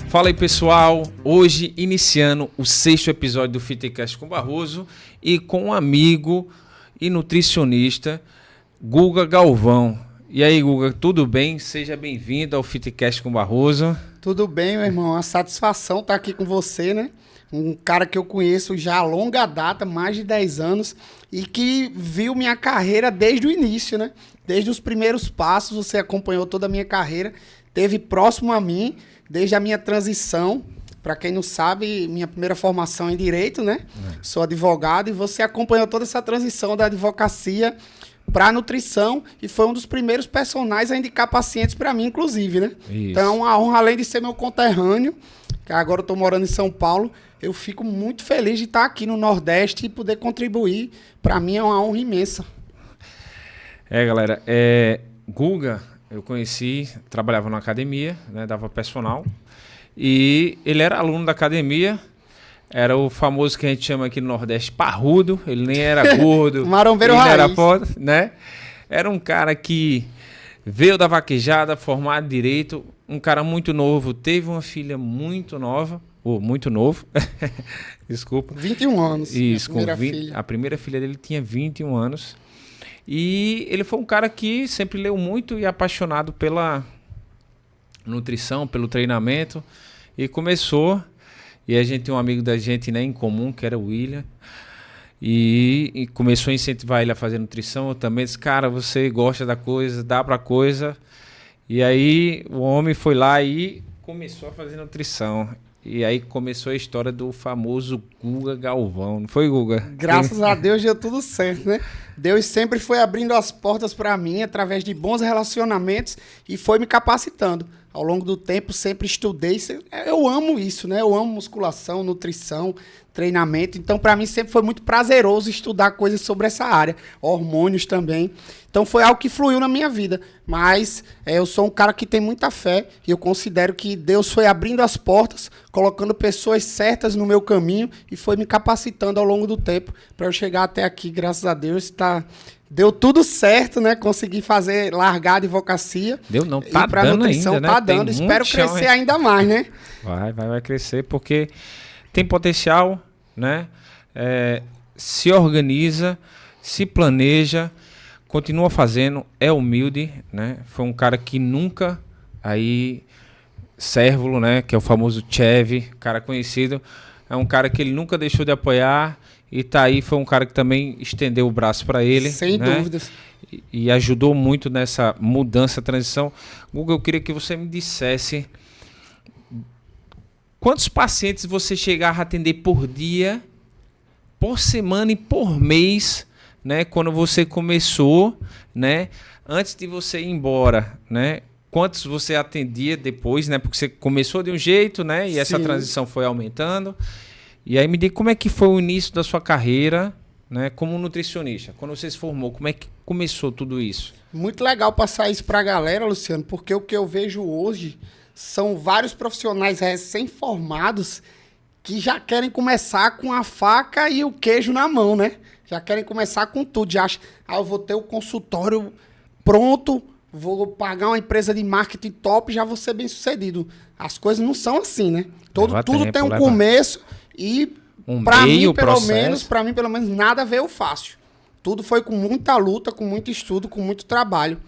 Fala aí, pessoal, hoje iniciando o 6º episódio do FitCast com Barroso e com um amigo e nutricionista, Guga Galvão. E aí, Guga, tudo bem? Seja bem-vindo ao FitCast com Barroso. Tudo bem, meu irmão, uma satisfação estar aqui com você, né? Um cara que eu conheço já há longa data, mais de 10 anos, e que viu minha carreira desde o início, né? Desde os primeiros passos, você acompanhou toda a minha carreira, esteve próximo a mim, desde a minha transição. Para quem não sabe, minha primeira formação é em Direito, né? Sou advogado e você acompanhou toda essa transição da advocacia para a nutrição e foi um dos primeiros personagens a indicar pacientes para mim, inclusive, né? Isso. Então é uma honra, além de ser meu conterrâneo, que agora eu estou morando em São Paulo, eu fico muito feliz de estar aqui no Nordeste e poder contribuir. Para mim é uma honra imensa. Galera, Guga, eu conheci, trabalhava na academia, né, dava personal, e ele era aluno da academia, era o famoso que a gente chama aqui no Nordeste parrudo, ele nem era gordo, marombeiro ele raiz. Era foda, né? Era um cara que veio da vaquejada, formado em Direito, um cara muito novo, teve uma filha muito nova, muito novo, desculpa. 21 anos, isso, a primeira filha dele tinha 21 anos. E ele foi um cara que sempre leu muito e apaixonado pela nutrição, pelo treinamento. E começou, e a gente tem um amigo da gente, né, em comum, que era o William. E começou a incentivar ele a fazer nutrição. Eu também disse, cara, você gosta da coisa, dá pra coisa. E aí o homem foi lá e começou a fazer nutrição. E aí começou a história do famoso Guga Galvão. Não foi, Guga? Graças a Deus deu tudo certo, né? Deus sempre foi abrindo as portas para mim através de bons relacionamentos e foi me capacitando. Ao longo do tempo sempre estudei. Eu amo isso, né? Eu amo musculação, nutrição, treinamento. Então, para mim sempre foi muito prazeroso estudar coisas sobre essa área. Hormônios também. Então, foi algo que fluiu na minha vida. Mas eu sou um cara que tem muita fé e eu considero que Deus foi abrindo as portas, colocando pessoas certas no meu caminho e foi me capacitando ao longo do tempo para eu chegar até aqui, graças a Deus. Deu tudo certo, né? Consegui largar a advocacia. Deu não, tá dando ainda, né? Tá dando, espero crescer ainda mais, né? Vai crescer porque tem potencial, né? Se organiza, se planeja, continua fazendo, é humilde, né? Foi um cara que nunca, Cérvulo, né? Que é o famoso Chevy, cara conhecido, é um cara que ele nunca deixou de apoiar. E tá aí, foi um cara que também estendeu o braço para ele. Sem dúvidas. E ajudou muito nessa mudança, transição. Guga, eu queria que você me dissesse quantos pacientes você chegava a atender por dia, por semana e por mês, né? Quando você começou, né? Antes de você ir embora, né? Quantos você atendia depois, né? Porque você começou de um jeito, né? E essa transição foi aumentando. E aí me diga como é que foi o início da sua carreira, né, como nutricionista. Quando você se formou, como é que começou tudo isso? Muito legal passar isso para a galera, Luciano, porque o que eu vejo hoje são vários profissionais recém-formados que já querem começar com a faca e o queijo na mão, né? Já querem começar com tudo. Já acham, eu vou ter o consultório pronto, vou pagar uma empresa de marketing top e já vou ser bem sucedido. As coisas não são assim, né? Tudo tem um começo. E para mim, pelo menos, nada veio fácil. Tudo foi com muita luta, com muito estudo, com muito trabalho.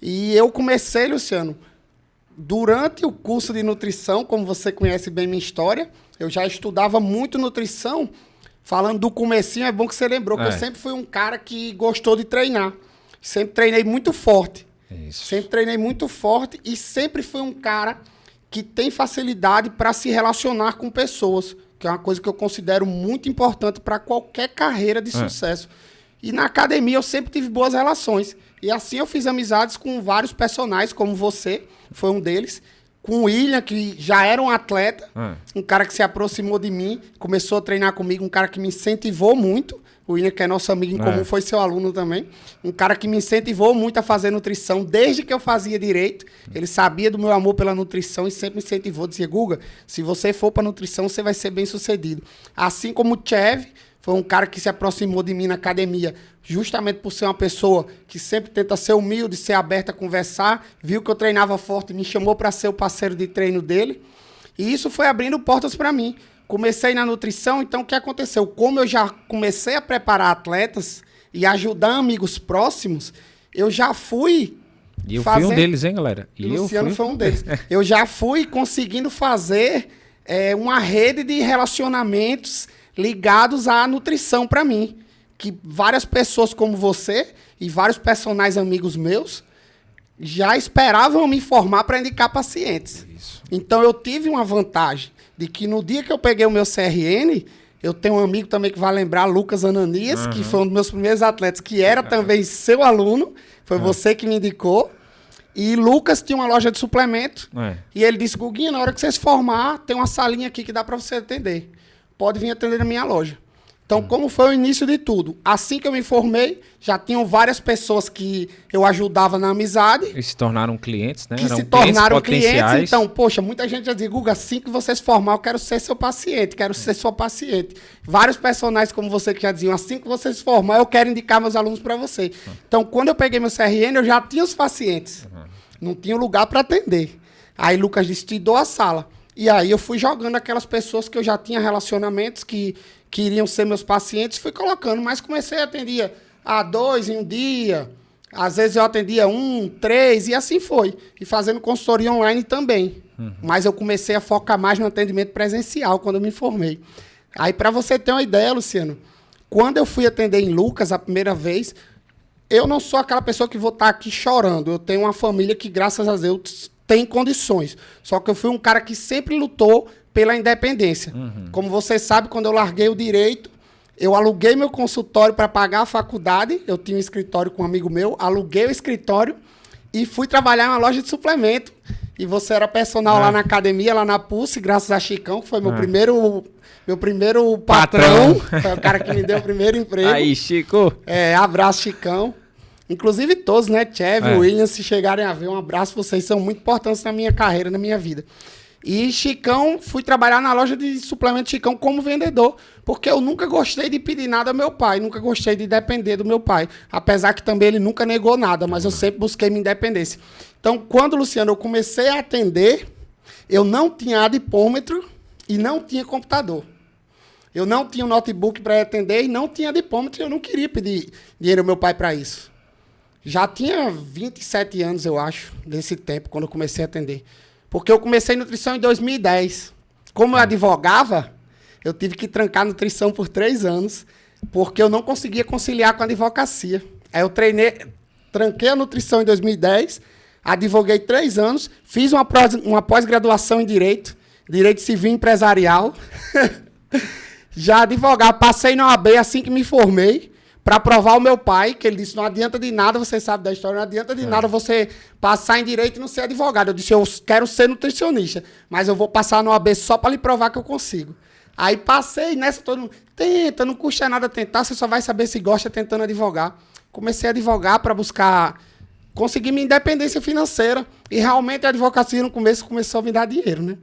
E eu comecei, Luciano, durante o curso de nutrição, como você conhece bem minha história, eu já estudava muito nutrição. Falando do comecinho, é bom que você lembrou que eu sempre fui um cara que gostou de treinar. Sempre treinei muito forte. Isso. Sempre treinei muito forte e sempre fui um cara que tem facilidade para se relacionar com pessoas, que é uma coisa que eu considero muito importante para qualquer carreira de sucesso. E na academia eu sempre tive boas relações. E assim eu fiz amizades com vários personagens, como você, foi um deles. Com o William, que já era um atleta, um cara que se aproximou de mim, começou a treinar comigo, um cara que me incentivou muito. O William, que é nosso amigo em comum, foi seu aluno também. Um cara que me incentivou muito a fazer nutrição desde que eu fazia direito. Ele sabia do meu amor pela nutrição e sempre me incentivou. Dizia, Guga, se você for para nutrição, você vai ser bem sucedido. Assim como o Chev Foi um cara que se aproximou de mim na academia, justamente por ser uma pessoa que sempre tenta ser humilde, ser aberta a conversar, viu que eu treinava forte, me chamou para ser o parceiro de treino dele. E isso foi abrindo portas para mim. Comecei na nutrição, então o que aconteceu? Como eu já comecei a preparar atletas e ajudar amigos próximos, eu já fui... E eu fui um deles, hein, galera? E o Luciano foi um deles. Eu já fui conseguindo fazer uma rede de relacionamentos ligados à nutrição para mim. Que várias pessoas como você e vários personagens amigos meus já esperavam me formar para indicar pacientes. Isso. Então eu tive uma vantagem de que no dia que eu peguei o meu CRN, eu tenho um amigo também que vai lembrar, Lucas Ananias, que foi um dos meus primeiros atletas, que era também seu aluno. Foi você que me indicou. E Lucas tinha uma loja de suplemento. E ele disse, Guguinha, na hora que você se formar, tem uma salinha aqui que dá para você atender. Pode vir atender na minha loja. Então, como foi o início de tudo? Assim que eu me formei, já tinham várias pessoas que eu ajudava na amizade. E se tornaram clientes, né? Que se tornaram clientes. Então, poxa, muita gente já diz, Guga, assim que você se formar, eu quero ser seu paciente, quero ser sua paciente. Vários personagens como você que já diziam, assim que você se formar, eu quero indicar meus alunos para você. Então, quando eu peguei meu CRN, eu já tinha os pacientes. Não tinha lugar para atender. Aí Lucas disse, te dou a sala. E aí eu fui jogando aquelas pessoas que eu já tinha relacionamentos, que iriam ser meus pacientes, fui colocando, mas comecei a atender a 2 em um dia, às vezes eu atendia 1, 3, e assim foi. E fazendo consultoria online também. Mas eu comecei a focar mais no atendimento presencial quando eu me formei. Aí, para você ter uma ideia, Luciano, quando eu fui atender em Lucas a primeira vez, eu não sou aquela pessoa que vou estar aqui chorando. Eu tenho uma família que, graças a Deus, tem condições. Só que eu fui um cara que sempre lutou pela independência. Como você sabe, quando eu larguei o direito, eu aluguei meu consultório para pagar a faculdade. Eu tinha um escritório com um amigo meu, aluguei o escritório e fui trabalhar em uma loja de suplemento. E você era personal lá na academia, lá na Pulse, graças a Chicão, que foi meu primeiro patrão. Foi o cara que me deu o primeiro emprego. Aí, Chico! Abraço, Chicão. Inclusive todos, né? Chevy, William, se chegarem a ver, um abraço. Vocês são muito importantes na minha carreira, na minha vida. E Chicão, fui trabalhar na loja de suplemento Chicão como vendedor, porque eu nunca gostei de pedir nada ao meu pai, nunca gostei de depender do meu pai. Apesar que também ele nunca negou nada, mas eu sempre busquei minha independência. Então, quando, Luciano, eu comecei a atender, eu não tinha adipômetro e não tinha computador. Eu não tinha um notebook para atender e não tinha adipômetro e eu não queria pedir dinheiro ao meu pai para isso. Já tinha 27 anos, eu acho, desse tempo, quando eu comecei a atender. Porque eu comecei nutrição em 2010. Como eu advogava, eu tive que trancar nutrição por 3 anos, porque eu não conseguia conciliar com a advocacia. Aí eu tranquei a nutrição em 2010, advoguei 3 anos, fiz uma pós-graduação em Direito Civil e Empresarial. Já advogava, passei na OAB assim que me formei, para provar o meu pai, que ele disse, não adianta de nada, você sabe da história, não adianta de nada você passar em direito e não ser advogado. Eu disse, eu quero ser nutricionista, mas eu vou passar no OAB só para lhe provar que eu consigo. Aí passei nessa, todo mundo, tenta, não custa nada tentar, você só vai saber se gosta tentando advogar. Comecei a advogar para buscar, conseguir minha independência financeira, e realmente a advocacia no começo começou a me dar dinheiro, né?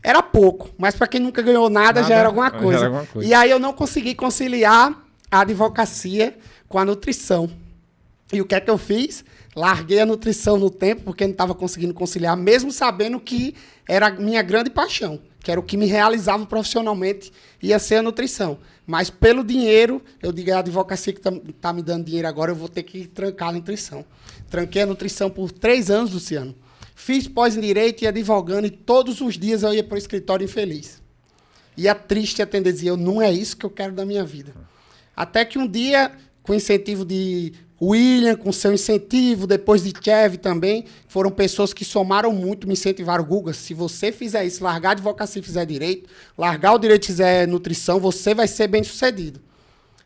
Era pouco, mas para quem nunca ganhou nada já era alguma coisa. E aí eu não consegui conciliar a advocacia com a nutrição. E o que é que eu fiz? Larguei a nutrição no tempo, porque não estava conseguindo conciliar, mesmo sabendo que era a minha grande paixão, que era o que me realizava profissionalmente, ia ser a nutrição. Mas pelo dinheiro, eu digo, a advocacia que tá me dando dinheiro agora, eu vou ter que trancar a nutrição. Tranquei a nutrição por 3 anos, Luciano. Fiz pós em Direito e advogando, e todos os dias eu ia para o escritório infeliz. Ia triste atender, dizia, não é isso que eu quero da minha vida. Até que um dia, com incentivo de William, com seu incentivo, depois de Chevy também, foram pessoas que somaram muito, me incentivaram. Guga, se você fizer isso, largar a advocacia e fizer direito, largar o direito e fizer nutrição, você vai ser bem sucedido.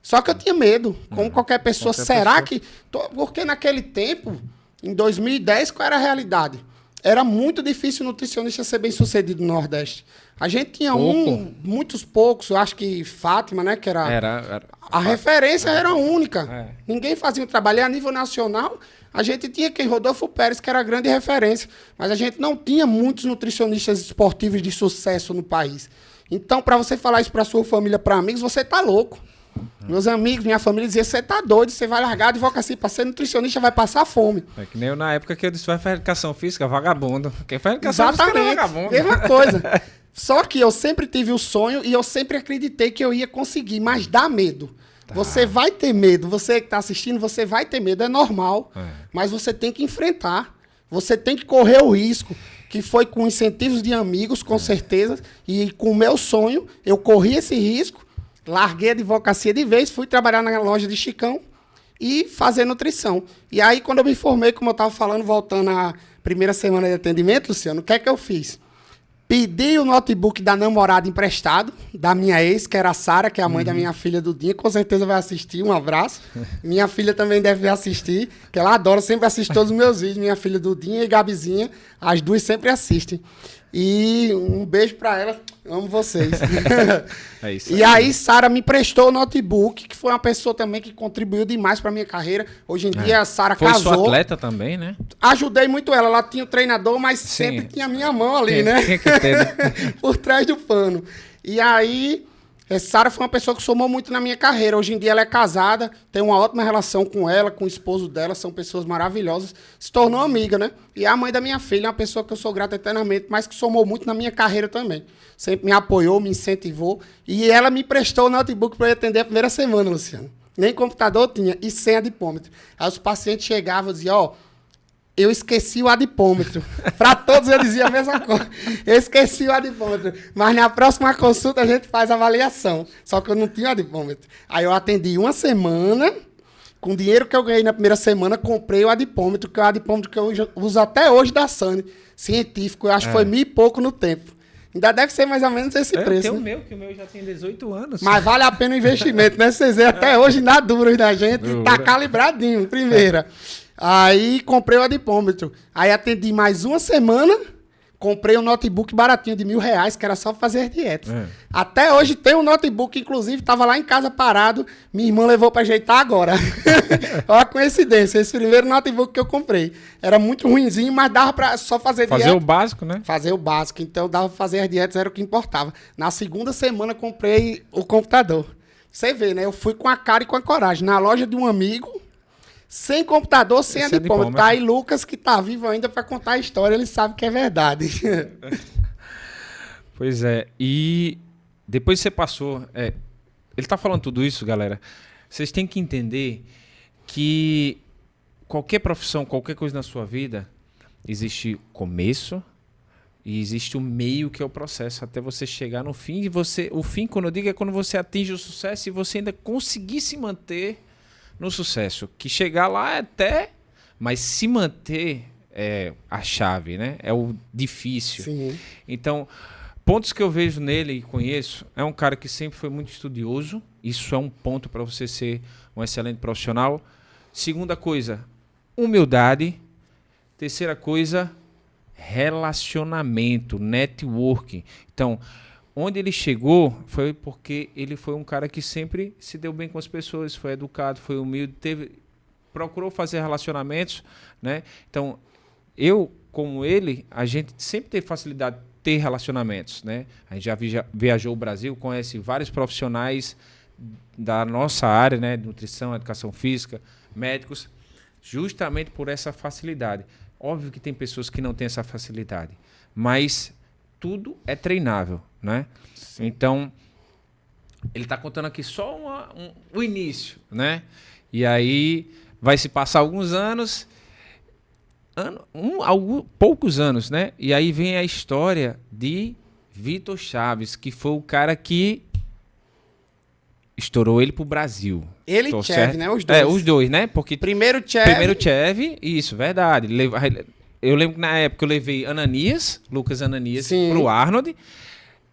Só que eu tinha medo, como qualquer pessoa. Será que... Porque naquele tempo, em 2010, qual era a realidade? Era muito difícil o nutricionista ser bem sucedido no Nordeste. A gente tinha muitos poucos, eu acho que Fátima, né, que era a referência era única. Ninguém fazia o trabalho. E a nível nacional, a gente tinha quem Rodolfo Pérez, que era a grande referência. Mas a gente não tinha muitos nutricionistas esportivos de sucesso no país. Então, para você falar isso para sua família, para amigos, você tá louco. Meus amigos, minha família diziam, você tá doido, você vai largar a advocacia para ser nutricionista, vai passar fome. É que nem eu na época que eu disse, vai fazer educação física, vagabundo. Quem faz educação física é vagabundo. Mesma coisa. Só que eu sempre tive o sonho e eu sempre acreditei que eu ia conseguir, mas dá medo. Tá. Você vai ter medo, você que está assistindo, você vai ter medo, é normal, mas você tem que enfrentar. Você tem que correr o risco, que foi com incentivos de amigos, com certeza, e com o meu sonho, eu corri esse risco, larguei a advocacia de vez, fui trabalhar na loja de Chicão e fazer nutrição. E aí, quando eu me formei, como eu estava falando, voltando à primeira semana de atendimento, Luciano, o que é que eu fiz? Pedi o notebook da namorada emprestado, da minha ex, que era a Sara, que é a mãe da minha filha Dudinha, com certeza vai assistir, um abraço. Minha filha também deve assistir, que ela adora, sempre assiste todos os meus vídeos, minha filha Dudinha e Gabizinha, as duas sempre assistem. E um beijo pra ela, amo vocês. É isso e aí, Sara me prestou o notebook, que foi uma pessoa também que contribuiu demais pra minha carreira. Hoje em dia, a Sara casou. Foi sua atleta também, né? Ajudei muito ela. Ela tinha o treinador, mas sempre tinha a minha mão ali, né? Tinha que ter, né? Por trás do pano. E aí, Sara foi uma pessoa que somou muito na minha carreira. Hoje em dia ela é casada, tem uma ótima relação com ela, com o esposo dela, são pessoas maravilhosas. Se tornou amiga, né? E a mãe da minha filha é uma pessoa que eu sou grato eternamente, mas que somou muito na minha carreira também. Sempre me apoiou, me incentivou. E ela me prestou o notebook para eu atender a primeira semana, Luciano. Nem computador tinha, e sem adipômetro. Aí os pacientes chegavam e diziam, ó, eu esqueci o adipômetro. Para todos eu dizia a mesma coisa. Eu esqueci o adipômetro. Mas na próxima consulta a gente faz a avaliação. Só que eu não tinha adipômetro. Aí eu atendi uma semana. Com o dinheiro que eu ganhei na primeira semana, comprei o adipômetro, que é o adipômetro que eu uso até hoje da Sani. Científico. Eu acho que foi 1.000 e pouco no tempo. Ainda deve ser mais ou menos esse preço. Tem o né? meu, que o meu já tem 18 anos. Mas vale a pena o investimento, né? Vocês veem, até hoje na dura da gente. Tá calibradinho, primeira. Aí comprei o adipômetro. Aí atendi mais uma semana, comprei um notebook baratinho de R$1.000, que era só fazer dietas. Até hoje tem um notebook, inclusive, tava lá em casa parado, minha irmã levou para ajeitar agora. Olha a coincidência, esse primeiro notebook que eu comprei. Era muito ruinzinho, mas dava para só fazer dieta. Fazer o básico, né? Fazer o básico, então dava para fazer as dietas, era o que importava. Na segunda semana comprei o computador. Você vê, né? Eu fui com a cara e com a coragem. Na loja de um amigo, sem computador, sem adipômetro. Tá aí Lucas, que tá vivo ainda para contar a história, ele sabe que é verdade. Pois é, e depois você passou... ele tá falando tudo isso, galera. Vocês têm que entender que qualquer profissão, qualquer coisa na sua vida, existe começo e existe o meio, que é o processo, até você chegar no fim. E o fim, quando eu digo, é quando você atinge o sucesso e você ainda conseguir se manter no sucesso. Que chegar lá é até... Mas se manter é a chave, né? É o difícil. Sim. Então, pontos que eu vejo nele e conheço, é um cara que sempre foi muito estudioso. Isso é um ponto para você ser um excelente profissional. Segunda coisa, humildade. Terceira coisa, relacionamento, networking. Então, onde ele chegou foi porque ele foi um cara que sempre se deu bem com as pessoas, foi educado, foi humilde, procurou fazer relacionamentos, né? Então, eu, como ele, a gente sempre teve facilidade de ter relacionamentos, né? A gente já viajou o Brasil, conhece vários profissionais da nossa área, né? De nutrição, educação física, médicos, justamente por essa facilidade. Óbvio que tem pessoas que não têm essa facilidade, mas tudo é treinável, né? Sim. Então, ele está contando aqui só o início, né? E aí vai se passar alguns anos, poucos anos, né? E aí vem a história de Vitor Chaves, que foi o cara que estourou ele pro Brasil. Ele e Chev, né? Os dois. Os dois, né? Porque primeiro Chev, isso, verdade. Eu lembro que na época eu levei Lucas Ananias, pro Arnold.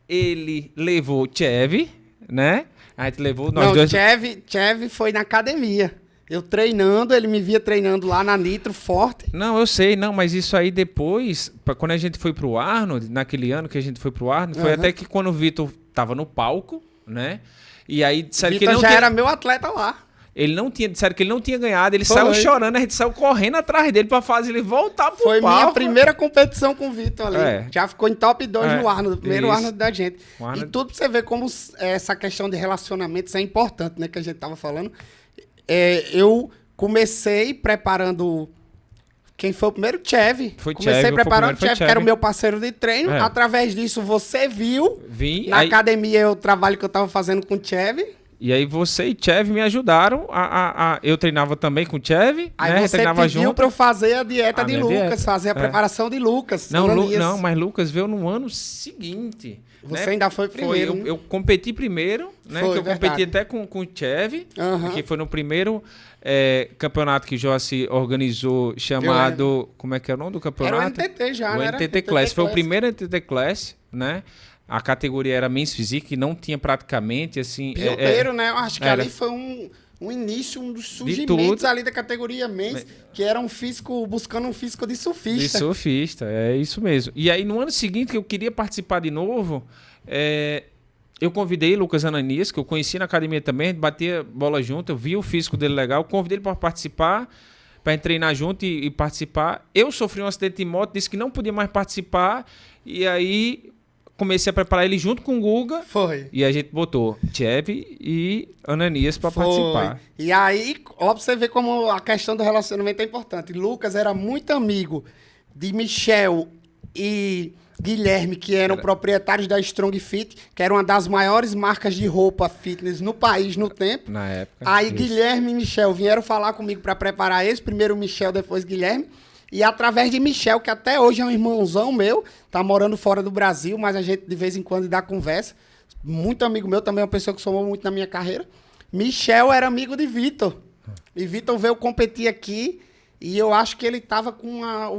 Ele levou Chev, né? A gente levou nós dois. Chev foi na academia. Eu treinando, ele me via treinando lá na Nitro forte. Não, eu sei, mas isso aí depois, quando a gente foi pro Arnold, naquele ano que a gente foi pro Arnold, foi até que quando o Vitor tava no palco, né? E aí disseram que Vitor já era meu atleta lá. Ele não tinha, disseram que ele não tinha ganhado, ele saiu chorando, a gente saiu correndo atrás dele pra fazer ele voltar pro Foi palco. minha primeira competição com o Vitor ali. É. Já ficou em top 2 no Arnold, no primeiro Isso. Arnold da gente. Arnold... E tudo pra você ver como essa questão de relacionamentos é importante, né? Que a gente tava falando. Eu comecei preparando... Quem foi o primeiro? Chev. Comecei preparando o Chev, que era o meu parceiro de treino. Através disso, você viu. Na academia, o trabalho que eu tava fazendo com o Chev. E aí você e Chev me ajudaram eu treinava também com o Chev, aí né? Você pediu pra eu fazer a dieta de Lucas, fazer a preparação de Lucas. Não, mas Lucas veio no ano seguinte. Você ainda foi primeiro. Eu competi primeiro, né? Foi, que eu competi até com o Chev, que foi no primeiro campeonato que o Joaci organizou, chamado... Como é que é o nome do campeonato? Era o NTT já, né? O NTT Class. Foi o primeiro NTT Class, né? A categoria era Men's Physique, que não tinha praticamente, assim... Pioneiro, né? Eu acho que ali foi um início, um dos surgimentos ali da categoria Men's, que era um físico, buscando um físico de surfista. De surfista, é isso mesmo. E aí, no ano seguinte, que eu queria participar de novo, eu convidei Lucas Ananias, que eu conheci na academia também, a gente batia bola junto, eu vi o físico dele legal, convidei ele para participar, para gente treinar junto e participar. Eu sofri um acidente de moto, disse que não podia mais participar, e aí... comecei a preparar ele junto com o Guga. Foi. E a gente botou Chev e Ananias para participar. E aí, ó, pra você ver como a questão do relacionamento é importante. Lucas era muito amigo de Michel e Guilherme, que eram proprietários da Strong Fit, que era uma das maiores marcas de roupa fitness no país no tempo. Na época. Aí Guilherme e Michel vieram falar comigo para preparar eles. Primeiro Michel, depois Guilherme. E através de Michel, que até hoje é um irmãozão meu, tá morando fora do Brasil, mas a gente de vez em quando dá conversa. Muito amigo meu, também é uma pessoa que somou muito na minha carreira. Michel era amigo de Vitor. E Vitor veio competir aqui e eu acho que ele tava com uma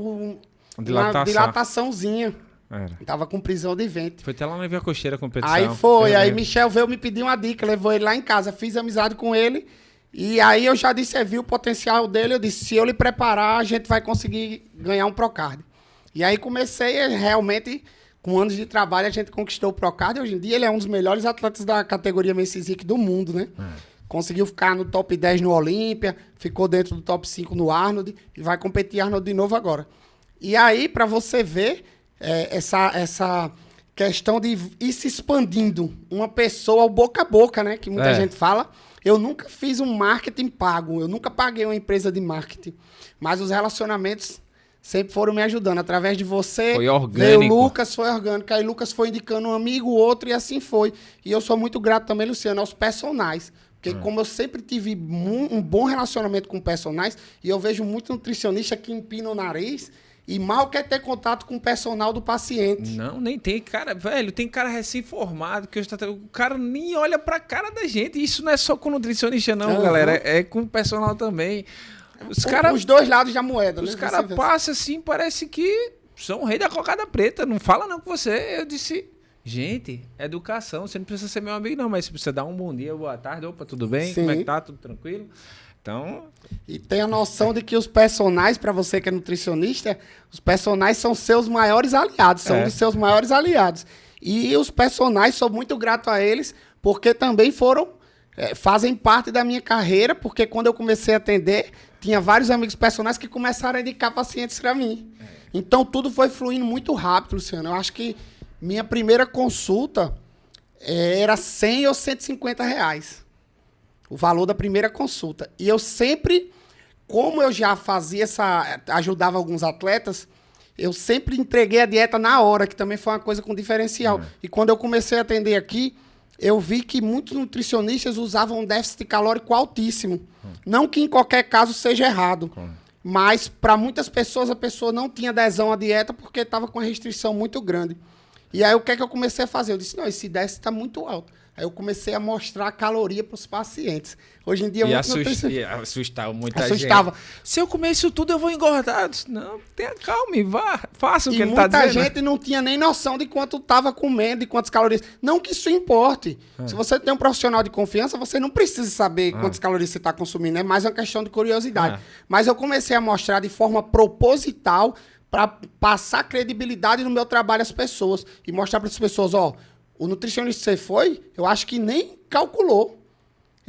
dilataçãozinha. Tava com prisão de ventre. Foi até lá na Via Costeira a competição. Aí foi, aí Michel veio me pedir uma dica, levou ele lá em casa, fiz amizade com ele. E aí eu já disse, vi o potencial dele, eu disse, se eu lhe preparar, a gente vai conseguir ganhar um Procard. E aí comecei, realmente, com anos de trabalho, a gente conquistou o Procard. Hoje em dia ele é um dos melhores atletas da categoria Men's Physique do mundo, né? Conseguiu ficar no top 10 no Olímpia, ficou dentro do top 5 no Arnold, e vai competir Arnold de novo agora. E aí, para você ver essa questão de ir se expandindo, uma pessoa ao boca a boca, né? Que muita gente fala... Eu nunca fiz um marketing pago, eu nunca paguei uma empresa de marketing, mas os relacionamentos sempre foram me ajudando. Através de você, foi orgânico. Veio o Lucas, foi orgânico, aí Lucas foi indicando um amigo, outro, e assim foi. E eu sou muito grato também, Luciano, aos personagens, porque como eu sempre tive um bom relacionamento com personagens, e eu vejo muito nutricionista que empina o nariz... E mal quer ter contato com o personal do paciente. Não, nem tem. Cara, velho, tem cara recém-formado que o cara nem olha pra cara da gente. Isso não é só com nutricionista, não, galera. É com o personal também. Os dois lados da moeda, né? Os caras passam assim, parece que são o rei da cocada preta. Não fala não com você. Eu disse, gente, educação. Você não precisa ser meu amigo, não. Mas você precisa dar um bom dia, boa tarde. Opa, tudo bem? Sim. Como é que tá? Tudo tranquilo? Então... E tem a noção de que os personagens, para você que é nutricionista, os personagens são seus maiores aliados, são dos seus maiores aliados. E os personagens, sou muito grato a eles, porque também fazem parte da minha carreira, porque quando eu comecei a atender, tinha vários amigos personagens que começaram a indicar pacientes para mim. Então tudo foi fluindo muito rápido, Luciano. Eu acho que minha primeira consulta era 100 ou 150 reais. O valor da primeira consulta. E eu sempre, como eu já fazia ajudava alguns atletas, eu sempre entreguei a dieta na hora, que também foi uma coisa com diferencial. E quando eu comecei a atender aqui, eu vi que muitos nutricionistas usavam um déficit calórico altíssimo. Não que em qualquer caso seja errado. Mas para muitas pessoas, a pessoa não tinha adesão à dieta porque estava com uma restrição muito grande. E aí o que é que eu comecei a fazer? Eu disse, não, esse déficit está muito alto. Aí eu comecei a mostrar a caloria para os pacientes. Hoje em dia... Assustava muita gente. Se eu comer isso tudo, eu vou engordar. Eu disse, não, tenha calma e vá. Faça o que ele está dizendo. E muita gente não tinha nem noção de quanto estava comendo, de quantas calorias. Não que isso importe. Se você tem um profissional de confiança, você não precisa saber quantas calorias você está consumindo. É mais uma questão de curiosidade. Mas eu comecei a mostrar de forma proposital para passar credibilidade no meu trabalho às pessoas. E mostrar para as pessoas, ó... O nutricionista que você foi, eu acho que nem calculou.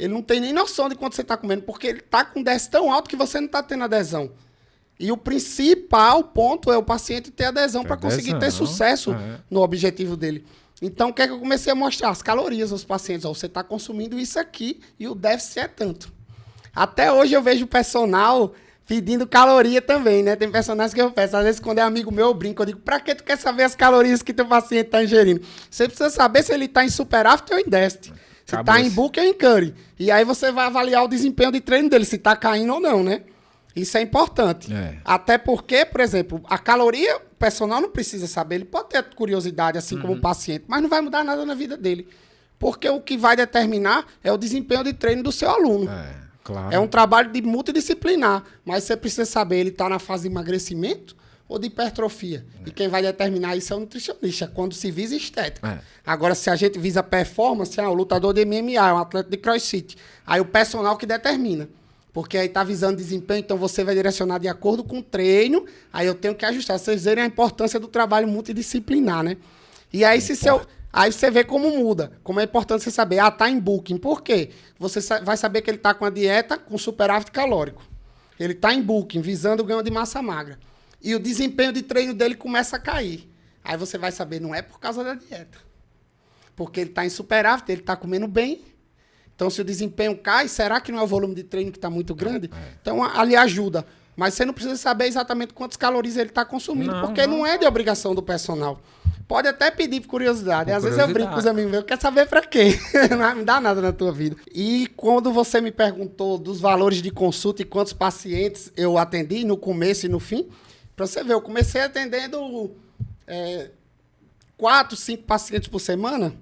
Ele não tem nem noção de quanto você está comendo, porque ele está com déficit tão alto que você não está tendo adesão. E o principal ponto é o paciente ter adesão para conseguir ter sucesso no objetivo dele. Então, o que é que eu comecei a mostrar? As calorias aos pacientes. Ó, você está consumindo isso aqui e o déficit é tanto. Até hoje eu vejo o personal pedindo caloria também, né? Tem personagens que eu peço. Às vezes, quando é amigo meu, eu brinco. Eu digo, pra que tu quer saber as calorias que teu paciente está ingerindo? Você precisa saber se ele está em superávit ou em déficit. Se está em book ou em curry. E aí você vai avaliar o desempenho de treino dele, se está caindo ou não, né? Isso é importante. Até porque, por exemplo, a caloria, o personal não precisa saber. Ele pode ter curiosidade, assim como o paciente, mas não vai mudar nada na vida dele. Porque o que vai determinar é o desempenho de treino do seu aluno. Claro. É um trabalho de multidisciplinar. Mas você precisa saber, ele está na fase de emagrecimento ou de hipertrofia. E quem vai determinar isso é o nutricionista, quando se visa estética. Agora, se a gente visa performance, o lutador de MMA, um atleta de crossfit, aí o personal que determina. Porque aí tá visando desempenho, então você vai direcionar de acordo com o treino, aí eu tenho que ajustar. Vocês verem a importância do trabalho multidisciplinar, né? E aí, aí você vê como muda, como é importante você saber, tá em booking. Por quê? Você vai saber que ele tá com a dieta com superávit calórico. Ele tá em booking, visando o ganho de massa magra. E o desempenho de treino dele começa a cair. Aí você vai saber, não é por causa da dieta. Porque ele tá em superávit, ele tá comendo bem. Então, se o desempenho cai, será que não é o volume de treino que está muito grande? Então, ali ajuda. Mas você não precisa saber exatamente quantas calorias ele está consumindo, porque não é de obrigação do personal. Pode até pedir por curiosidade. Às vezes eu brinco com os amigos meus, quer saber para quê? Não vai me dar nada na tua vida. E quando você me perguntou dos valores de consulta e quantos pacientes eu atendi no começo e no fim, para você ver, eu comecei atendendo 4, 5 pacientes por semana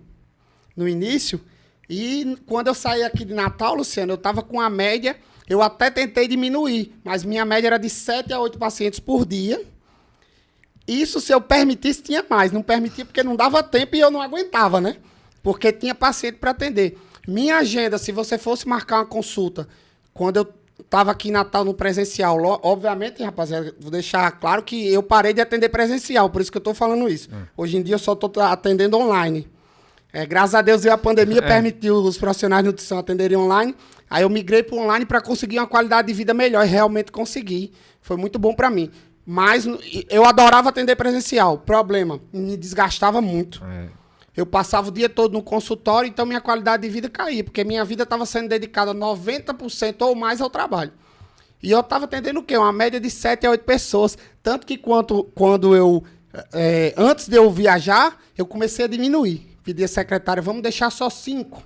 no início. E quando eu saí aqui de Natal, Luciano, eu estava com a média, eu até tentei diminuir, mas minha média era de 7 a 8 pacientes por dia. Isso, se eu permitisse, tinha mais. Não permitia porque não dava tempo e eu não aguentava, né? Porque tinha paciente para atender. Minha agenda, se você fosse marcar uma consulta, quando eu estava aqui em Natal no presencial, obviamente, rapaziada, vou deixar claro que eu parei de atender presencial, por isso que eu estou falando isso. Hoje em dia eu só estou atendendo online. Graças a Deus, a pandemia permitiu os profissionais de nutrição atenderem online. Aí eu migrei para o online para conseguir uma qualidade de vida melhor. E realmente consegui. Foi muito bom para mim. Mas eu adorava atender presencial. Problema, me desgastava muito. Eu passava o dia todo no consultório, então minha qualidade de vida caía. Porque minha vida estava sendo dedicada 90% ou mais ao trabalho. E eu estava atendendo o quê? Uma média de 7 a 8 pessoas. Tanto que quando eu... antes de eu viajar, eu comecei a diminuir. Pedi à secretária, vamos deixar só 5,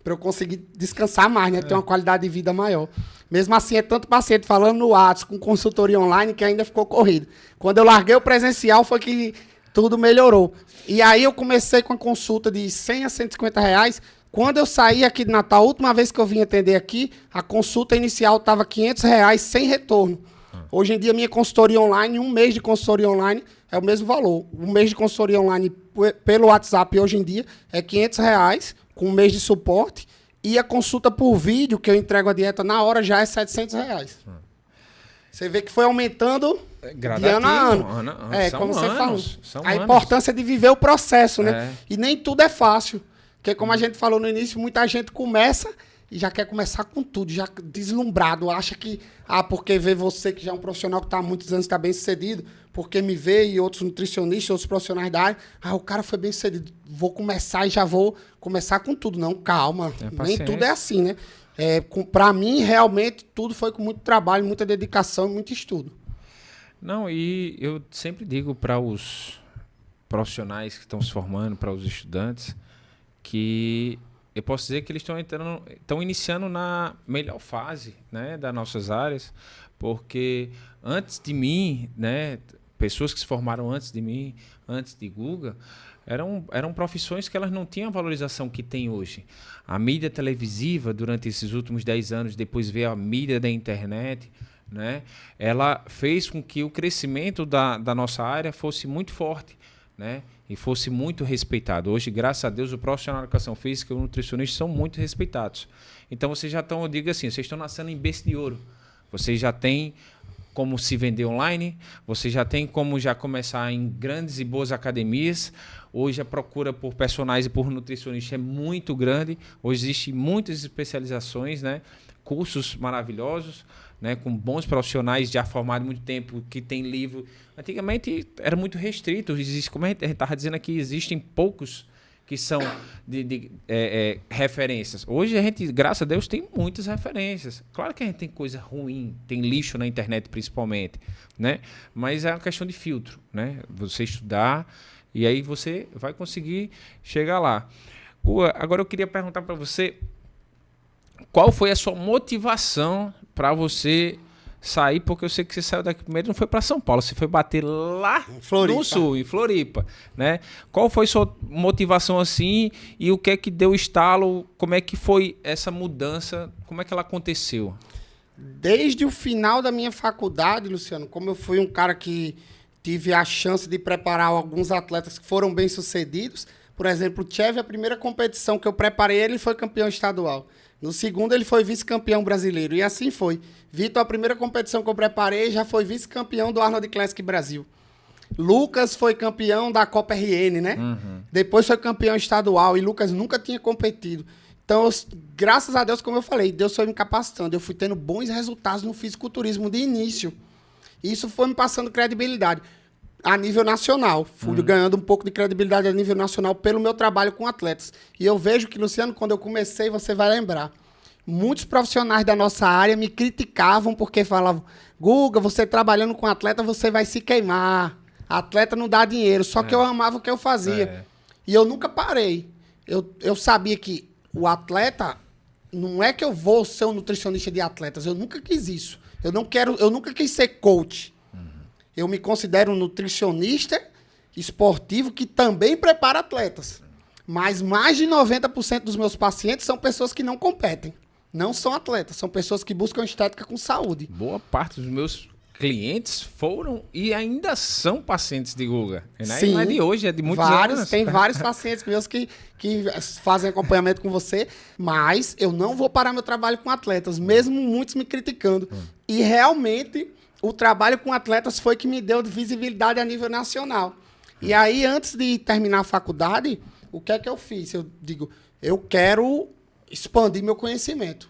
para eu conseguir descansar mais, né? Ter uma qualidade de vida maior. Mesmo assim, é tanto paciente falando no WhatsApp, com consultoria online, que ainda ficou corrido. Quando eu larguei o presencial, foi que tudo melhorou. E aí eu comecei com a consulta de 100 a 150 reais. Quando eu saí aqui de Natal, a última vez que eu vim atender aqui, a consulta inicial estava 500 reais sem retorno. Hoje em dia, minha consultoria online, um mês de consultoria online é o mesmo valor. Um mês de consultoria online pelo WhatsApp hoje em dia é 500 reais, com um mês de suporte. E a consulta por vídeo, que eu entrego a dieta na hora, já é 700 reais. Você vê que foi aumentando de ano a ano. Como você falou. A importância de viver o processo, né? E nem tudo é fácil. Porque, como a gente falou no início, muita gente começa e já quer começar com tudo, já deslumbrado. Acha que, porque vê você, que já é um profissional que está há muitos anos, está bem sucedido, porque me vê e outros nutricionistas, outros profissionais da área, o cara foi bem sucedido, vou começar e já vou começar com tudo. Não, calma, nem tudo é assim, né? Para mim, realmente, tudo foi com muito trabalho, muita dedicação e muito estudo. Não, e eu sempre digo para os profissionais que estão se formando, para os estudantes, que eu posso dizer que eles estão iniciando na melhor fase, né, das nossas áreas, porque antes de mim, né, pessoas que se formaram antes de mim, antes de Guga, eram profissões que elas não tinham a valorização que tem hoje. A mídia televisiva, durante esses últimos 10 anos, depois veio a mídia da internet, né, ela fez com que o crescimento da nossa área fosse muito forte, né, e fosse muito respeitado. Hoje, graças a Deus, o profissional de educação física e o nutricionista são muito respeitados. Então, vocês já estão, eu digo assim, vocês estão nascendo em berço de ouro. Vocês já têm como se vender online, você já tem como já começar em grandes e boas academias. Hoje a procura por personagens e por nutricionistas é muito grande. Hoje existem muitas especializações, né? Cursos maravilhosos, né? Com bons profissionais já formados há muito tempo, que tem livro. Antigamente era muito restrito. Existe, como a gente estava dizendo aqui, existem poucos que são referências. Hoje a gente, graças a Deus, tem muitas referências. Claro que a gente tem coisa ruim, tem lixo na internet principalmente, né? Mas é uma questão de filtro, né? Você estudar e aí você vai conseguir chegar lá. Agora eu queria perguntar para você, qual foi a sua motivação para você sair? Porque eu sei que você saiu daqui primeiro, não foi para São Paulo, você foi bater lá no Sul, em Floripa, né? Qual foi sua motivação assim e o que é que deu o estalo? Como é que foi essa mudança? Como é que ela aconteceu? Desde o final da minha faculdade, Luciano, como eu fui um cara que tive a chance de preparar alguns atletas que foram bem-sucedidos, por exemplo, o Tchev, a primeira competição que eu preparei, ele foi campeão estadual. No segundo, ele foi vice-campeão brasileiro. E assim foi. Vitor, a primeira competição que eu preparei, já foi vice-campeão do Arnold Classic Brasil. Lucas foi campeão da Copa RN, né? Uhum. Depois foi campeão estadual. E Lucas nunca tinha competido. Então, graças a Deus, como eu falei, Deus foi me capacitando. Eu fui tendo bons resultados no fisiculturismo de início. E isso foi me passando credibilidade a nível nacional. Fui ganhando um pouco de credibilidade a nível nacional pelo meu trabalho com atletas. E eu vejo que, Luciano, quando eu comecei, você vai lembrar, muitos profissionais da nossa área me criticavam porque falavam: Guga, você trabalhando com atleta, você vai se queimar. Atleta não dá dinheiro. Só que eu amava o que eu fazia. E eu nunca parei. Eu sabia que o atleta, não é que eu vou ser um nutricionista de atletas. Eu nunca quis isso. Eu nunca quis ser coach. Eu me considero um nutricionista esportivo que também prepara atletas. Mas mais de 90% dos meus pacientes são pessoas que não competem. Não são atletas, são pessoas que buscam estética com saúde. Boa parte dos meus clientes foram e ainda são pacientes de Guga. Sim, não é de hoje, é de muitos anos. Tem vários pacientes meus que fazem acompanhamento com você, mas eu não vou parar meu trabalho com atletas, mesmo muitos me criticando. E realmente o trabalho com atletas foi que me deu visibilidade a nível nacional. E aí, antes de terminar a faculdade, o que é que eu fiz? Eu digo, eu quero expandir meu conhecimento.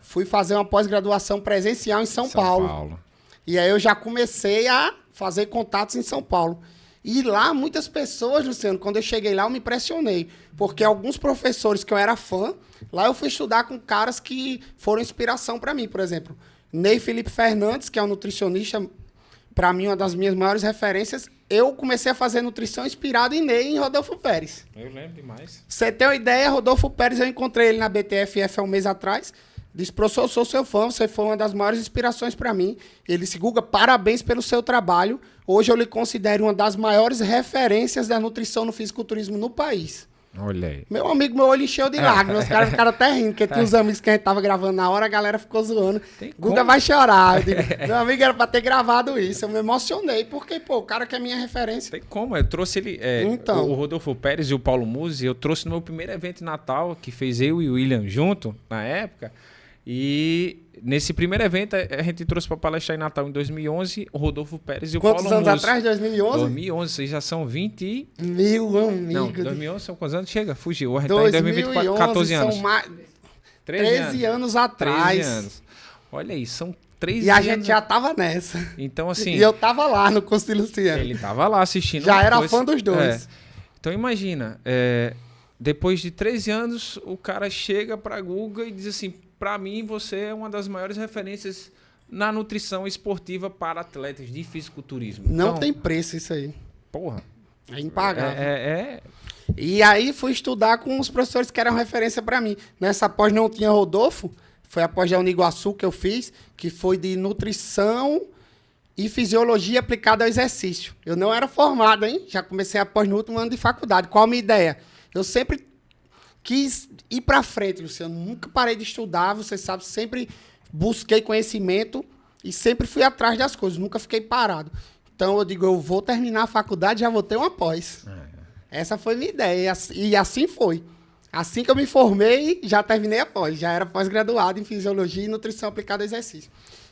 Fui fazer uma pós-graduação presencial em São Paulo. E aí eu já comecei a fazer contatos em São Paulo. E lá, muitas pessoas, Luciano, quando eu cheguei lá, eu me impressionei. Porque alguns professores que eu era fã, lá eu fui estudar com caras que foram inspiração para mim, por exemplo. Ney Felipe Fernandes, que é um nutricionista, para mim, uma das minhas maiores referências. Eu comecei a fazer nutrição inspirado em Ney e em Rodolfo Pérez. Eu lembro demais. Você tem uma ideia, Rodolfo Pérez, eu encontrei ele na BTFF há um mês atrás. Disse, professor, eu sou seu fã, você foi uma das maiores inspirações para mim. Ele disse, Guga, parabéns pelo seu trabalho. Hoje eu lhe considero uma das maiores referências da nutrição no fisiculturismo no país. Olha aí. Meu amigo, meu olho encheu de lágrimas. Os caras ficaram até rindo, porque tinha uns amigos que a gente tava gravando na hora, a galera ficou zoando. Guga vai chorar. Eu digo, meu amigo, era pra ter gravado isso. Eu me emocionei, porque, pô, o cara que é minha referência. Tem como, eu trouxe ele, o Rodolfo Pérez e o Paulo Musi, eu trouxe no meu primeiro evento de Natal, que fez eu e o William junto, na época. E nesse primeiro evento, a gente trouxe para palestrar em Natal em 2011, o Rodolfo Pérez e o Paulo Musi. Quantos anos atrás? 2011? 2011, vocês já são 20... Meu amigo. Não, 2011 são quantos anos? Chega, fugiu. A gente tá em 2024, 14 anos. São 13 anos atrás. 13 anos. Olha aí, são 13 anos. E a gente já tava nessa. Então, assim... E eu tava lá no curso de Luciano. Ele tava lá assistindo. Já era fã dos dois. Então, imagina, depois de 13 anos, o cara chega pra Guga e diz assim... Para mim, você é uma das maiores referências na nutrição esportiva para atletas de fisiculturismo. Não tem preço isso aí. Porra. É impagável. E aí fui estudar com os professores que eram referência para mim. Nessa pós não tinha Rodolfo, foi a pós de Uniguaçu que eu fiz, que foi de nutrição e fisiologia aplicada ao exercício. Eu não era formado, hein? Já comecei a pós no último ano de faculdade. Qual a minha ideia? Eu sempre quis ir para frente, Luciano. Nunca parei de estudar, você sabe, sempre busquei conhecimento e sempre fui atrás das coisas, nunca fiquei parado. Então eu digo, eu vou terminar a faculdade, já vou ter uma pós. Essa foi a minha ideia e assim foi. Assim que eu me formei, já terminei a pós, já era pós-graduado em fisiologia e nutrição aplicada ao exercício.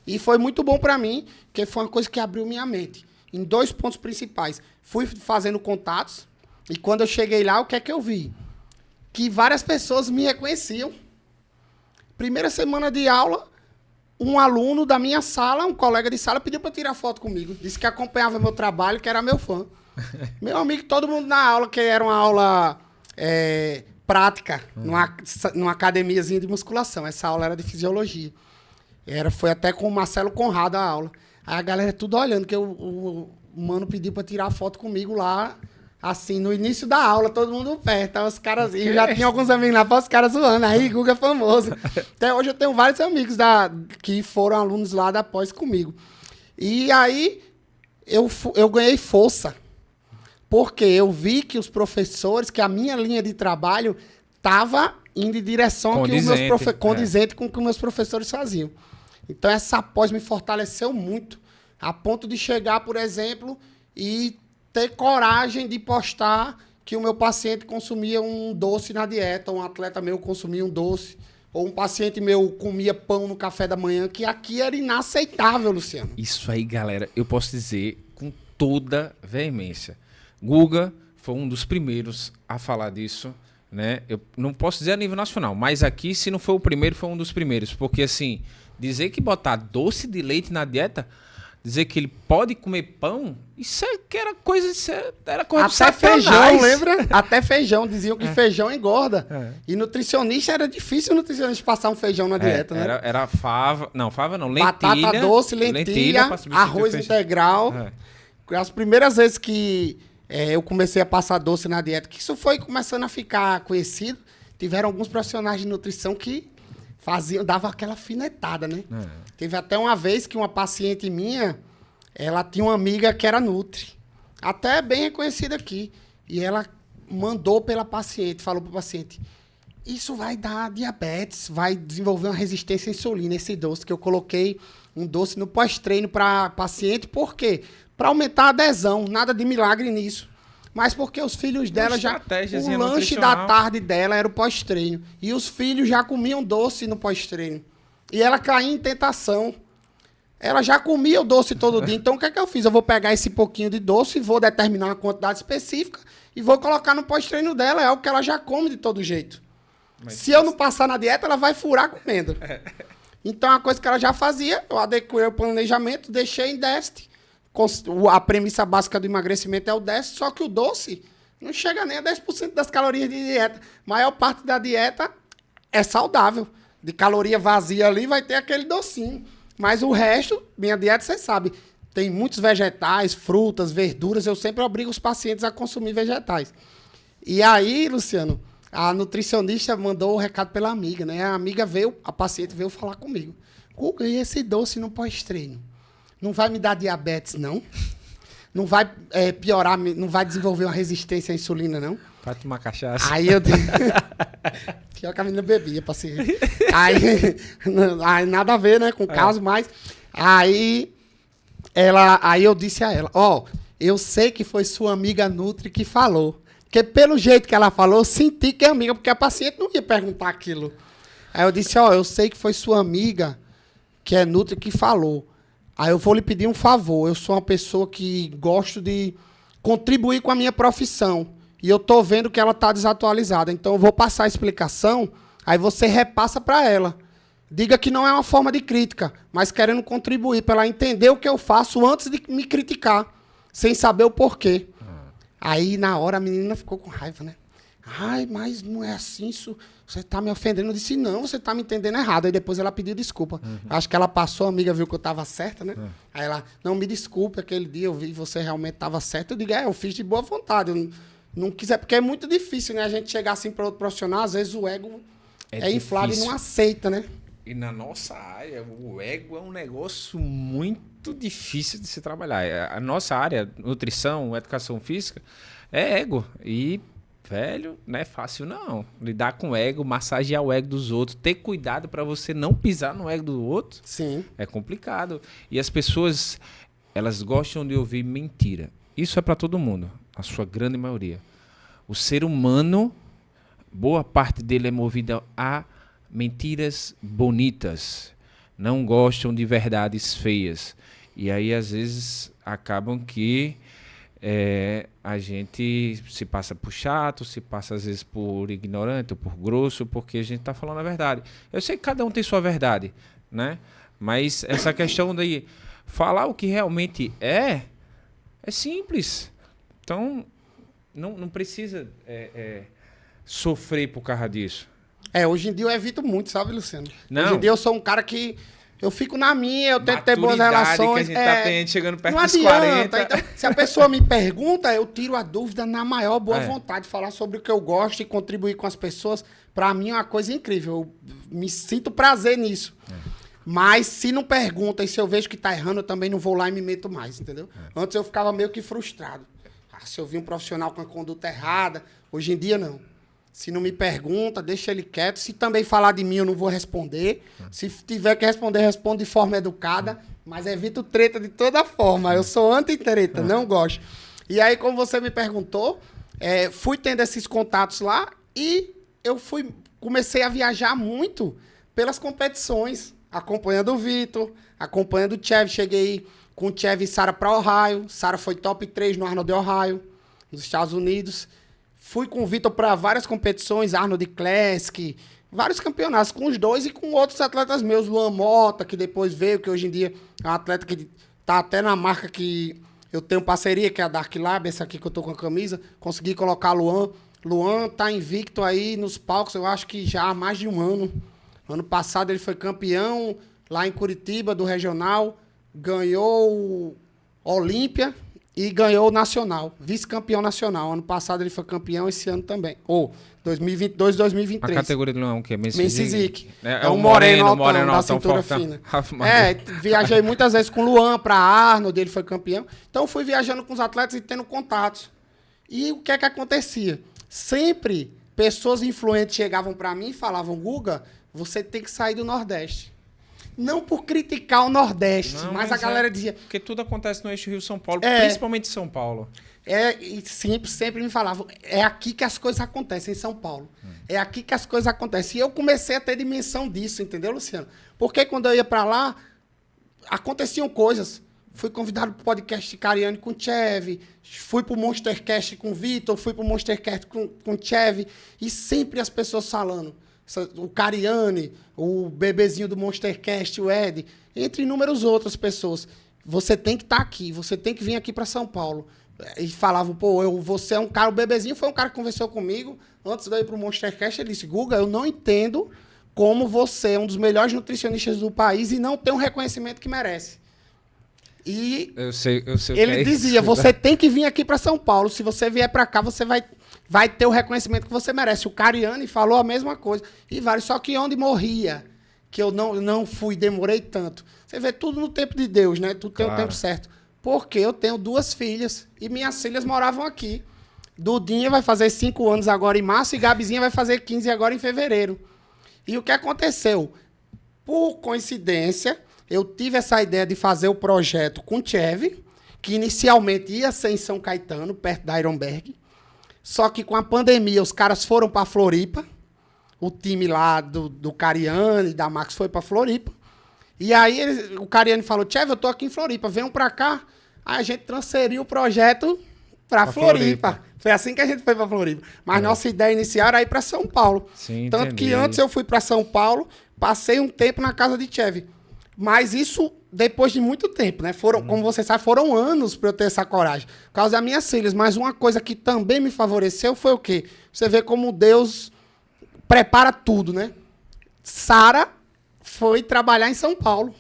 E foi muito bom para mim, porque foi uma coisa que abriu minha mente. Em 2 pontos principais. Fui fazendo contatos, e quando eu cheguei lá, o que é que eu vi? Que várias pessoas me reconheciam. Primeira semana de aula, um aluno da minha sala, um colega de sala, pediu para tirar foto comigo. Disse que acompanhava meu trabalho, que era meu fã. Meu amigo, todo mundo na aula, que era uma aula prática, numa academiazinha de musculação. Essa aula era de fisiologia. Foi até com o Marcelo Conrado a aula. Aí a galera tudo olhando, que o mano pediu para tirar foto comigo lá, assim, no início da aula, todo mundo perto. Os caras, e já tinha alguns amigos lá, os caras zoando. Aí, Guga é famoso. Até hoje eu tenho vários amigos que foram alunos lá da pós comigo. E aí, eu ganhei força. Porque eu vi que os professores, que a minha linha de trabalho estava indo em direção condizente com o que meus professores faziam. Então, essa pós me fortaleceu muito. A ponto de chegar, por exemplo, e ter coragem de postar que o meu paciente consumia um doce na dieta, ou um atleta meu consumia um doce, ou um paciente meu comia pão no café da manhã, que aqui era inaceitável, Luciano. Isso aí, galera, eu posso dizer com toda veemência. Guga foi um dos primeiros a falar disso, né? Eu não posso dizer a nível nacional, mas aqui, se não foi o primeiro, foi um dos primeiros. Porque, assim, dizer que botar doce de leite na dieta, dizer que ele pode comer pão, isso é que era coisa Até feijão, lembra? Até feijão. Diziam que feijão engorda. E nutricionista, era difícil o nutricionista passar um feijão na dieta, né? Era fava. Não, fava não. Lentilha. Batata doce, lentilha arroz integral. As primeiras vezes que eu comecei a passar doce na dieta, que isso foi começando a ficar conhecido, tiveram alguns profissionais de nutrição que davam aquela alfinetada, né? Teve até uma vez que uma paciente minha, ela tinha uma amiga que era nutri, até bem reconhecida aqui, e ela mandou pela paciente, falou para o paciente, isso vai dar diabetes, vai desenvolver uma resistência à insulina, esse doce, que eu coloquei um doce no pós-treino para paciente, por quê? Para aumentar a adesão, nada de milagre nisso. Mas porque os filhos dela o lanche da tarde dela era o pós-treino. E os filhos já comiam doce no pós-treino. E ela caía em tentação. Ela já comia o doce todo dia. Então, o que é que eu fiz? Eu vou pegar esse pouquinho de doce, vou determinar uma quantidade específica e vou colocar no pós-treino dela. É o que ela já come de todo jeito. Se eu não passar na dieta, ela vai furar comendo. Então, a coisa que ela já fazia, eu adequei o planejamento, deixei em déficit. A premissa básica do emagrecimento é o déficit, só que o doce não chega nem a 10% das calorias de dieta. A maior parte da dieta é saudável. De caloria vazia ali vai ter aquele docinho. Mas o resto, minha dieta, você sabe, tem muitos vegetais, frutas, verduras. Eu sempre obrigo os pacientes a consumir vegetais. E aí, Luciano, a nutricionista mandou o recado pela amiga, né? A paciente veio falar comigo. Guga, e esse doce no pós-treino? Não vai me dar diabetes, não? Não vai piorar, não vai desenvolver uma resistência à insulina, não? Vai tomar cachaça. Aí eu disse... Pior que a menina bebia, paciente. Aí nada a ver, né, com o caso, mas... Aí eu disse a ela, eu sei que foi sua amiga Nutri que falou. Porque pelo jeito que ela falou, eu senti que é amiga, porque a paciente não ia perguntar aquilo. Aí eu disse, eu sei que foi sua amiga, que é Nutri, que falou. Aí eu vou lhe pedir um favor. Eu sou uma pessoa que gosto de contribuir com a minha profissão. E eu tô vendo que ela está desatualizada. Então eu vou passar a explicação, aí você repassa para ela. Diga que não é uma forma de crítica, mas querendo contribuir para ela entender o que eu faço antes de me criticar, sem saber o porquê. Aí na hora a menina ficou com raiva, né? Ai, mas não é assim, isso, você tá me ofendendo. Eu disse, não, você tá me entendendo errado. Aí depois ela pediu desculpa. Acho que ela passou, a amiga viu que eu tava certa, né? Aí ela, não, me desculpe, aquele dia eu vi que você realmente tava certo. Eu digo, eu fiz de boa vontade. Eu não quiser, porque é muito difícil, né? A gente chegar assim para outro profissional, às vezes o ego é inflado e não aceita, né? E na nossa área, o ego é um negócio muito difícil de se trabalhar. A nossa área, nutrição, educação física, é ego. E... velho, não é fácil não. Lidar com o ego, massagear o ego dos outros, ter cuidado para você não pisar no ego do outro. Sim. É complicado. E as pessoas, elas gostam de ouvir mentira. Isso é para todo mundo, a sua grande maioria. O ser humano, boa parte dele é movido a mentiras bonitas. não gostam de verdades feias. E aí, às vezes, acabam que a gente se passa por chato, se passa, às vezes, por ignorante ou por grosso, porque a gente está falando a verdade. Eu sei que cada um tem sua verdade, né? Mas essa questão de falar o que realmente é simples. Então, não precisa sofrer por causa disso. Hoje em dia eu evito muito, sabe, Luciano? Não. Hoje em dia eu sou um cara que eu fico na minha, eu tento ter boas relações. Que a gente tá tendo, chegando perto não dos adianta. 40. Então, se a pessoa me pergunta, eu tiro a dúvida na maior boa vontade, falar sobre o que eu gosto e contribuir com as pessoas. Pra mim é uma coisa incrível. Eu me sinto prazer nisso. Mas se não pergunta e se eu vejo que tá errando, eu também não vou lá e me meto mais, entendeu? Antes eu ficava meio que frustrado. Se eu vi um profissional com a conduta errada, hoje em dia não. Se não me pergunta, deixa ele quieto. Se também falar de mim, eu não vou responder. Se tiver que responder, respondo de forma educada. Mas evito treta de toda forma. Eu sou anti-treta, não gosto. E aí, como você me perguntou, fui tendo esses contatos lá e eu comecei a viajar muito pelas competições. Acompanhando o Vitor, acompanhando o Chevy. Cheguei com o Chevy e Sara para Ohio. Sara foi top 3 no Arnold de Ohio, nos Estados Unidos. Fui com o Vitor para várias competições, Arnold Classic, vários campeonatos com os dois e com outros atletas meus. Luan Mota, que depois veio, que hoje em dia é um atleta que tá até na marca que eu tenho parceria, que é a Dark Lab, essa aqui que eu tô com a camisa. Consegui colocar Luan. Luan tá invicto aí nos palcos, eu acho que já há mais de um ano. Ano passado ele foi campeão lá em Curitiba, do regional. Ganhou o Olímpia e ganhou o nacional. Vice-campeão nacional. Ano passado ele foi campeão, esse ano também. 2022, 2023. A categoria não é o quê? Men's Physique. É um moreno altão, da cintura fortão. fina. Viajei muitas vezes com o Luan para Arnold, ele foi campeão. Então fui viajando com os atletas e tendo contatos. E o que é que acontecia? Sempre pessoas influentes chegavam para mim e falavam: Guga, você tem que sair do Nordeste. Não por criticar o Nordeste, mas a galera dizia... Porque tudo acontece no eixo Rio-São Paulo, principalmente São Paulo. E sempre me falavam, é aqui que as coisas acontecem, em São Paulo. É aqui que as coisas acontecem. E eu comecei a ter dimensão disso, entendeu, Luciano? Porque quando eu ia para lá, aconteciam coisas. Fui convidado para o podcast de Cariani com o Chevy, fui para o Monstercast com o Vitor, fui para o Monstercast com o Chevy, e sempre as pessoas falando... O Cariani, o bebezinho do Monstercast, o Ed, entre inúmeras outras pessoas. Você tem que estar aqui, você tem que vir aqui para São Paulo. E falavam, você é um cara, o bebezinho foi um cara que conversou comigo, antes de eu ir para o Monstercast, ele disse: Guga, eu não entendo como você é um dos melhores nutricionistas do país e não tem um reconhecimento que merece. E eu sei ele dizia, você tem que vir aqui para São Paulo, se você vier para cá, você vai ter o reconhecimento que você merece. O Cariani falou a mesma coisa. E vários, só que onde morria, que eu não fui, demorei tanto. Você vê tudo no tempo de Deus, né? Tudo tem o tempo certo. Porque eu tenho 2 filhas e minhas filhas moravam aqui. Dudinha vai fazer 5 anos agora em março e Gabizinha vai fazer 15 agora em fevereiro. E o que aconteceu? Por coincidência, eu tive essa ideia de fazer o projeto com o Chevy, que inicialmente ia ser em São Caetano, perto da Ironberg. Só que com a pandemia, os caras foram para Floripa. O time lá do Cariani, da Max, foi para Floripa. E aí o Cariani falou: Chevy, eu tô aqui em Floripa, venham para cá. Aí a gente transferiu o projeto para Floripa. Foi assim que a gente foi para Floripa. Mas nossa ideia inicial era ir para São Paulo. Sim, tanto entendi. que antes eu fui para São Paulo, passei um tempo na casa de Chevy. Mas isso depois de muito tempo, né? Como você sabe, foram anos para eu ter essa coragem. Por causa das minhas filhas. Mas uma coisa que também me favoreceu foi o quê? Você vê como Deus prepara tudo, né? Sara foi trabalhar em São Paulo.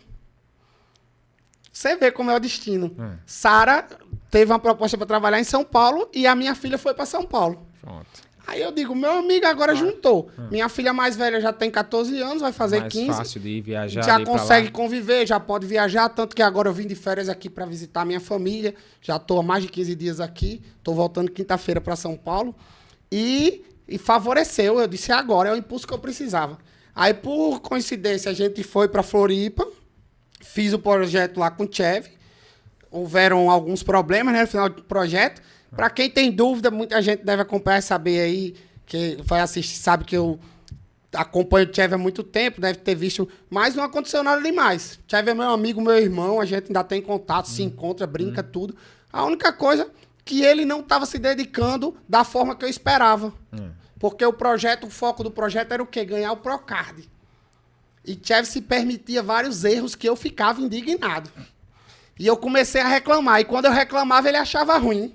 Você vê como é o destino. Sara teve uma proposta para trabalhar em São Paulo e a minha filha foi para São Paulo. Pronto. Aí eu digo, meu amigo agora juntou. Minha filha mais velha já tem 14 anos, vai fazer Mais 15. fácil de ir viajar. Já de ir pra consegue lá. conviver, já pode viajar. Tanto que agora eu vim de férias aqui para visitar minha família. Já estou há mais de 15 dias aqui. Estou voltando quinta-feira para São Paulo. E favoreceu. Eu disse, agora é o impulso que eu precisava. Aí, por coincidência, a gente foi para Floripa. Fiz o projeto lá com o Chevy. Houveram alguns problemas, né, no final do projeto. Para quem tem dúvida, muita gente deve acompanhar e saber aí, que vai assistir, sabe que eu acompanho o Chevy há muito tempo, deve ter visto, mas não aconteceu nada demais. Chevy é meu amigo, meu irmão, a gente ainda tem contato, se encontra, brinca, tudo. A única coisa que ele não estava se dedicando da forma que eu esperava. Porque o foco do projeto era o quê? Ganhar o Procard. E Chevy se permitia vários erros que eu ficava indignado. E eu comecei a reclamar. E quando eu reclamava, ele achava ruim.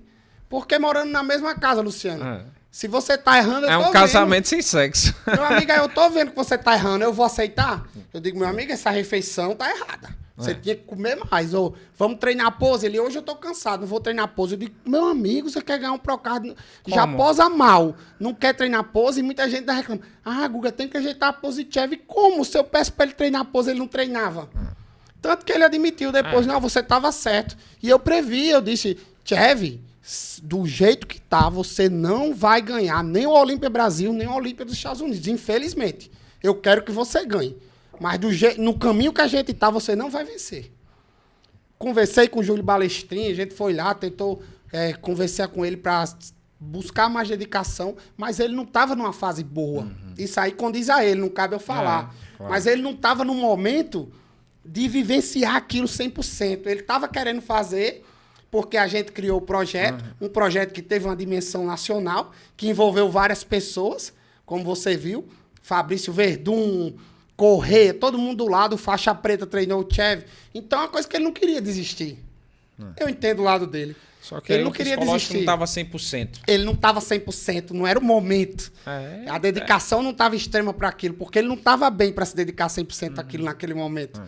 Porque morando na mesma casa, Luciano. Se você tá errando, eu tô vendo. É um casamento sem sexo. Meu amigo, eu tô vendo que você tá errando, eu vou aceitar? Eu digo, meu amigo, essa refeição tá errada. Você tinha que comer mais. Ou vamos treinar pose. Ele, hoje eu tô cansado, não vou treinar pose. Eu digo, meu amigo, você quer ganhar um Procard, já posa mal. Não quer treinar pose e muita gente tá reclamando. Ah, Guga, tem que ajeitar a pose de Chevy. Como? Se eu peço pra ele treinar pose, ele não treinava. Tanto que ele admitiu depois, não, você tava certo. E eu previ, eu disse, Chevy, do jeito que tá, você não vai ganhar nem o Olímpia Brasil, nem o Olímpia dos Estados Unidos. Infelizmente. Eu quero que você ganhe. Mas no caminho que a gente tá, você não vai vencer. Conversei com o Júlio Balestrin, a gente foi lá, tentou conversar com ele para buscar mais dedicação, mas ele não estava numa fase boa. Isso aí condiz a ele, não cabe eu falar. Claro. Mas ele não estava no momento de vivenciar aquilo 100%. Ele estava querendo fazer, porque a gente criou o projeto, um projeto que teve uma dimensão nacional, que envolveu várias pessoas, como você viu, Fabrício Verdun, Correia, todo mundo do lado, faixa preta treinou o Chevy. Então é uma coisa que ele não queria desistir. Eu entendo o lado dele. Só que ele não queria desistir. Não estava 100%. Ele não estava 100%, não era o momento. A dedicação não estava extrema para aquilo, porque ele não estava bem para se dedicar 100% àquilo naquele momento.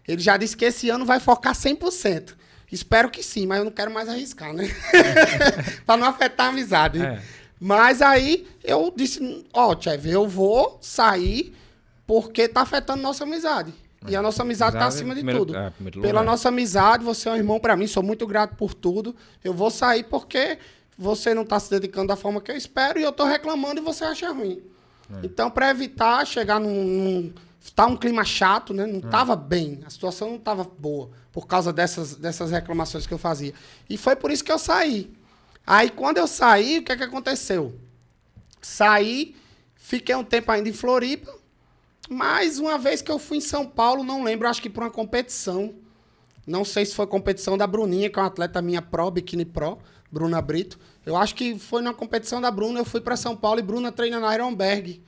Ele já disse que esse ano vai focar 100%. Espero que sim, mas eu não quero mais arriscar, né? Para não afetar a amizade. Mas aí eu disse, Chevy, eu vou sair porque tá afetando nossa amizade. E a nossa amizade tá acima de tudo. Pela nossa amizade, você é um irmão para mim, sou muito grato por tudo. Eu vou sair porque você não tá se dedicando da forma que eu espero e eu tô reclamando e você acha ruim. Então, para evitar chegar tá um clima chato, né? Não tava bem, a situação não tava boa por causa dessas reclamações que eu fazia. E foi por isso que eu saí. Aí, quando eu saí, o que aconteceu? Saí, fiquei um tempo ainda em Floripa, mas uma vez que eu fui em São Paulo, não lembro, acho que por uma competição. Não sei se foi competição da Bruninha, que é uma atleta minha Bikini Pro, Bruna Brito. Eu acho que foi na competição da Bruna, eu fui para São Paulo e Bruna treina na Ironberg.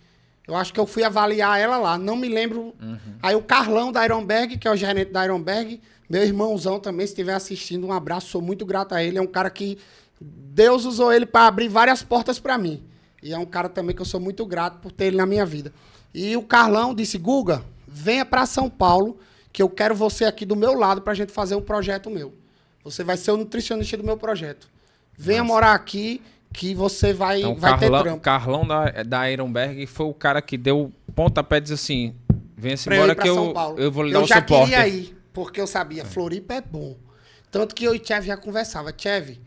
Eu acho que eu fui avaliar ela lá, não me lembro. Aí o Carlão da Ironberg, que é o gerente da Ironberg, meu irmãozão também, se estiver assistindo, um abraço, sou muito grato a ele. É um cara que Deus usou ele para abrir várias portas para mim. E é um cara também que eu sou muito grato por ter ele na minha vida. E o Carlão disse, Guga, venha para São Paulo, que eu quero você aqui do meu lado para a gente fazer um projeto meu. Você vai ser o nutricionista do meu projeto. Venha morar aqui, que você vai ter trampo. Carlão da Ironberg foi o cara que deu pontapé e disse assim, venha-se embora que eu vou lhe dar o suporte. Eu já queria ir, porque eu sabia, Floripa é bom. Tanto que eu e Chevy já conversava, Chevy,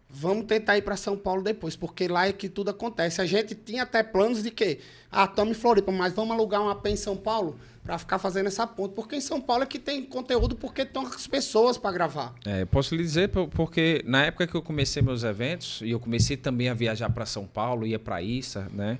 vamos tentar ir para São Paulo depois, porque lá é que tudo acontece. A gente tinha até planos de que, estamos em Floripa, mas vamos alugar uma AP em São Paulo para ficar fazendo essa ponte. Porque em São Paulo é que tem conteúdo, porque estão as pessoas para gravar. Eu posso lhe dizer, porque na época que eu comecei meus eventos, e eu comecei também a viajar para São Paulo, ia para a ISA, né,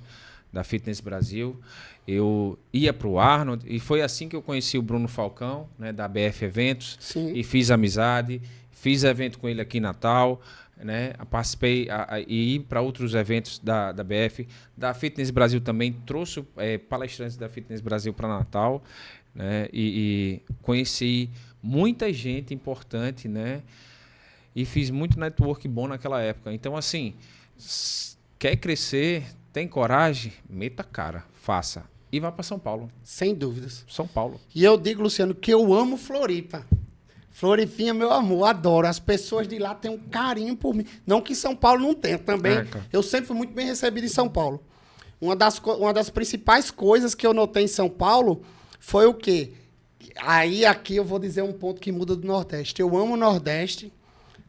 da Fitness Brasil, eu ia para o Arnold, e foi assim que eu conheci o Bruno Falcão, né, da BF Eventos, e fiz amizade, fiz evento com ele aqui em Natal, né? Participei e ir para outros eventos da BF, da Fitness Brasil também, trouxe palestrantes da Fitness Brasil para Natal, né? E conheci muita gente importante, né? E fiz muito network bom naquela época. Então, assim, quer crescer, tem coragem, meta a cara, faça. E vá para São Paulo. Sem dúvidas. São Paulo. E eu digo, Luciano, que eu amo Floripa. Floripinha, meu amor, adoro. As pessoas de lá têm um carinho por mim. Não que São Paulo não tenha também. Eu sempre fui muito bem recebido em São Paulo. Uma das principais coisas que eu notei em São Paulo foi o quê? Aí aqui eu vou dizer um ponto que muda do Nordeste. Eu amo o Nordeste.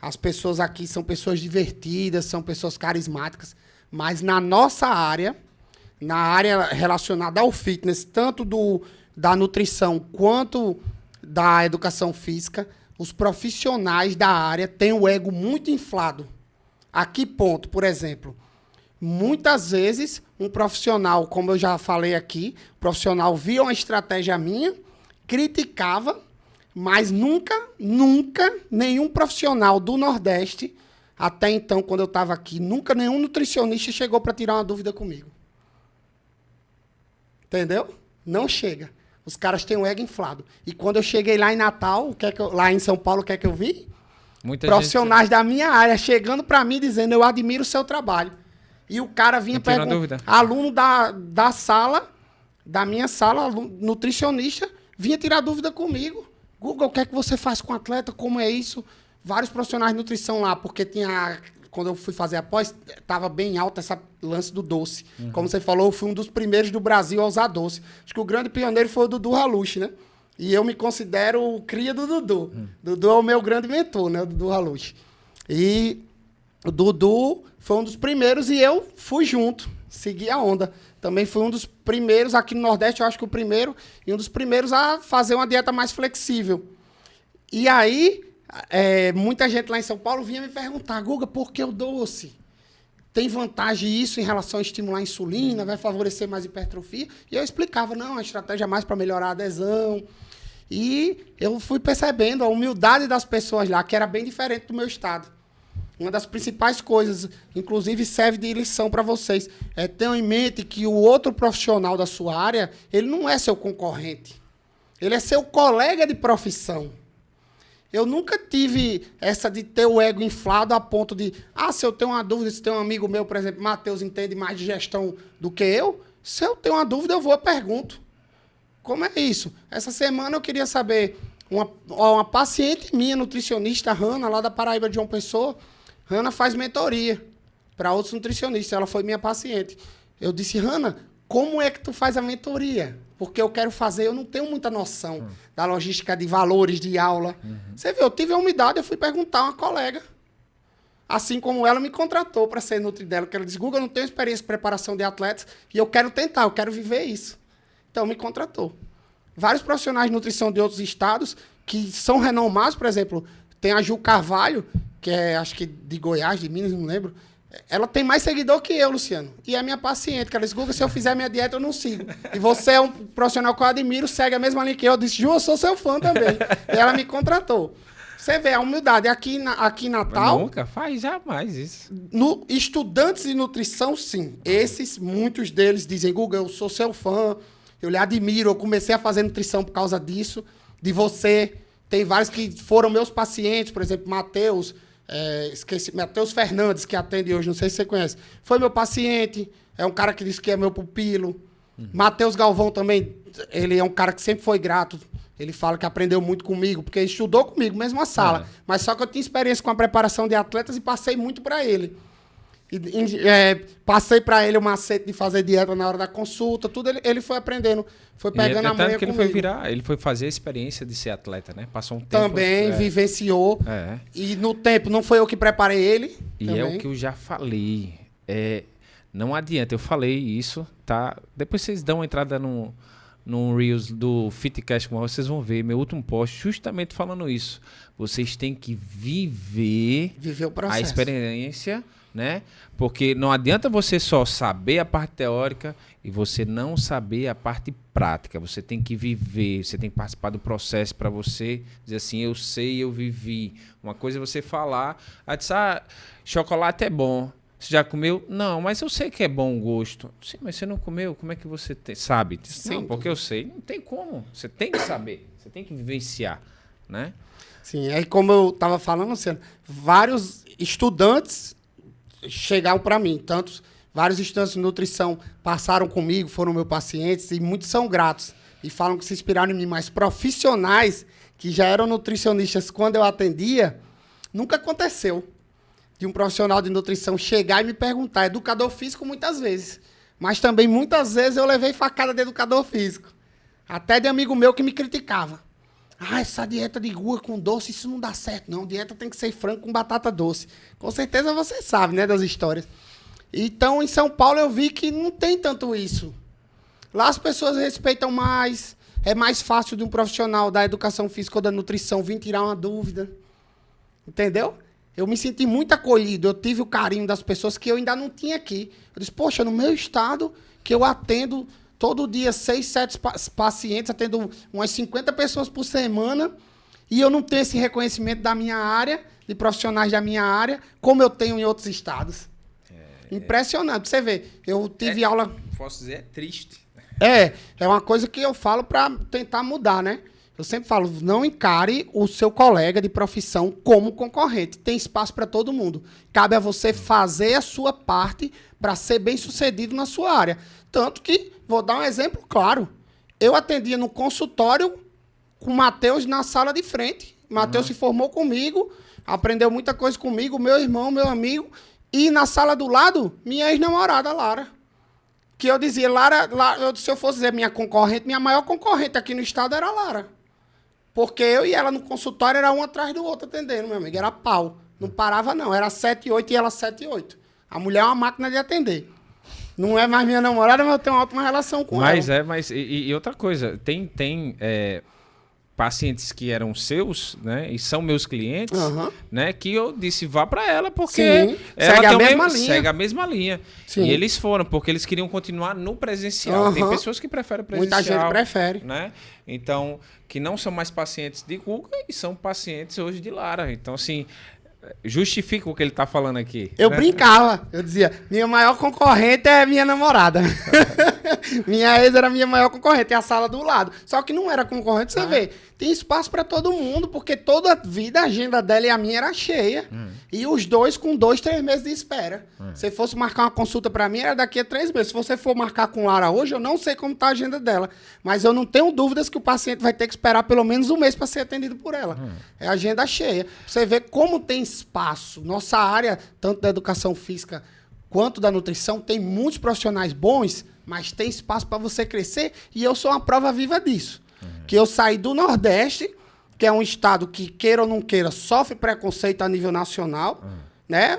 As pessoas aqui são pessoas divertidas, são pessoas carismáticas. Mas na nossa área, na área relacionada ao fitness, tanto da nutrição quanto da educação física, os profissionais da área têm o ego muito inflado. A que ponto? Por exemplo, Muitas vezes, um profissional, como eu já falei aqui, o profissional via uma estratégia minha, criticava, mas nunca, nenhum profissional do Nordeste, até então, quando eu estava aqui, nunca nenhum nutricionista chegou para tirar uma dúvida comigo. Entendeu? Não chega. Os caras têm o ego inflado. E quando eu cheguei lá em Natal, lá em São Paulo, o que é que eu vi? Profissionais da minha área chegando para mim dizendo, eu admiro o seu trabalho. E o cara vinha perguntar, aluno da sala, da minha sala, nutricionista, vinha tirar dúvida comigo. Google, o que é que você faz com atleta? Como é isso? Vários profissionais de nutrição lá, porque tinha... Quando eu fui fazer a pós, estava bem alto esse lance do doce. Uhum. Como você falou, eu fui um dos primeiros do Brasil a usar doce. Acho que o grande pioneiro foi o Dudu Halushi, né? E eu me considero o cria do Dudu. Dudu é o meu grande mentor, né? O Dudu Halushi. E o Dudu foi um dos primeiros e eu fui junto, segui a onda. Também fui um dos primeiros, aqui no Nordeste, eu acho que o primeiro, e um dos primeiros a fazer uma dieta mais flexível. E aí... muita gente lá em São Paulo vinha me perguntar, Guga, por que o doce? Tem vantagem isso em relação a estimular a insulina? Vai favorecer mais hipertrofia? E eu explicava, não, a estratégia é mais para melhorar a adesão. E eu fui percebendo a humildade das pessoas lá, que era bem diferente do meu estado. Uma das principais coisas, inclusive serve de lição para vocês, tenham em mente que o outro profissional da sua área, ele não é seu concorrente. Ele é seu colega de profissão. Eu nunca tive essa de ter o ego inflado a ponto de... se eu tenho uma dúvida, se tem um amigo meu, por exemplo, Matheus, entende mais de gestão do que eu, se eu tenho uma dúvida, eu vou e pergunto. Como é isso? Essa semana eu queria saber... Uma paciente minha, nutricionista, Hanna, lá da Paraíba de João Pessoa, Hanna faz mentoria para outros nutricionistas. Ela foi minha paciente. Eu disse, Hanna, como é que tu faz a mentoria? Porque eu quero fazer, eu não tenho muita noção da logística de valores de aula. Você viu, eu tive a humildade, eu fui perguntar a uma colega. Assim como ela me contratou para ser nutri dela, porque ela disse, Guga, eu não tenho experiência em preparação de atletas e eu quero tentar, eu quero viver isso. Então, me contratou. Vários profissionais de nutrição de outros estados que são renomados, por exemplo, tem a Ju Carvalho, que é, acho que de Goiás, de Minas, não lembro. Ela tem mais seguidor que eu, Luciano. E é minha paciente, que ela disse, Guga, se eu fizer minha dieta, eu não sigo. E você é um profissional que eu admiro, segue a mesma linha que eu. Eu disse, Ju, eu sou seu fã também. E ela me contratou. Você vê a humildade. Aqui em Natal... Nunca faz jamais isso. Estudantes de nutrição, sim. Esses, muitos deles dizem, Guga, eu sou seu fã, eu lhe admiro, eu comecei a fazer nutrição por causa disso, de você. Tem vários que foram meus pacientes, por exemplo, Matheus... Matheus Fernandes, que atende hoje, não sei se você conhece, foi meu paciente, é um cara que disse que é meu pupilo. Matheus Galvão também, ele é um cara que sempre foi grato, ele fala que aprendeu muito comigo, porque ele estudou comigo, mesmo a sala, mas só que eu tinha experiência com a preparação de atletas e passei muito para ele. Passei para ele o macete de fazer dieta na hora da consulta, tudo ele foi aprendendo, foi pegando a manha que comigo. Ele foi fazer a experiência de ser atleta, né? Passou um tempo... Também vivenciou. E no tempo não foi eu que preparei ele. E também. É o que eu já falei. Não adianta, eu falei isso, tá? Depois vocês dão uma entrada no Reels do Fitcast, como vocês vão ver, meu último post, justamente falando isso. Vocês têm que viver o processo. A experiência... Né? Porque não adianta você só saber a parte teórica e você não saber a parte prática. Você tem que viver, você tem que participar do processo para você dizer assim, eu sei, eu vivi. Uma coisa é você falar, chocolate é bom. Você já comeu? Não, mas eu sei que é bom o gosto. Sim, mas você não comeu? Como é que você sabe? Sim, não, porque eu sei. Não tem como. Você tem que saber. Você tem que vivenciar, né? Sim, aí como eu estava falando, Luciano, vários estudantes chegaram para mim, vários estudantes de nutrição passaram comigo, foram meus pacientes e muitos são gratos e falam que se inspiraram em mim, mas profissionais que já eram nutricionistas quando eu atendia, nunca aconteceu de um profissional de nutrição chegar e me perguntar, educador físico muitas vezes, mas também muitas vezes eu levei facada de educador físico, até de amigo meu que me criticava. Essa dieta de Guga com doce, isso não dá certo, não. Dieta tem que ser frango com batata doce. Com certeza você sabe, né, das histórias. Então, em São Paulo, eu vi que não tem tanto isso. Lá as pessoas respeitam mais. É mais fácil de um profissional da educação física ou da nutrição vir tirar uma dúvida. Entendeu? eu me senti muito acolhido, eu tive o carinho das pessoas que eu ainda não tinha aqui. Eu disse, poxa, no meu estado, que eu atendo todo dia 6, 7 pacientes, atendo umas 50 pessoas por semana, e eu não tenho esse reconhecimento da minha área, de profissionais da minha área, como eu tenho em outros estados. Impressionante. Você vê, eu tive aula... Posso dizer, é triste. É uma coisa que eu falo para tentar mudar, né? Eu sempre falo, não encare o seu colega de profissão como concorrente. Tem espaço para todo mundo. Cabe a você fazer a sua parte para ser bem-sucedido na sua área. Tanto que, vou dar um exemplo claro, eu atendia no consultório com o Matheus na sala de frente. Matheus se formou comigo, aprendeu muita coisa comigo, meu irmão, meu amigo. E na sala do lado, minha ex-namorada, Lara. Que eu dizia, Lara, se eu fosse dizer minha concorrente, minha maior concorrente aqui no estado era a Lara. Porque eu e ela no consultório era um atrás do outro atendendo, meu amigo. Era pau. Não parava, não. Era 7 e 8 e ela 7 e 8. A mulher é uma máquina de atender. Não é mais minha namorada, mas eu tenho uma ótima relação com ela. Mas outra coisa, tem pacientes que eram seus, né, e são meus clientes, né, que eu disse, vá para ela, porque ela segue a mesma linha. Sim. E eles foram, porque eles queriam continuar no presencial. Tem pessoas que preferem presencial. Muita gente prefere. Né? Então, que não são mais pacientes de Guga e são pacientes hoje de Lara. Então, assim, justifica o que ele está falando aqui. Eu brincava, eu dizia, minha maior concorrente é minha namorada. Minha ex era minha maior concorrente, é a sala do lado. Só que não era concorrente, você vê. Tem espaço para todo mundo, porque toda a vida, a agenda dela e a minha era cheia. E os dois com 2, 3 meses de espera. Se fosse marcar uma consulta para mim, era daqui a 3 meses. Se você for marcar com Lara hoje, eu não sei como está a agenda dela. Mas eu não tenho dúvidas que o paciente vai ter que esperar pelo menos um mês para ser atendido por ela. É agenda cheia. Você vê como tem espaço. Nossa área, tanto da educação física quanto da nutrição, tem muitos profissionais bons, mas tem espaço para você crescer. E eu sou uma prova viva disso. Que eu saí do Nordeste, que é um estado que, queira ou não queira, sofre preconceito a nível nacional. Né?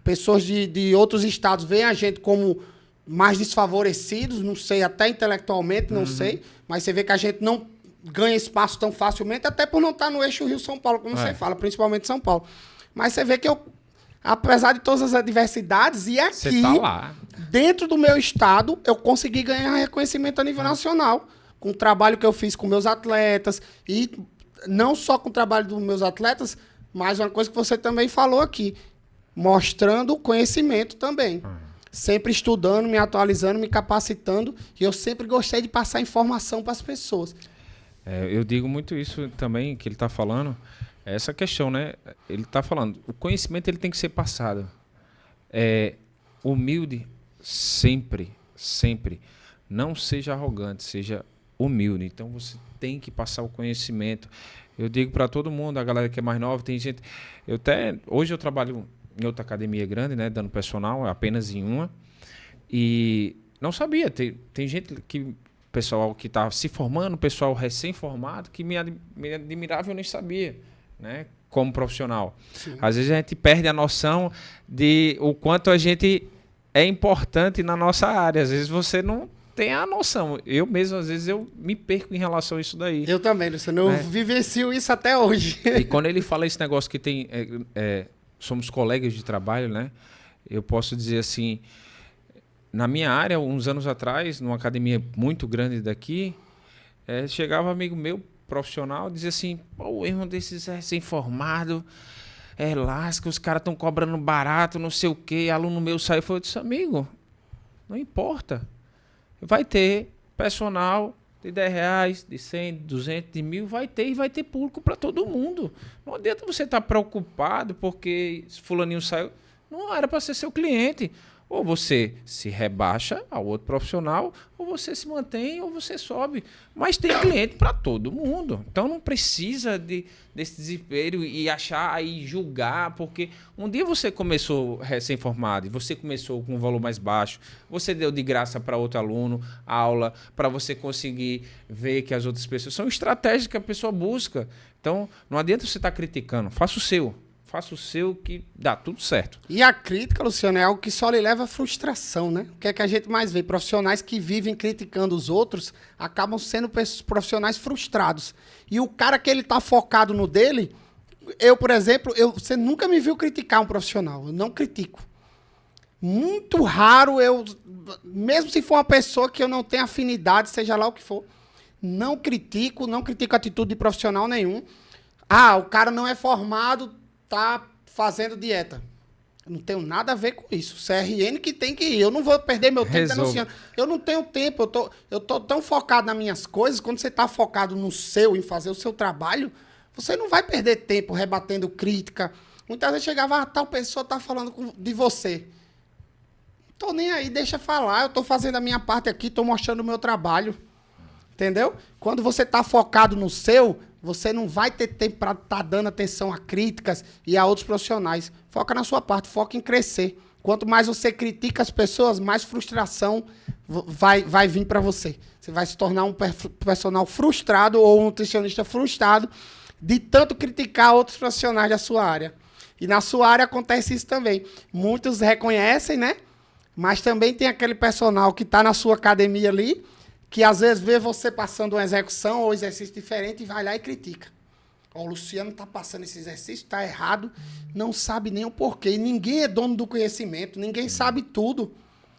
Pessoas de outros estados veem a gente como mais desfavorecidos, não sei, até intelectualmente, não sei. Mas você vê que a gente não ganha espaço tão facilmente, até por não estar no eixo Rio-São Paulo, como você fala, principalmente São Paulo. Mas você vê que eu, apesar de todas as adversidades, e aqui, tá lá, dentro do meu estado, eu consegui ganhar reconhecimento a nível nacional. Com o trabalho que eu fiz com meus atletas, e não só com o trabalho dos meus atletas, mas uma coisa que você também falou aqui, mostrando o conhecimento também. Sempre estudando, me atualizando, me capacitando, e eu sempre gostei de passar informação para as pessoas. Eu digo muito isso também, que ele está falando, essa questão, né? Ele está falando, o conhecimento ele tem que ser passado. Humilde, sempre, sempre. Não seja arrogante, seja humilde. Então você tem que passar o conhecimento. Eu digo para todo mundo, a galera que é mais nova, tem gente... Hoje eu trabalho em outra academia grande, né, dando personal, apenas em uma, e não sabia. Tem gente que... Pessoal que está se formando, pessoal recém-formado, que me admirava e eu nem sabia, né, como profissional. Sim. Às vezes a gente perde a noção de o quanto a gente é importante na nossa área. Às vezes você não tem a noção. Eu mesmo, às vezes, eu me perco em relação a isso daí. Eu também, Luciano. Eu vivencio isso até hoje. E quando ele fala esse negócio que tem... somos colegas de trabalho, né? Eu posso dizer assim... Na minha área, uns anos atrás, numa academia muito grande daqui, chegava um amigo meu, profissional, dizia assim, o erro desses recém-formado, lasca, os caras estão cobrando barato, não sei o quê, aluno meu saiu, eu disse, amigo, não importa. Vai ter personal de R$10, de 100, de 200, de 1.000, vai ter e vai ter público para todo mundo. Não adianta você estar preocupado porque fulaninho saiu. Não era para ser seu cliente. Ou você se rebaixa ao outro profissional, ou você se mantém, ou você sobe. Mas tem cliente para todo mundo. Então não precisa desse desespero e achar e julgar, porque um dia você começou recém-formado e você começou com um valor mais baixo, você deu de graça para outro aluno aula, para você conseguir ver que as outras pessoas são estratégias que a pessoa busca. Então não adianta você estar criticando, faça o seu. Faça o seu que dá tudo certo. E a crítica, Luciano, é algo que só lhe leva à frustração, né? O que é que a gente mais vê? Profissionais que vivem criticando os outros acabam sendo profissionais frustrados. E o cara que ele tá focado no dele, por exemplo, você nunca me viu criticar um profissional. Eu não critico. Muito raro mesmo se for uma pessoa que eu não tenho afinidade, seja lá o que for, não critico atitude de profissional nenhum. O cara não é formado, tá fazendo dieta. Eu não tenho nada a ver com isso. CRN que tem que ir. Eu não vou perder meu tempo denunciando. Eu não tenho tempo. Eu tô tão focado nas minhas coisas. Quando você tá focado em fazer o seu trabalho, você não vai perder tempo rebatendo crítica. Muitas vezes chegava, tal pessoa tá falando de você. Tô nem aí, deixa falar. Eu tô fazendo a minha parte aqui, tô mostrando o meu trabalho. Entendeu? Quando você tá focado no seu, você não vai ter tempo para estar dando atenção a críticas e a outros profissionais. Foca na sua parte, foca em crescer. Quanto mais você critica as pessoas, mais frustração vai vir para você. Você vai se tornar um personal frustrado ou um nutricionista frustrado de tanto criticar outros profissionais da sua área. E na sua área acontece isso também. Muitos reconhecem, né? Mas também tem aquele personal que está na sua academia ali, que às vezes vê você passando uma execução ou exercício diferente e vai lá e critica. O Luciano está passando esse exercício, está errado, não sabe nem o porquê. E ninguém é dono do conhecimento, ninguém sabe tudo.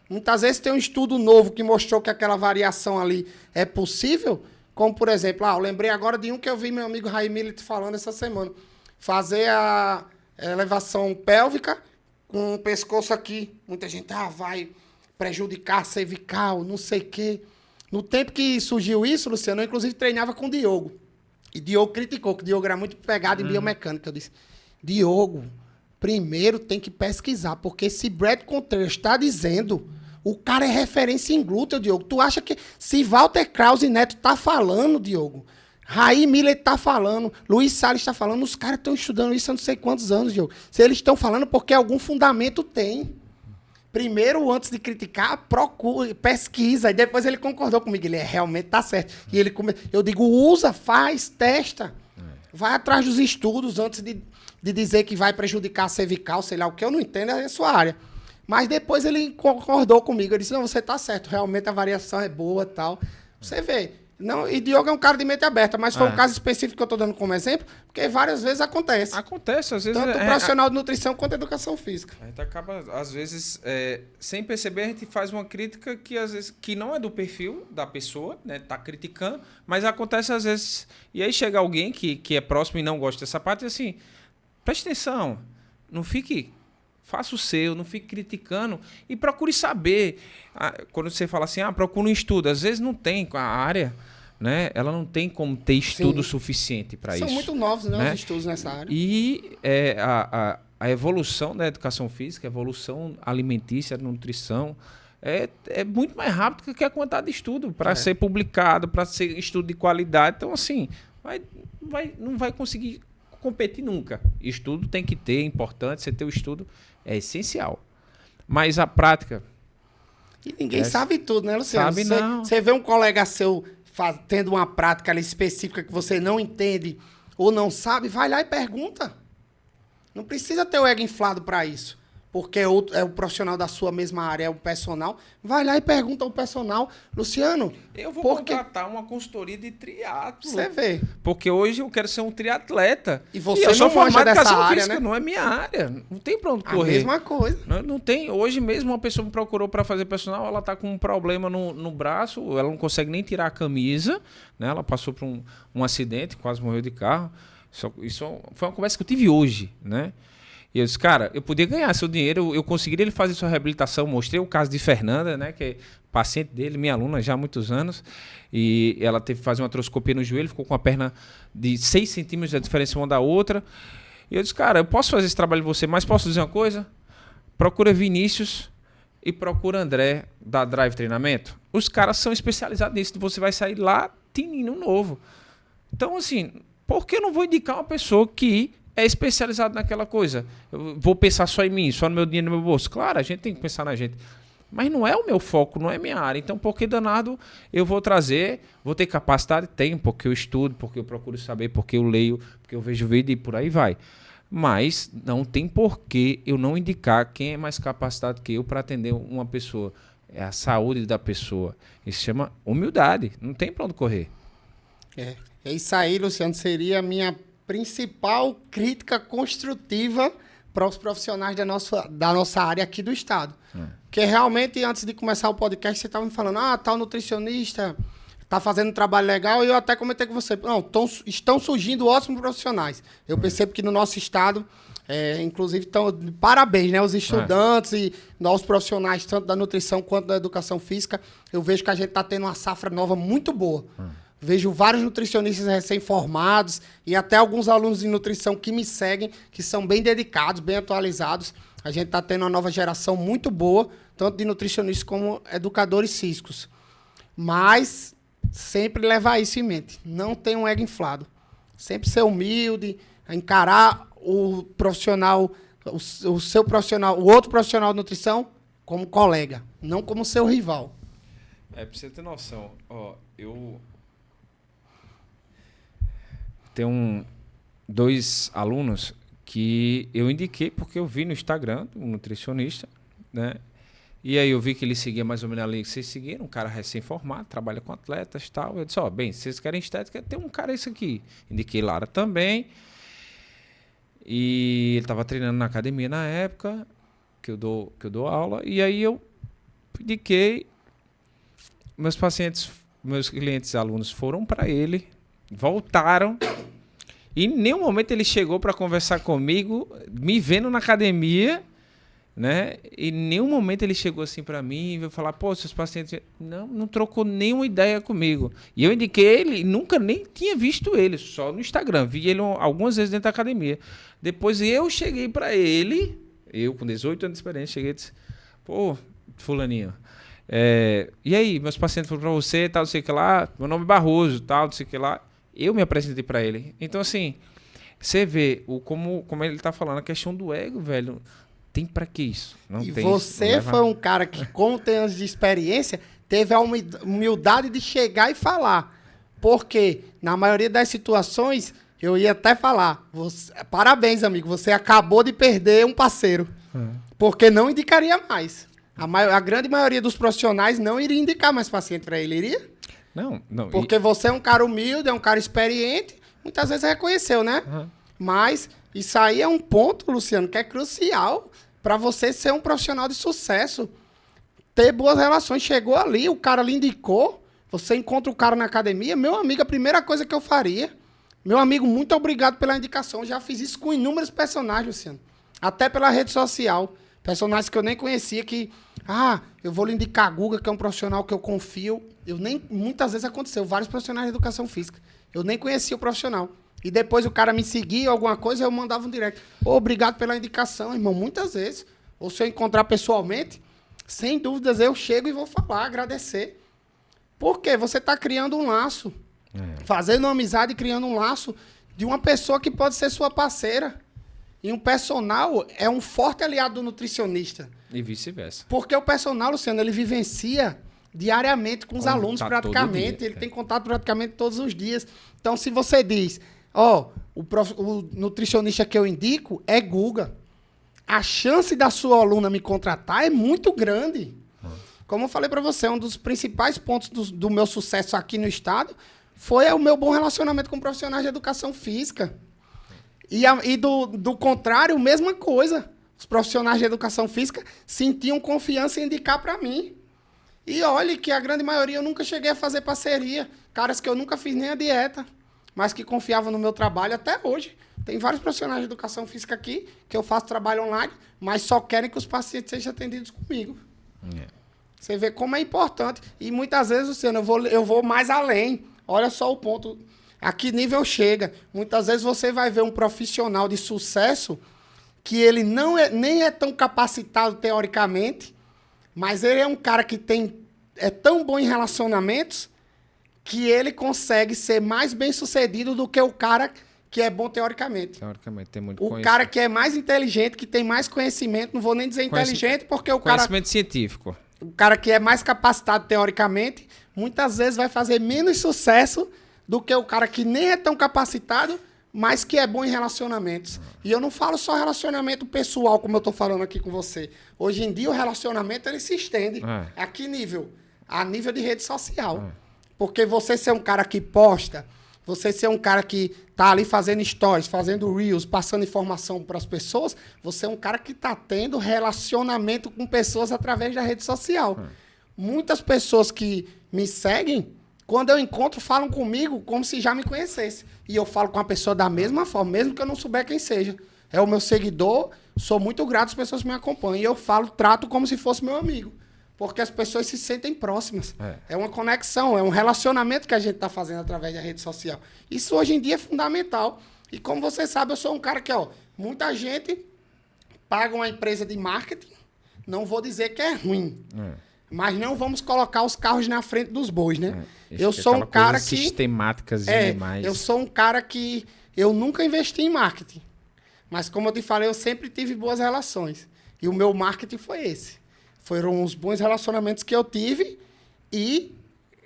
Muitas vezes tem um estudo novo que mostrou que aquela variação ali é possível, como por exemplo, eu lembrei agora de um que eu vi meu amigo Raí Millet falando essa semana. Fazer a elevação pélvica com o pescoço aqui. Muita gente, vai prejudicar a cervical, não sei o quê. No tempo que surgiu isso, Luciano, eu inclusive treinava com o Diogo. E Diogo criticou, que o Diogo era muito pegado em biomecânica. Eu disse, Diogo, primeiro tem que pesquisar, porque se Brad Contreras está dizendo, o cara é referência em glúteo, Diogo. Tu acha que se Walter Krause Neto tá falando, Diogo, Raí Millet tá falando, Luiz Salles tá falando, os caras estão estudando isso há não sei quantos anos, Diogo. Se eles estão falando, porque algum fundamento tem. Primeiro, antes de criticar, procura, pesquisa. E depois ele concordou comigo. Ele realmente tá certo. E eu digo, usa, faz, testa. Vai atrás dos estudos antes de dizer que vai prejudicar a cervical, sei lá o que. Eu não entendo, é a sua área. Mas depois ele concordou comigo. Ele disse, não, você tá certo. Realmente a variação é boa e tal. Você vê. Não, e Diogo é um cara de mente aberta, mas foi um caso específico que eu estou dando como exemplo, porque várias vezes acontece. Acontece, às vezes... Tanto profissional de nutrição quanto educação física. A gente acaba, às vezes, sem perceber, a gente faz uma crítica que, às vezes, que não é do perfil da pessoa, né? Tá criticando, mas acontece às vezes... E aí chega alguém que é próximo e não gosta dessa parte e assim, preste atenção, não fique... Faça o seu, não fique criticando e procure saber. Quando você fala assim, procura um estudo. Às vezes não tem com a área, né? Ela não tem como ter estudo suficiente para isso. São muito novos, né, os estudos nessa área. E a evolução da educação física, a evolução alimentícia, da nutrição, é muito mais rápido que a quantidade de estudo para ser publicado, para ser estudo de qualidade. Então, assim, não vai conseguir competir nunca. Estudo tem que ter, é importante, você ter o estudo é essencial. Mas a prática... E ninguém sabe tudo, né, Luciano? Sabe não. Você vê um colega seu tendo uma prática ali específica que você não entende ou não sabe, vai lá e pergunta. Não precisa ter o ego inflado para isso. Porque é o profissional da sua mesma área, é o personal. Vai lá e pergunta ao personal, Luciano... Eu vou contratar uma consultoria de triatlo. Você vê. Porque hoje eu quero ser um triatleta. E você eu sou formado em educação área, física, né? Não é minha área. Não tem pra onde correr. A mesma coisa. Não tem. Hoje mesmo uma pessoa me procurou para fazer personal, ela tá com um problema no braço, ela não consegue nem tirar a camisa, né? Ela passou por um acidente, quase morreu de carro. Isso foi uma conversa que eu tive hoje, né? E eu disse, cara, eu podia ganhar seu dinheiro, eu conseguiria ele fazer sua reabilitação. Mostrei o caso de Fernanda, né, que é paciente dele, minha aluna já há muitos anos. E ela teve que fazer uma artroscopia no joelho, ficou com a perna de 6 centímetros de diferença uma da outra. E eu disse, cara, eu posso fazer esse trabalho de você, mas posso dizer uma coisa? Procura Vinícius e procura André da Drive Treinamento. Os caras são especializados nisso, você vai sair lá tininho novo. Então, assim, por que eu não vou indicar uma pessoa que é especializado naquela coisa? Eu vou pensar só em mim, só no meu dinheiro, no meu bolso. Claro, a gente tem que pensar na gente. Mas não é o meu foco, não é minha área. Então, por que danado eu vou trazer? Vou ter capacidade? Tenho, porque eu estudo, porque eu procuro saber, porque eu leio, porque eu vejo vídeo e por aí vai. Mas não tem por que eu não indicar quem é mais capacitado que eu para atender uma pessoa. É a saúde da pessoa. Isso se chama humildade. Não tem para onde correr. É isso aí, Luciano, seria a minha principal crítica construtiva para os profissionais da nossa área aqui do estado. Porque realmente, antes de começar o podcast, você estava me falando, tal nutricionista está fazendo um trabalho legal, e eu até comentei com você, não, estão surgindo ótimos profissionais. Eu percebo que no nosso estado, inclusive, parabéns, né? Os estudantes e novos profissionais, tanto da nutrição quanto da educação física, eu vejo que a gente está tendo uma safra nova muito boa. Vejo vários nutricionistas recém-formados e até alguns alunos de nutrição que me seguem, que são bem dedicados, bem atualizados. A gente está tendo uma nova geração muito boa, tanto de nutricionistas como educadores físicos. Mas sempre levar isso em mente. Não ter um ego inflado. Sempre ser humilde, encarar o profissional, o seu profissional, o outro profissional de nutrição como colega, não como seu rival. Pra você ter noção, eu tenho dois alunos que eu indiquei porque eu vi no Instagram um nutricionista, né? E aí eu vi que ele seguia mais ou menos ali que vocês seguiram, um cara recém-formado, trabalha com atletas e tal. Eu disse, bem, se vocês querem estética, tem um cara esse aqui. Indiquei Lara também. E ele estava treinando na academia na época que eu dou aula. E aí eu indiquei, meus clientes alunos foram para ele, voltaram. E em nenhum momento ele chegou para conversar comigo, me vendo na academia, né? E em nenhum momento ele chegou assim para mim e veio falar, seus pacientes... Não trocou nenhuma ideia comigo. E eu indiquei ele e nunca nem tinha visto ele, só no Instagram. Vi ele algumas vezes dentro da academia. Depois eu cheguei para ele, eu com 18 anos de experiência, cheguei e disse, fulaninho, e aí, meus pacientes foram para você, tal, não sei o que lá, meu nome é Barroso, tal, não sei o que lá. Eu me apresentei para ele. Então, assim, você vê como ele está falando, a questão do ego, velho, tem para que isso? Não e tem você isso, foi um cara que, como tem anos de experiência, teve a humildade de chegar e falar. Porque, na maioria das situações, eu ia até falar, parabéns, amigo, você acabou de perder um parceiro. Porque não indicaria mais. A grande maioria dos profissionais não iria indicar mais paciente para ele, iria? Não. Porque você é um cara humilde, é um cara experiente, muitas vezes reconheceu, né? Mas isso aí é um ponto, Luciano, que é crucial para você ser um profissional de sucesso. Ter boas relações. Chegou ali, o cara lhe indicou, você encontra o cara na academia, meu amigo, a primeira coisa que eu faria, meu amigo, muito obrigado pela indicação. Já fiz isso com inúmeros personagens, Luciano. Até pela rede social. Personagens que eu nem conhecia, que... eu vou lhe indicar a Guga, que é um profissional que eu confio. Muitas vezes aconteceu, vários profissionais de educação física. Eu nem conhecia o profissional. E depois o cara me seguia, alguma coisa, eu mandava um direct. Obrigado pela indicação, irmão. Muitas vezes. Ou se eu encontrar pessoalmente, sem dúvidas, eu chego e vou falar, agradecer. Por quê? Você está criando um laço. Fazendo uma amizade e criando um laço de uma pessoa que pode ser sua parceira. E um personal é um forte aliado do nutricionista. E vice-versa. Porque o personal, Luciano, ele vivencia diariamente com os alunos praticamente. Ele tem contato praticamente todos os dias. Então, se você diz, o nutricionista que eu indico é Guga, a chance da sua aluna me contratar é muito grande. Como eu falei para você, um dos principais pontos do meu sucesso aqui no estado foi o meu bom relacionamento com profissionais de educação física. E do contrário, mesma coisa. Os profissionais de educação física sentiam confiança em indicar para mim. E olhe que a grande maioria eu nunca cheguei a fazer parceria. Caras que eu nunca fiz nem a dieta, mas que confiavam no meu trabalho até hoje. Tem vários profissionais de educação física aqui que eu faço trabalho online, mas só querem que os pacientes sejam atendidos comigo. Você vê como é importante. E muitas vezes, Luciano, eu vou mais além. Olha só o ponto. A que nível chega? Muitas vezes você vai ver um profissional de sucesso que ele nem é tão capacitado teoricamente, mas ele é um cara que é tão bom em relacionamentos que ele consegue ser mais bem-sucedido do que o cara que é bom teoricamente. Teoricamente, tem muito conhecimento. O cara que é mais inteligente, que tem mais conhecimento, não vou nem dizer inteligente, porque o cara... Conhecimento científico. O cara que é mais capacitado teoricamente, muitas vezes vai fazer menos sucesso do que o cara que nem é tão capacitado, mas que é bom em relacionamentos. E eu não falo só relacionamento pessoal, como eu estou falando aqui com você. Hoje em dia, o relacionamento ele se estende. A que nível? A nível de rede social. Porque você ser um cara que posta, você ser um cara que tá ali fazendo stories, fazendo reels, passando informação para as pessoas, você é um cara que tá tendo relacionamento com pessoas através da rede social. Muitas pessoas que me seguem, quando eu encontro, falam comigo como se já me conhecesse. E eu falo com a pessoa da mesma forma, mesmo que eu não souber quem seja. É o meu seguidor, sou muito grato às pessoas que me acompanham. E eu falo, trato como se fosse meu amigo. Porque as pessoas se sentem próximas. É uma conexão, é um relacionamento que a gente está fazendo através da rede social. Isso hoje em dia é fundamental. E como você sabe, eu sou um cara que, muita gente paga uma empresa de marketing, não vou dizer que é ruim, mas não vamos colocar os carros na frente dos bois, né? Eu sou um cara que... sistemáticas demais. Eu sou um cara que... Eu nunca investi em marketing. Mas como eu te falei, eu sempre tive boas relações. E o meu marketing foi esse. Foram os bons relacionamentos que eu tive e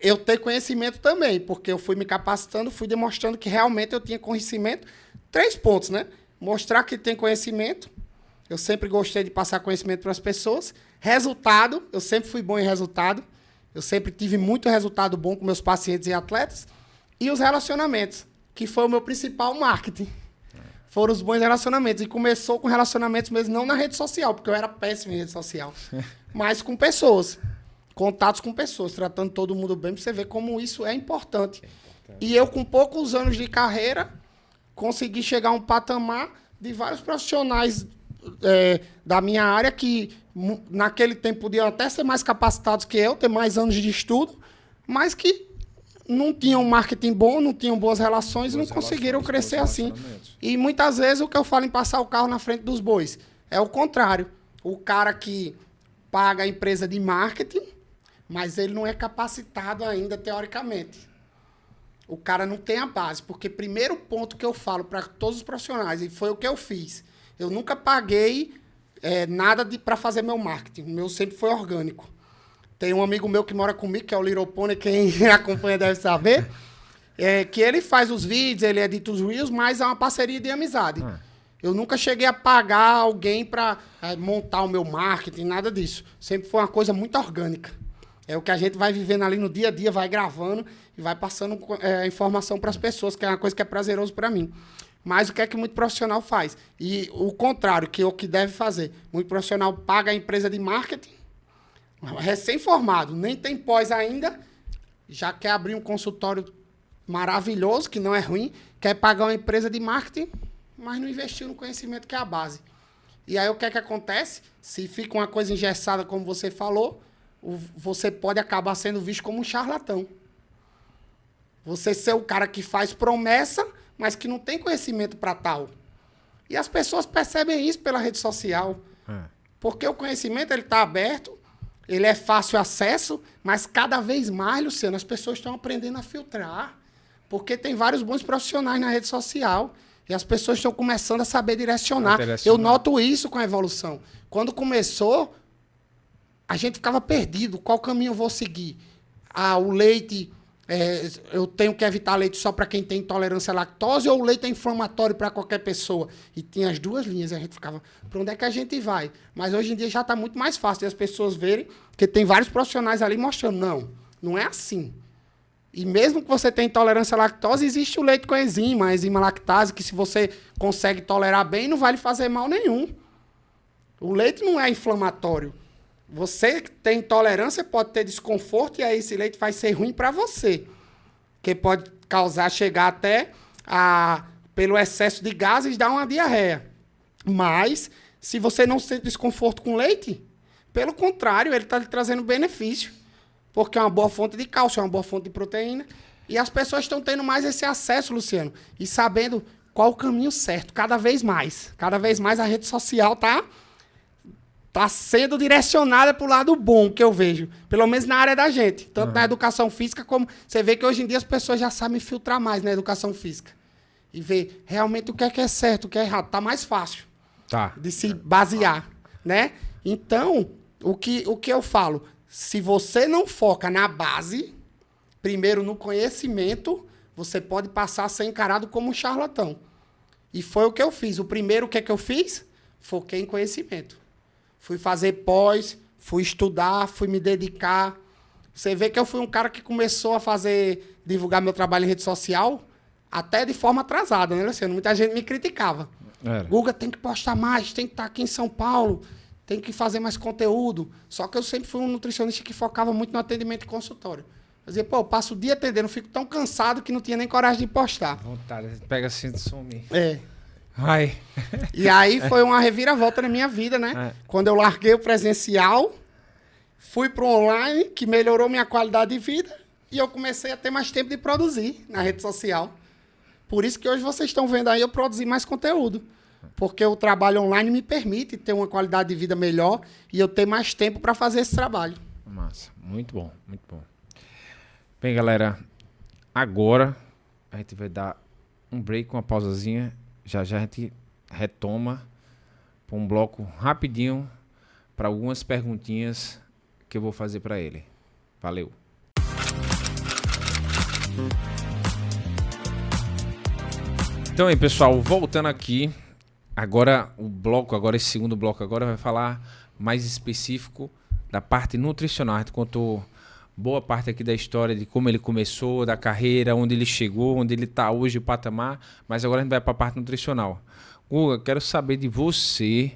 eu ter conhecimento também, porque eu fui me capacitando, fui demonstrando que realmente eu tinha conhecimento. 3 pontos, né? Mostrar que tem conhecimento. Eu sempre gostei de passar conhecimento para as pessoas. Resultado, eu sempre fui bom em resultado. Eu sempre tive muito resultado bom com meus pacientes e atletas. E os relacionamentos, que foi o meu principal marketing. Foram os bons relacionamentos. E começou com relacionamentos mesmo, não na rede social, porque eu era péssimo em rede social. Mas com pessoas. Contatos com pessoas, tratando todo mundo bem, pra você ver como isso é importante. E eu, com poucos anos de carreira, consegui chegar a um patamar de vários profissionais da minha área que, naquele tempo, podiam até ser mais capacitados que eu, ter mais anos de estudo, mas que não tinham marketing bom, não tinham boas relações e não conseguiram crescer assim. E muitas vezes o que eu falo em passar o carro na frente dos bois é o contrário. O cara que paga a empresa de marketing, mas ele não é capacitado ainda teoricamente. O cara não tem a base, porque primeiro ponto que eu falo para todos os profissionais, e foi o que eu fiz, eu nunca paguei nada para fazer meu marketing, o meu sempre foi orgânico. Tem um amigo meu que mora comigo, que é o Little Pony, quem acompanha deve saber, que ele faz os vídeos, ele edita os reels, mas é uma parceria de amizade. Eu nunca cheguei a pagar alguém para montar o meu marketing, nada disso. Sempre foi uma coisa muito orgânica. É o que a gente vai vivendo ali no dia a dia, vai gravando e vai passando informação para as pessoas, que é uma coisa que é prazeroso para mim. Mas o que é que muito profissional faz? E o contrário, que é o que deve fazer. Muito profissional paga a empresa de marketing, recém-formado, nem tem pós ainda, já quer abrir um consultório maravilhoso, que não é ruim, quer pagar uma empresa de marketing, mas não investiu no conhecimento, que é a base. E aí o que é que acontece? Se fica uma coisa engessada, como você falou, você pode acabar sendo visto como um charlatão. Você ser o cara que faz promessa, mas que não tem conhecimento para tal. E as pessoas percebem isso pela rede social. Porque o conhecimento ele está aberto, ele é fácil acesso, mas cada vez mais, Luciano, as pessoas estão aprendendo a filtrar. Porque tem vários bons profissionais na rede social. E as pessoas estão começando a saber direcionar. Eu noto isso com a evolução. Quando começou, a gente ficava perdido. Qual caminho eu vou seguir? O leite, eu tenho que evitar leite só para quem tem intolerância à lactose, ou o leite é inflamatório para qualquer pessoa? E tinha as duas linhas. E a gente ficava, para onde é que a gente vai? Mas hoje em dia já está muito mais fácil de as pessoas verem, que tem vários profissionais ali mostrando. Não, não é assim. E mesmo que você tenha intolerância à lactose, existe o leite com enzima, a enzima lactase, que se você consegue tolerar bem, não vai lhe fazer mal nenhum. O leite não é inflamatório. Você que tem intolerância pode ter desconforto e aí esse leite vai ser ruim para você. Que pode chegar até pelo excesso de gases, dar uma diarreia. Mas, se você não sente desconforto com leite, pelo contrário, ele está lhe trazendo benefício. Porque é uma boa fonte de cálcio, é uma boa fonte de proteína. E as pessoas estão tendo mais esse acesso, Luciano, e sabendo qual o caminho certo, cada vez mais. Cada vez mais a rede social tá sendo direcionada para o lado bom, que eu vejo. Pelo menos na área da gente. Tanto na educação física, como você vê que hoje em dia as pessoas já sabem filtrar mais na educação física. E ver realmente o que é certo, o que é errado. Tá mais fácil de se basear, né? Então, o que eu falo... Se você não foca na base, primeiro no conhecimento, você pode passar a ser encarado como um charlatão. E foi o que eu fiz. O primeiro, o que é que eu fiz? Foquei em conhecimento. Fui fazer pós, fui estudar, fui me dedicar. Você vê que eu fui um cara que começou a divulgar meu trabalho em rede social até de forma atrasada, né, Luciano? Muita gente me criticava. Era. Guga, tem que postar mais, tem que estar aqui em São Paulo, tem que fazer mais conteúdo. Só que eu sempre fui um nutricionista que focava muito no atendimento e consultório. Eu dizia, pô, eu passo o dia atendendo, fico tão cansado que não tinha nem coragem de postar. Vontade, pega assim de sumir. É. Ai. E aí foi uma reviravolta na minha vida, né? É. Quando eu larguei o presencial, fui para o online, que melhorou minha qualidade de vida, e eu comecei a ter mais tempo de produzir na rede social. Por isso que hoje vocês estão vendo aí eu produzir mais conteúdo. Porque o trabalho online me permite ter uma qualidade de vida melhor e eu ter mais tempo para fazer esse trabalho. Massa. Muito bom, muito bom. Bem, galera, agora a gente vai dar um break, uma pausazinha. Já já a gente retoma para um bloco rapidinho para algumas perguntinhas que eu vou fazer para ele. Valeu. Então aí, pessoal, voltando aqui, agora esse segundo bloco agora vai falar mais específico da parte nutricional. A gente contou boa parte aqui da história de como ele começou, da carreira, onde ele chegou, onde ele está hoje, o patamar, mas agora a gente vai para a parte nutricional. Guga, quero saber de você,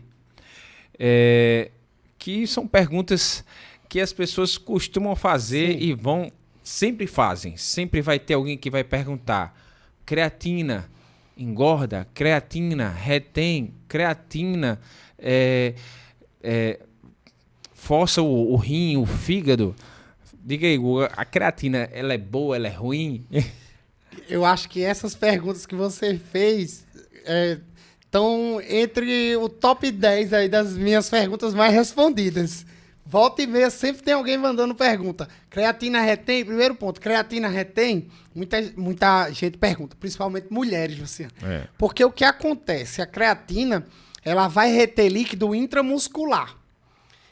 que são perguntas que as pessoas costumam fazer. Sim. E sempre fazem, sempre vai ter alguém que vai perguntar, creatina engorda, creatina retém, creatina força o rim, o fígado. Diga aí, Guga, a creatina, ela é boa, ela é ruim? Eu acho que essas perguntas que você fez estão entre o top 10 aí das minhas perguntas mais respondidas. Volta e meia, sempre tem alguém mandando pergunta. Creatina retém? Primeiro ponto, creatina retém? Muita gente pergunta, principalmente mulheres, Luciano. Porque o que acontece? A creatina, ela vai reter líquido intramuscular.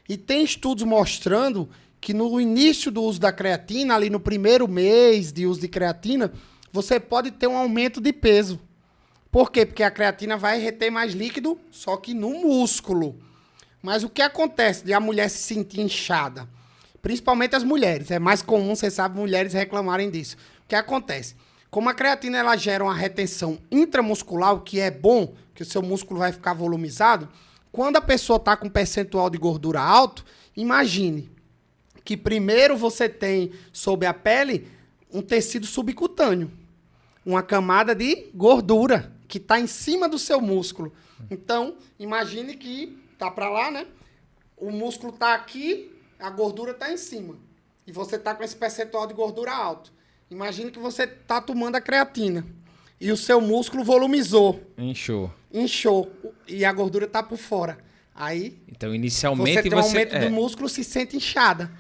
E tem estudos mostrando que no início do uso da creatina, ali no primeiro mês de uso de creatina, você pode ter um aumento de peso. Por quê? Porque a creatina vai reter mais líquido, só que no músculo. Mas o que acontece de a mulher se sentir inchada? Principalmente as mulheres. É mais comum, você sabe, mulheres reclamarem disso. O que acontece? Como a creatina ela gera uma retenção intramuscular, o que é bom, que o seu músculo vai ficar volumizado, quando a pessoa está com percentual de gordura alto, imagine que primeiro você tem sob a pele um tecido subcutâneo, uma camada de gordura que está em cima do seu músculo. Então, imagine que tá para lá, né? O músculo tá aqui, a gordura tá em cima. E você tá com esse percentual de gordura alto. Imagine que você tá tomando a creatina. E o seu músculo volumizou. Inchou. E a gordura tá por fora. Aí, então, inicialmente, você tem um aumento do músculo, se sente inchada.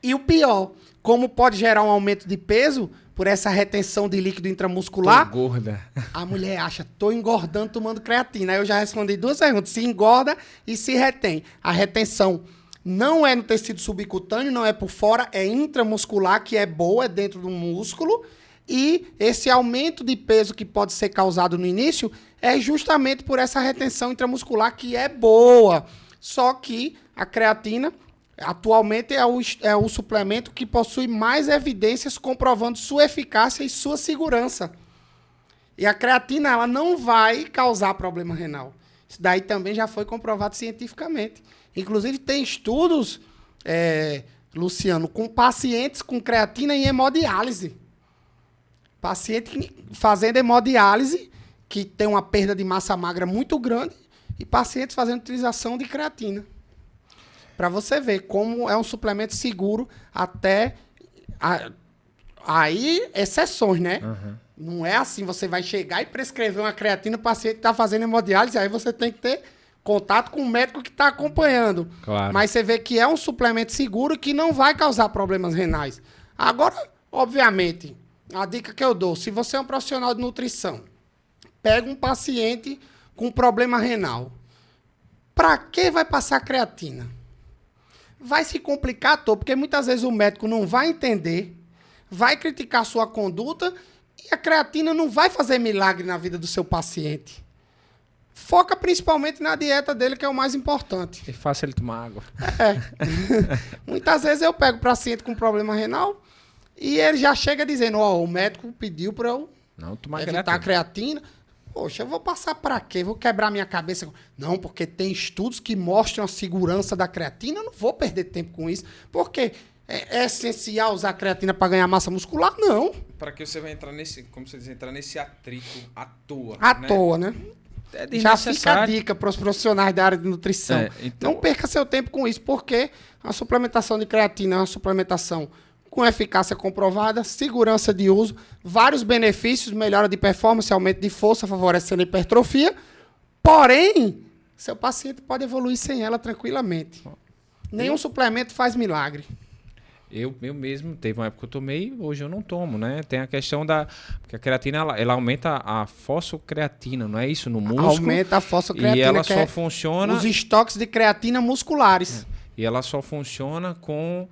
E o pior, como pode gerar um aumento de peso por essa retenção de líquido intramuscular, tô gorda. A mulher acha, tô engordando tomando creatina. Aí eu já respondi duas perguntas, se engorda e se retém. A retenção não é no tecido subcutâneo, não é por fora, é intramuscular, que é boa, é dentro do músculo. E esse aumento de peso que pode ser causado no início é justamente por essa retenção intramuscular que é boa. Só que a creatina atualmente é o suplemento que possui mais evidências comprovando sua eficácia e sua segurança. E a creatina ela não vai causar problema renal. Isso daí também já foi comprovado cientificamente. Inclusive tem estudos, Luciano, com pacientes com creatina em hemodiálise. Paciente fazendo hemodiálise, que tem uma perda de massa magra muito grande, e pacientes fazendo utilização de creatina. Para você ver como é um suplemento seguro até... Aí, exceções, né? Uhum. Não é assim, você vai chegar e prescrever uma creatina para o paciente que está fazendo hemodiálise, aí você tem que ter contato com o médico que está acompanhando. Claro. Mas você vê que é um suplemento seguro que não vai causar problemas renais. Agora, obviamente, a dica que eu dou, se você é um profissional de nutrição, pega um paciente com problema renal, para que vai passar creatina? Vai se complicar à toa, porque muitas vezes o médico não vai entender, vai criticar sua conduta e a creatina não vai fazer milagre na vida do seu paciente. Foca principalmente na dieta dele, que é o mais importante. É fácil ele tomar água. Muitas vezes eu pego paciente com problema renal e ele já chega dizendo, o médico pediu para eu Não tomar evitar creatina. Poxa, eu vou passar para quê? Vou quebrar minha cabeça. Não, porque tem estudos que mostram a segurança da creatina. Eu não vou perder tempo com isso. Porque é essencial usar creatina para ganhar massa muscular? Não. Para que você vai entrar nesse, como você diz, entrar nesse atrito à toa. Toa, né? Já fica a dica para os profissionais da área de nutrição. Então... Não perca seu tempo com isso, porque a suplementação de creatina é uma suplementação com eficácia comprovada, segurança de uso, vários benefícios, melhora de performance, aumento de força, favorecendo a hipertrofia. Porém, seu paciente pode evoluir sem ela tranquilamente. Nenhum suplemento faz milagre. Eu mesmo, teve uma época que eu tomei, hoje eu não tomo, né? Tem a questão porque a creatina, ela aumenta a fosfocreatina, não é isso? No músculo. Aumenta a fosfocreatina, e ela só funciona... Os estoques de creatina musculares. E ela só funciona com...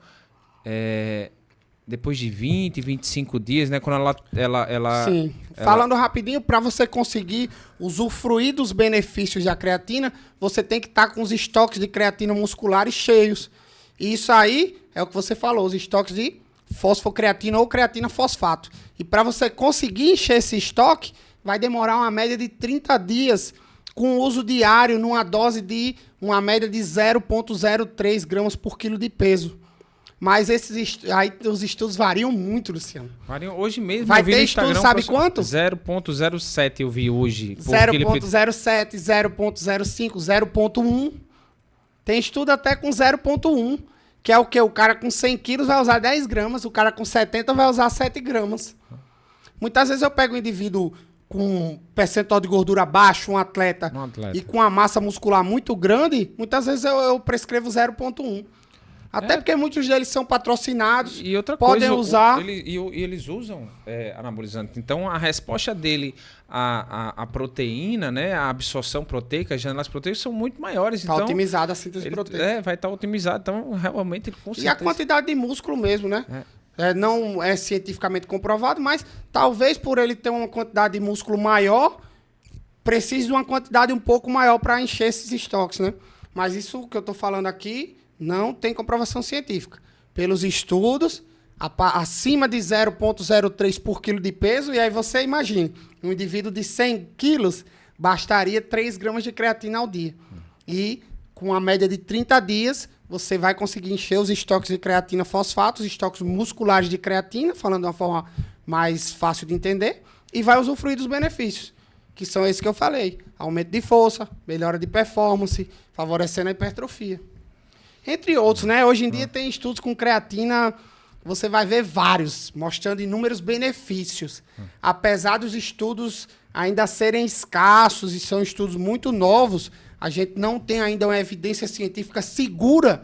depois de 20, 25 dias, né? Quando ela Sim. Falando rapidinho, para você conseguir usufruir dos benefícios da creatina, você tem que estar com os estoques de creatina musculares cheios. E isso aí é o que você falou, os estoques de fosfocreatina ou creatina fosfato. E para você conseguir encher esse estoque, vai demorar uma média de 30 dias com uso diário numa dose de uma média de 0,03 gramas por quilo de peso. Mas aí os estudos variam muito, Luciano. Variam hoje mesmo. Vai ter estudo, sabe quanto? 0,07 eu vi hoje. 0,07, 0,05, 0,1. Tem estudo até com 0,1, que é o quê? O cara com 100 quilos vai usar 10 gramas, o cara com 70 vai usar 7 gramas. Muitas vezes eu pego um indivíduo com percentual de gordura baixo, um atleta, e com a massa muscular muito grande, muitas vezes eu prescrevo 0,1. Até porque muitos deles são patrocinados, e outra podem coisa, usar... Eles usam anabolizante. Então, a resposta dele à proteína, né, a absorção proteica, as janelas proteicas são muito maiores. Está otimizada a síntese proteica. Vai estar otimizado. Então, realmente, ele com certeza... E a quantidade de músculo mesmo, né? Não é cientificamente comprovado, mas talvez por ele ter uma quantidade de músculo maior, precise de uma quantidade um pouco maior para encher esses estoques, né? Mas isso que eu estou falando aqui... não tem comprovação científica. Pelos estudos, acima de 0,03 por quilo de peso, e aí você imagina, um indivíduo de 100 quilos, bastaria 3 gramas de creatina ao dia. E com a média de 30 dias, você vai conseguir encher os estoques de creatina fosfato, os estoques musculares de creatina, falando de uma forma mais fácil de entender, e vai usufruir dos benefícios, que são esses que eu falei. Aumento de força, melhora de performance, favorecendo a hipertrofia. Entre outros, né? Hoje em dia tem estudos com creatina, você vai ver vários, mostrando inúmeros benefícios. Apesar dos estudos ainda serem escassos e são estudos muito novos, a gente não tem ainda uma evidência científica segura,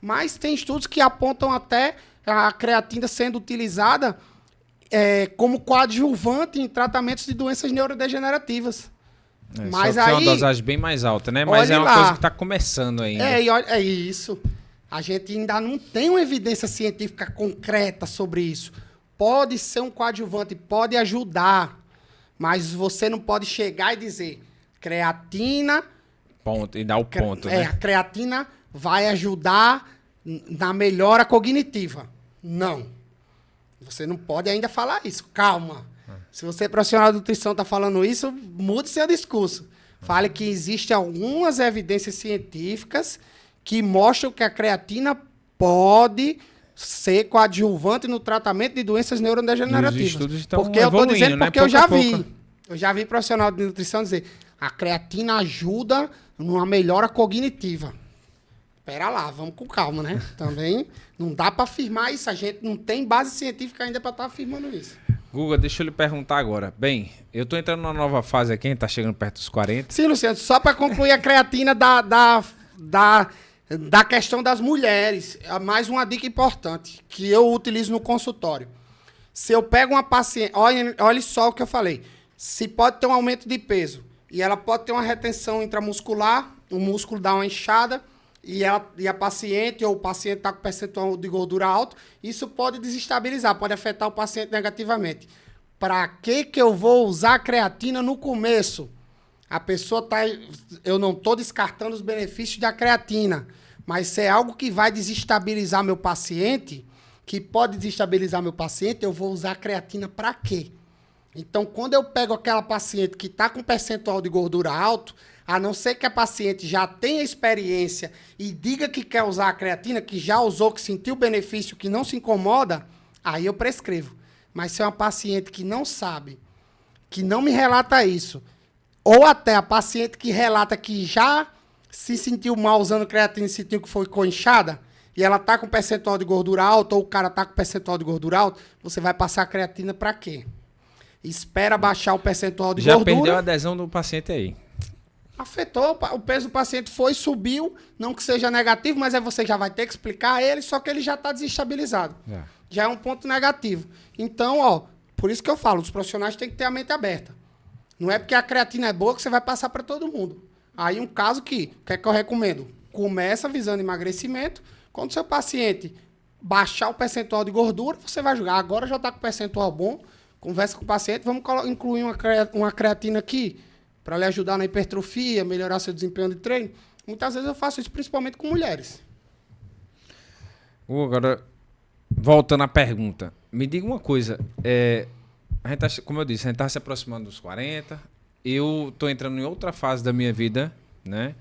mas tem estudos que apontam até a creatina sendo utilizada como coadjuvante em tratamentos de doenças neurodegenerativas. Mas só que aí, é uma dosagem bem mais alta, né? Mas é uma coisa que está começando ainda. É isso. A gente ainda não tem uma evidência científica concreta sobre isso. Pode ser um coadjuvante, pode ajudar, mas você não pode chegar e dizer creatina... Ponto, e dar o ponto, né? A creatina vai ajudar na melhora cognitiva. Não. Você não pode ainda falar isso. Calma. Se você é profissional de nutrição está falando isso, mude seu discurso. Fale que existem algumas evidências científicas que mostram que a creatina pode ser coadjuvante no tratamento de doenças neurodegenerativas. Os estudos estão porque eu estou dizendo porque eu já vi. Eu já vi profissional de nutrição dizer a creatina ajuda numa melhora cognitiva. Pera lá, vamos com calma, né? Também não dá para afirmar isso. A gente não tem base científica ainda para estar afirmando isso. Guga, deixa eu lhe perguntar agora. Bem, eu tô entrando numa nova fase aqui, a gente tá chegando perto dos 40. Sim, Luciano, só para concluir a creatina da questão das mulheres. Mais uma dica importante que eu utilizo no consultório. Se eu pego uma paciente... Olha só o que eu falei. Se pode ter um aumento de peso e ela pode ter uma retenção intramuscular, o músculo dá uma inchada e a paciente ou o paciente está com percentual de gordura alto, isso pode desestabilizar, pode afetar o paciente negativamente. Para que eu vou usar creatina no começo? A pessoa tá... Eu não estou descartando os benefícios da creatina, mas se é algo que vai desestabilizar meu paciente, que pode desestabilizar meu paciente, eu vou usar creatina para quê? Então, quando eu pego aquela paciente que está com percentual de gordura alto, a não ser que a paciente já tenha experiência e diga que quer usar a creatina, que já usou, que sentiu o benefício, que não se incomoda, aí eu prescrevo. Mas se é uma paciente que não sabe, que não me relata isso, ou até a paciente que relata que já se sentiu mal usando creatina e sentiu que ficou inchada, e ela tá com percentual de gordura alto, ou o cara tá com percentual de gordura alto, você vai passar a creatina para quê? Espera baixar o percentual de gordura. Já perdeu a adesão do paciente aí. Afetou, o peso do paciente foi, subiu, não que seja negativo, mas aí você já vai ter que explicar a ele, só que ele já está desestabilizado. Já é um ponto negativo. Então, ó, por isso que eu falo, os profissionais têm que ter a mente aberta. Não é porque a creatina é boa que você vai passar para todo mundo. Aí um caso que, o que é que eu recomendo? Começa visando emagrecimento, quando o seu paciente baixar o percentual de gordura, você vai julgar. Agora já está com percentual bom, conversa com o paciente, vamos incluir uma creatina aqui para lhe ajudar na hipertrofia, melhorar seu desempenho de treino. Muitas vezes eu faço isso principalmente com mulheres. Agora, voltando à pergunta, me diga uma coisa, a gente tá, como eu disse, a gente está se aproximando dos 40, eu estou entrando em outra fase da minha vida, né?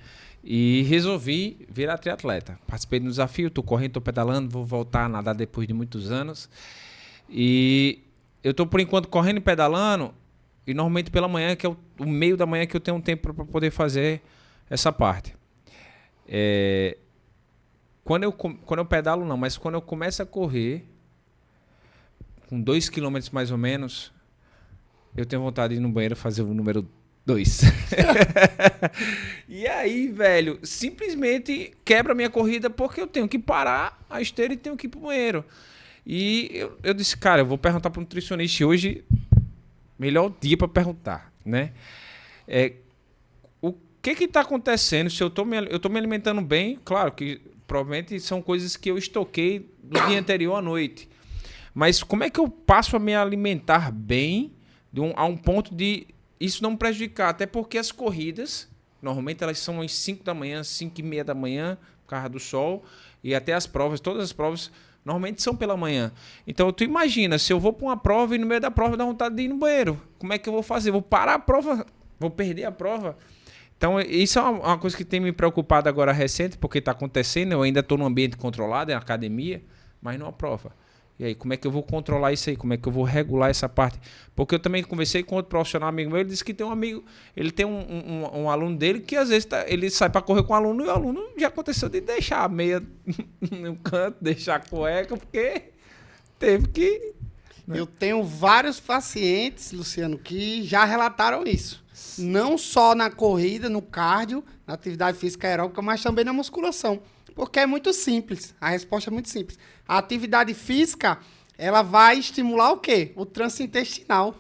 E resolvi virar triatleta. Participei do desafio, estou correndo, estou pedalando, vou voltar a nadar depois de muitos anos. E eu estou, por enquanto, correndo e pedalando, e normalmente pela manhã, que é o meio da manhã que eu tenho um tempo para poder fazer essa parte. Quando eu pedalo, não, mas quando eu começo a correr, com 2 km mais ou menos, eu tenho vontade de ir no banheiro fazer o número 2. E aí, velho, simplesmente quebra a minha corrida porque eu tenho que parar a esteira e tenho que ir pro banheiro. E eu disse, cara, eu vou perguntar pro nutricionista hoje, melhor dia para perguntar, né? O que tá acontecendo? Se eu tô me alimentando bem, claro que provavelmente são coisas que eu estoquei do dia anterior à noite. Mas como é que eu passo a me alimentar bem a um ponto de isso não me prejudicar? Até porque as corridas, normalmente elas são às 5 da manhã, 5 e meia da manhã, por causa do sol, e até as provas, todas as provas, normalmente são pela manhã. Então, tu imagina, se eu vou para uma prova e no meio da prova dá vontade de ir no banheiro, como é que eu vou fazer? Vou parar a prova? Vou perder a prova? Então, isso é uma coisa que tem me preocupado agora recente, porque está acontecendo, eu ainda estou num ambiente controlado, em academia, mas não a prova. E aí, como é que eu vou controlar isso aí? Como é que eu vou regular essa parte? Porque eu também conversei com outro profissional amigo meu, ele disse que tem um amigo, ele tem um aluno dele que às vezes ele sai para correr com o aluno e o aluno já aconteceu de deixar a meia no canto, deixar a cueca, porque teve que... Eu tenho vários pacientes, Luciano, que já relataram isso. Não só na corrida, no cardio, na atividade física aeróbica, mas também na musculação. Porque é muito simples. A resposta é muito simples. A atividade física, ela vai estimular o quê? O trânsito intestinal.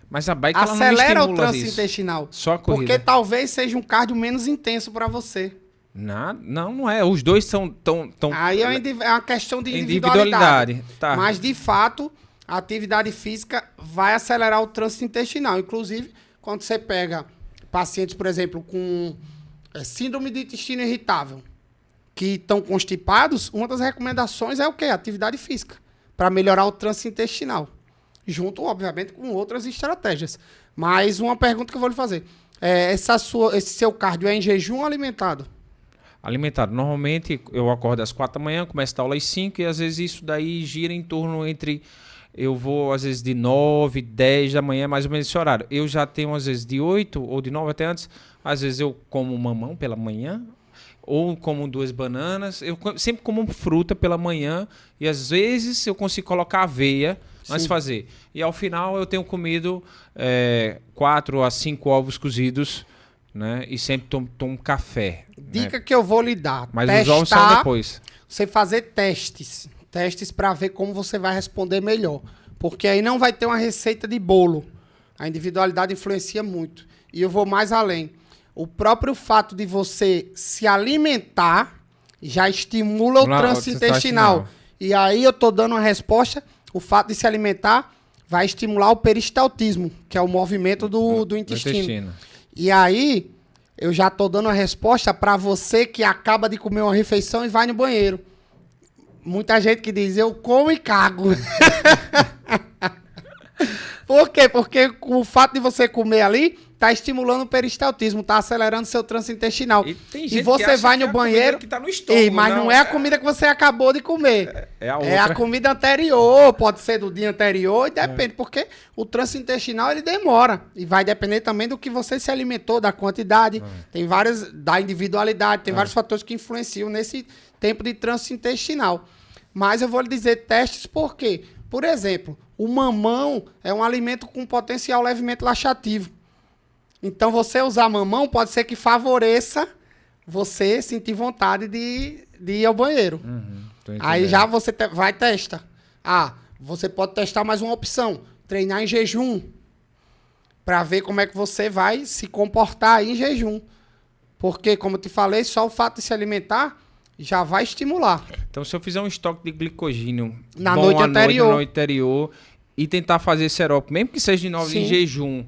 Mas a bike acelera ela não o trânsito intestinal. Só a corrida. Porque talvez seja um cardio menos intenso para você. Não é. Os dois são tão... Aí é uma questão de individualidade. Tá. Mas, de fato, a atividade física vai acelerar o trânsito intestinal. Inclusive, quando você pega pacientes, por exemplo, com síndrome de intestino irritável, que estão constipados, uma das recomendações é o quê? Atividade física, para melhorar o trânsito intestinal. Junto, obviamente, com outras estratégias. Mas uma pergunta que eu vou lhe fazer. Esse seu cardio é em jejum ou alimentado? Alimentado. Normalmente, eu acordo às 4 da manhã, começo a aula às 5, e às vezes isso daí gira em torno entre... Eu vou, às vezes, de 9, 10 da manhã, mais ou menos esse horário. Eu já tenho, às vezes, de 8 ou de 9 até antes. Às vezes, eu como mamão pela manhã, ou como 2 bananas. Eu sempre como fruta pela manhã, e às vezes eu consigo colocar aveia antes de fazer. E ao final, eu tenho comido 4 a 5 ovos cozidos, né? E sempre tomo café. Dica, né? que eu vou lhe dar. Mas os ovos são depois. Você fazer testes para ver como você vai responder melhor. Porque aí não vai ter uma receita de bolo. A individualidade influencia muito. E eu vou mais além. O próprio fato de você se alimentar já estimula o trânsito intestinal. E aí eu tô dando uma resposta. O fato de se alimentar vai estimular o peristaltismo, que é o movimento do intestino. E aí eu já tô dando a resposta para você que acaba de comer uma refeição e vai no banheiro. Muita gente que diz, eu como e cago. Por quê? Porque o fato de você comer ali tá estimulando o peristaltismo, tá acelerando seu trânsito intestinal. E você vai no banheiro, que tá no estômago, mas não é a comida que você acabou de comer. É a outra. É a comida anterior, pode ser do dia anterior, e depende, porque o trânsito intestinal ele demora. E vai depender também do que você se alimentou, da quantidade, tem várias, da individualidade, tem vários fatores que influenciam nesse tempo de trânsito intestinal. Mas eu vou lhe dizer testes por quê? Por exemplo, o mamão é um alimento com potencial levemente laxativo. Então, você usar mamão pode ser que favoreça você sentir vontade de ir ao banheiro. Aí já você vai testar. Você pode testar mais uma opção. Treinar em jejum. Para ver como é que você vai se comportar aí em jejum. Porque, como eu te falei, só o fato de se alimentar já vai estimular. Então, se eu fizer um estoque de glicogênio na noite anterior e tentar fazer serópio, mesmo que seja de novo em jejum,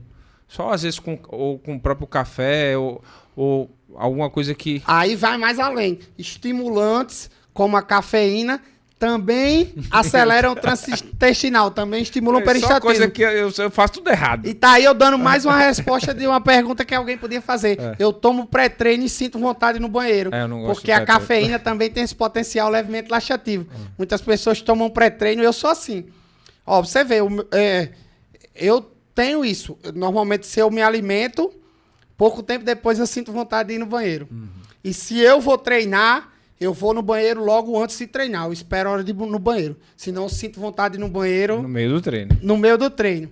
só às vezes com o próprio café ou alguma coisa que... Aí vai mais além. Estimulantes, como a cafeína, também aceleram o trânsito intestinal, também estimulam o peristaltismo. Só coisa que eu faço tudo errado. E tá aí eu dando mais uma resposta de uma pergunta que alguém podia fazer. Eu tomo pré-treino e sinto vontade no banheiro. Eu não gosto porque a cafeína também tem esse potencial levemente laxativo. Muitas pessoas tomam pré-treino e eu sou assim. Ó, você vê, eu tenho isso. Normalmente, se eu me alimento, pouco tempo depois eu sinto vontade de ir no banheiro. E se eu vou treinar, eu vou no banheiro logo antes de treinar. Eu espero a hora de ir no banheiro. Senão eu sinto vontade de ir no banheiro... No meio do treino. No meio do treino.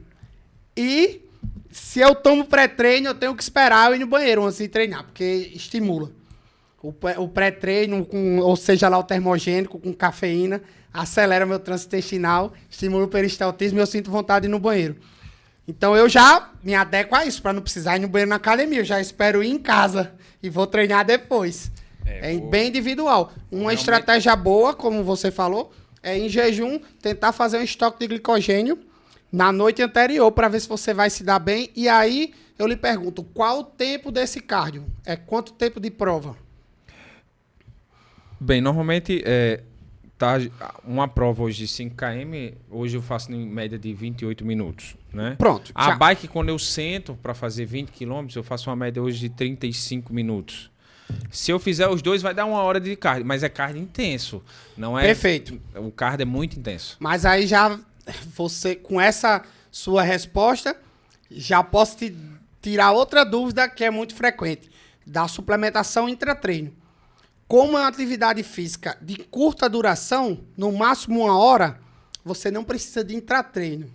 E se eu tomo pré-treino, eu tenho que esperar eu ir no banheiro antes de treinar, porque estimula. O pré-treino, ou seja lá o termogênico, com cafeína, acelera meu trânsito intestinal, estimula o peristaltismo e eu sinto vontade de ir no banheiro. Então eu já me adequo a isso, para não precisar ir no banheiro na academia. Eu já espero ir em casa e vou treinar depois. É bem individual. Uma estratégia boa, como você falou, é em jejum tentar fazer um estoque de glicogênio na noite anterior para ver se você vai se dar bem. E aí eu lhe pergunto, qual o tempo desse cardio? É quanto tempo de prova? Bem, normalmente tá uma prova hoje de 5 km, hoje eu faço em média de 28 minutos, né? Pronto. A bike, quando eu sento para fazer 20 km, eu faço uma média hoje de 35 minutos. Se eu fizer os dois, vai dar 1 hora de cardio, mas é cardio intenso, não é? Perfeito. O cardio é muito intenso. Mas aí já você, com essa sua resposta, já posso te tirar outra dúvida que é muito frequente, da suplementação intratreino. Como é uma atividade física de curta duração, no máximo 1 hora, você não precisa de intratreino.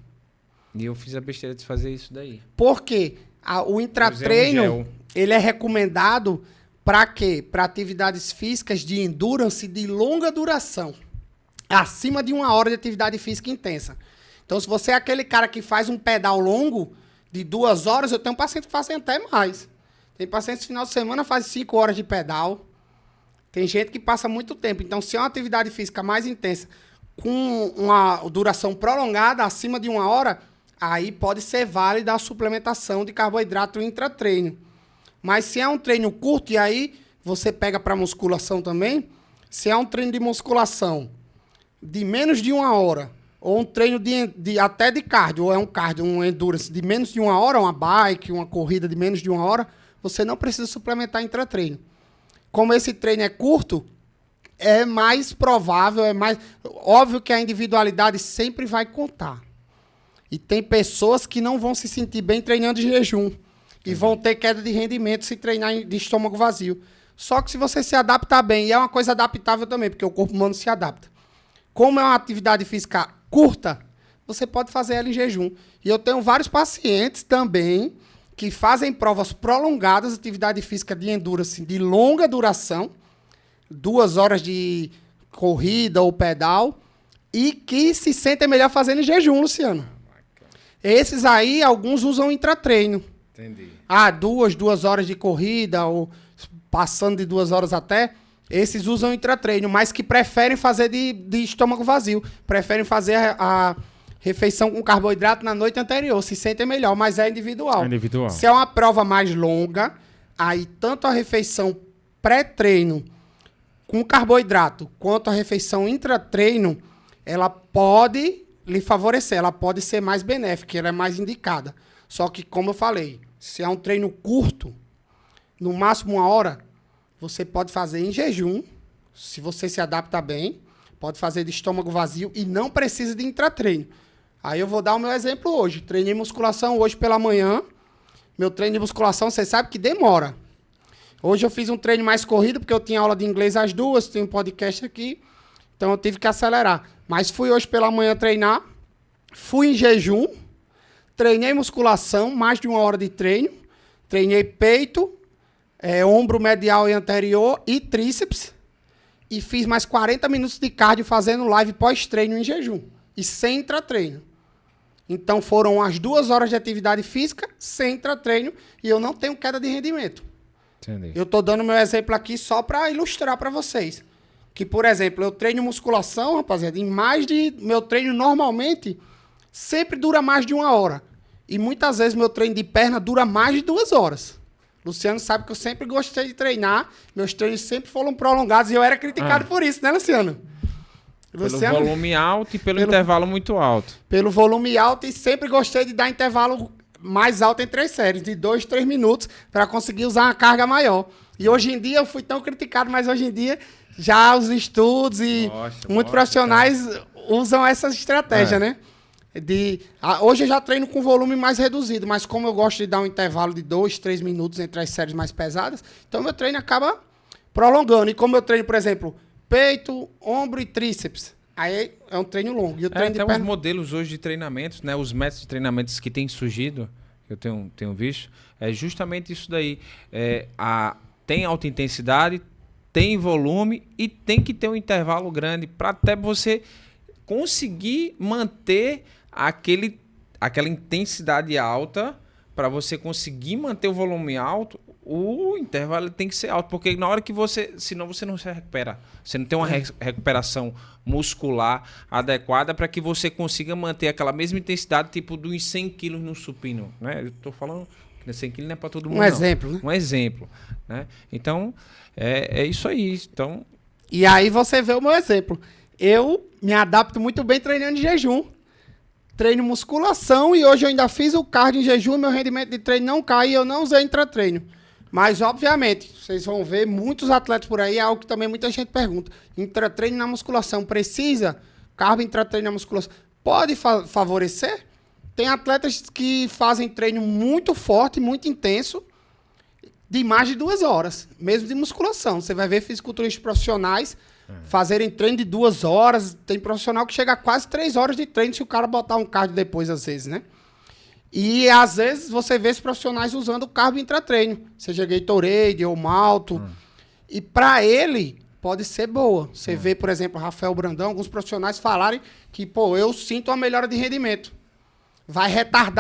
E eu fiz a besteira de fazer isso daí. Por quê? O intratreino, ele é recomendado para quê? Para atividades físicas de endurance de longa duração. Acima de 1 hora de atividade física intensa. Então, se você é aquele cara que faz um pedal longo de 2 horas, eu tenho paciente que faz até mais. Tem paciente que no final de semana faz 5 horas de pedal. Tem gente que passa muito tempo. Então, se é uma atividade física mais intensa, com uma duração prolongada, acima de 1 hora, aí pode ser válida a suplementação de carboidrato intratreino. Mas se é um treino curto, e aí você pega para musculação também, se é um treino de musculação de menos de 1 hora, ou um treino até de cardio, ou é um cardio, um endurance de menos de 1 hora, uma bike, uma corrida de menos de 1 hora, você não precisa suplementar intratreino. Como esse treino é curto, é mais provável, é mais... Óbvio que a individualidade sempre vai contar. E tem pessoas que não vão se sentir bem treinando de jejum. E vão ter queda de rendimento se treinar de estômago vazio. Só que se você se adaptar bem, e é uma coisa adaptável também, porque o corpo humano se adapta. Como é uma atividade física curta, você pode fazer ela em jejum. E eu tenho vários pacientes também que fazem provas prolongadas, atividade física de endurance de longa duração, 2 horas de corrida ou pedal, e que se sentem melhor fazendo em jejum, Luciano. Esses aí, alguns usam intratreino. Entendi. 2 horas de corrida, ou passando de 2 horas até, esses usam intratreino, mas que preferem fazer de estômago vazio, preferem fazer a refeição com carboidrato na noite anterior, se sentem melhor, mas é individual. É individual. Se é uma prova mais longa, aí tanto a refeição pré-treino com carboidrato, quanto a refeição intratreino, ela pode lhe favorecer, ela pode ser mais benéfica, ela é mais indicada. Só que, como eu falei, se é um treino curto, no máximo 1 hora, você pode fazer em jejum, se você se adapta bem, pode fazer de estômago vazio e não precisa de intratreino. Aí eu vou dar o meu exemplo hoje. Treinei musculação hoje pela manhã. Meu treino de musculação, você sabe que demora. Hoje eu fiz um treino mais corrido, porque eu tinha aula de inglês às 2, tenho um podcast aqui, então eu tive que acelerar. Mas fui hoje pela manhã treinar, fui em jejum, treinei musculação, mais de 1 hora de treino, treinei peito, ombro medial e anterior e tríceps, e fiz mais 40 minutos de cardio fazendo live pós-treino em jejum, e sem intratreino. Então foram as 2 horas de atividade física sem intratreino, e eu não tenho queda de rendimento. Entendi. Eu tô dando meu exemplo aqui só para ilustrar para vocês. Que, por exemplo, eu treino musculação, rapaziada, meu treino normalmente sempre dura mais de 1 hora. E muitas vezes meu treino de perna dura mais de 2 horas. Luciano sabe que eu sempre gostei de treinar, meus treinos sempre foram prolongados e eu era criticado por isso, né, Luciano? Pelo volume alto e pelo intervalo muito alto. Pelo volume alto e sempre gostei de dar intervalo mais alto em 3 séries, de 2, 3 minutos, para conseguir usar uma carga maior. E hoje em dia eu fui tão criticado, mas hoje em dia já os estudos e muitos profissionais usam essa estratégia, né? Hoje eu já treino com volume mais reduzido, mas como eu gosto de dar um intervalo de 2, 3 minutos entre as séries mais pesadas, então meu treino acaba prolongando. E como eu treino, por exemplo, peito, ombro e tríceps, aí é um treino longo. E o treino tem uns modelos hoje de treinamentos, né? Os métodos de treinamentos que têm surgido, que eu tenho visto, é justamente isso daí. Tem alta intensidade, tem volume e tem que ter um intervalo grande para até você conseguir manter aquela intensidade alta. Para você conseguir manter o volume alto, o intervalo tem que ser alto, porque na hora que senão você não se recupera. Você não tem uma recuperação muscular adequada para que você consiga manter aquela mesma intensidade, tipo dos 100 quilos no supino, né? Eu tô falando que 100 quilos não é para todo mundo, exemplo, né? Um exemplo, né? Então, é isso aí. Então... E aí você vê o meu exemplo. Eu me adapto muito bem treinando de jejum. Treino musculação e hoje eu ainda fiz o cardio em jejum, meu rendimento de treino não cai e eu não usei intratreino. Mas, obviamente, vocês vão ver muitos atletas por aí, é algo que também muita gente pergunta. Intratreino na musculação, precisa? Carbo intratreino na musculação. Pode favorecer? Tem atletas que fazem treino muito forte, muito intenso, de mais de 2 horas, mesmo de musculação. Você vai ver fisiculturistas profissionais fazerem treino de 2 horas. Tem profissional que chega a quase 3 horas de treino se o cara botar um cardio depois, às vezes, né? E, às vezes, você vê esses profissionais usando o carbo intratreino, seja Gatorade ou malto. E, para ele, pode ser boa. Você vê, por exemplo, Rafael Brandão, alguns profissionais falarem que, eu sinto uma melhora de rendimento.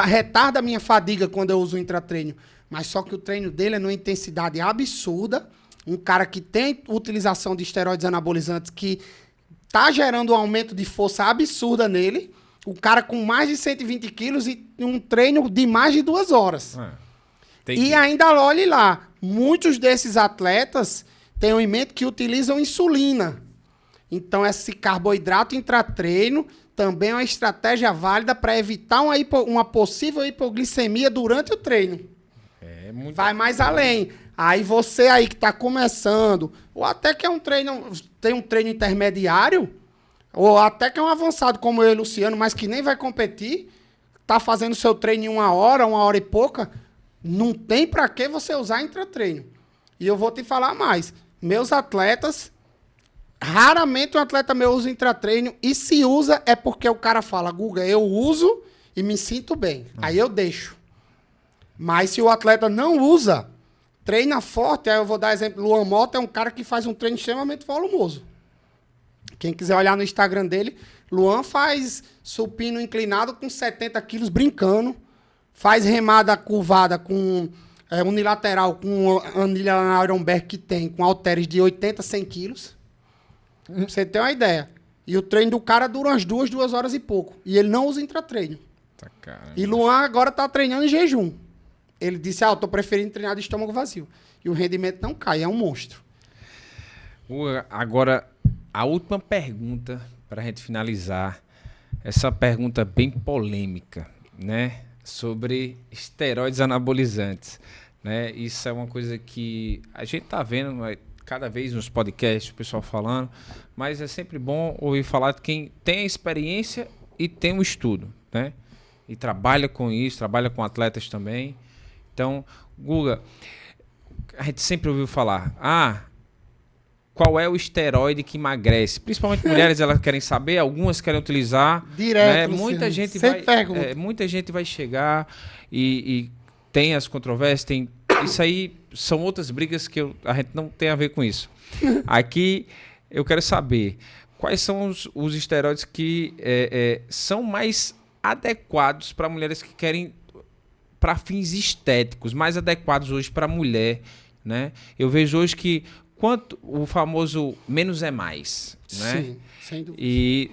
Retarda a minha fadiga quando eu uso o intratreino. Mas só que o treino dele é numa intensidade absurda. Um cara que tem utilização de esteroides anabolizantes que tá gerando um aumento de força absurda nele. O cara com mais de 120 quilos e um treino de mais de 2 horas. Ainda, olhe lá, muitos desses atletas têm em mente que utilizam insulina. Então, esse carboidrato intratreino também é uma estratégia válida para evitar uma possível hipoglicemia durante o treino. Vai mais além. Aí você aí que está começando, ou até que tem um treino intermediário, ou até que é um avançado como eu e o Luciano, mas que nem vai competir, tá fazendo seu treino em 1 hora e pouca, não tem para que você usar intratreino. E eu vou te falar mais. Meus atletas, raramente um atleta meu usa intratreino, e se usa é porque o cara fala, Guga, eu uso e me sinto bem. Aí eu deixo. Mas se o atleta não usa, treina forte, aí eu vou dar exemplo, Luan Mota é um cara que faz um treino extremamente volumoso. Quem quiser olhar no Instagram dele, Luan faz supino inclinado com 70 quilos brincando, faz remada curvada com unilateral, com anilha na Ironberg que tem, com halteres de 80, 100 quilos. Pra você ter uma ideia. E o treino do cara dura umas 2 horas e pouco. E ele não usa intratreino. E Luan agora tá treinando em jejum. Ele disse, eu tô preferindo treinar de estômago vazio. E o rendimento não cai, é um monstro. Agora, a última pergunta pra gente finalizar. essa pergunta bem polêmica, né? Sobre esteroides anabolizantes, né? Isso é uma coisa que a gente tá vendo cada vez nos podcasts, o pessoal falando, mas é sempre bom ouvir falar de quem tem a experiência e tem o estudo, né? E trabalha com isso, trabalha com atletas também. Então, Guga, a gente sempre ouviu falar, qual é o esteroide que emagrece? Principalmente mulheres, elas querem saber, algumas querem utilizar. Direto, né? Muita gente vai chegar e tem as controvérsias, isso aí são outras brigas que a gente não tem a ver com isso. Aqui eu quero saber quais são os esteroides que são mais adequados para mulheres que querem, para fins estéticos, mais adequados hoje para a mulher, né? Eu vejo hoje que o famoso menos é mais, né? Sim, sem dúvida. E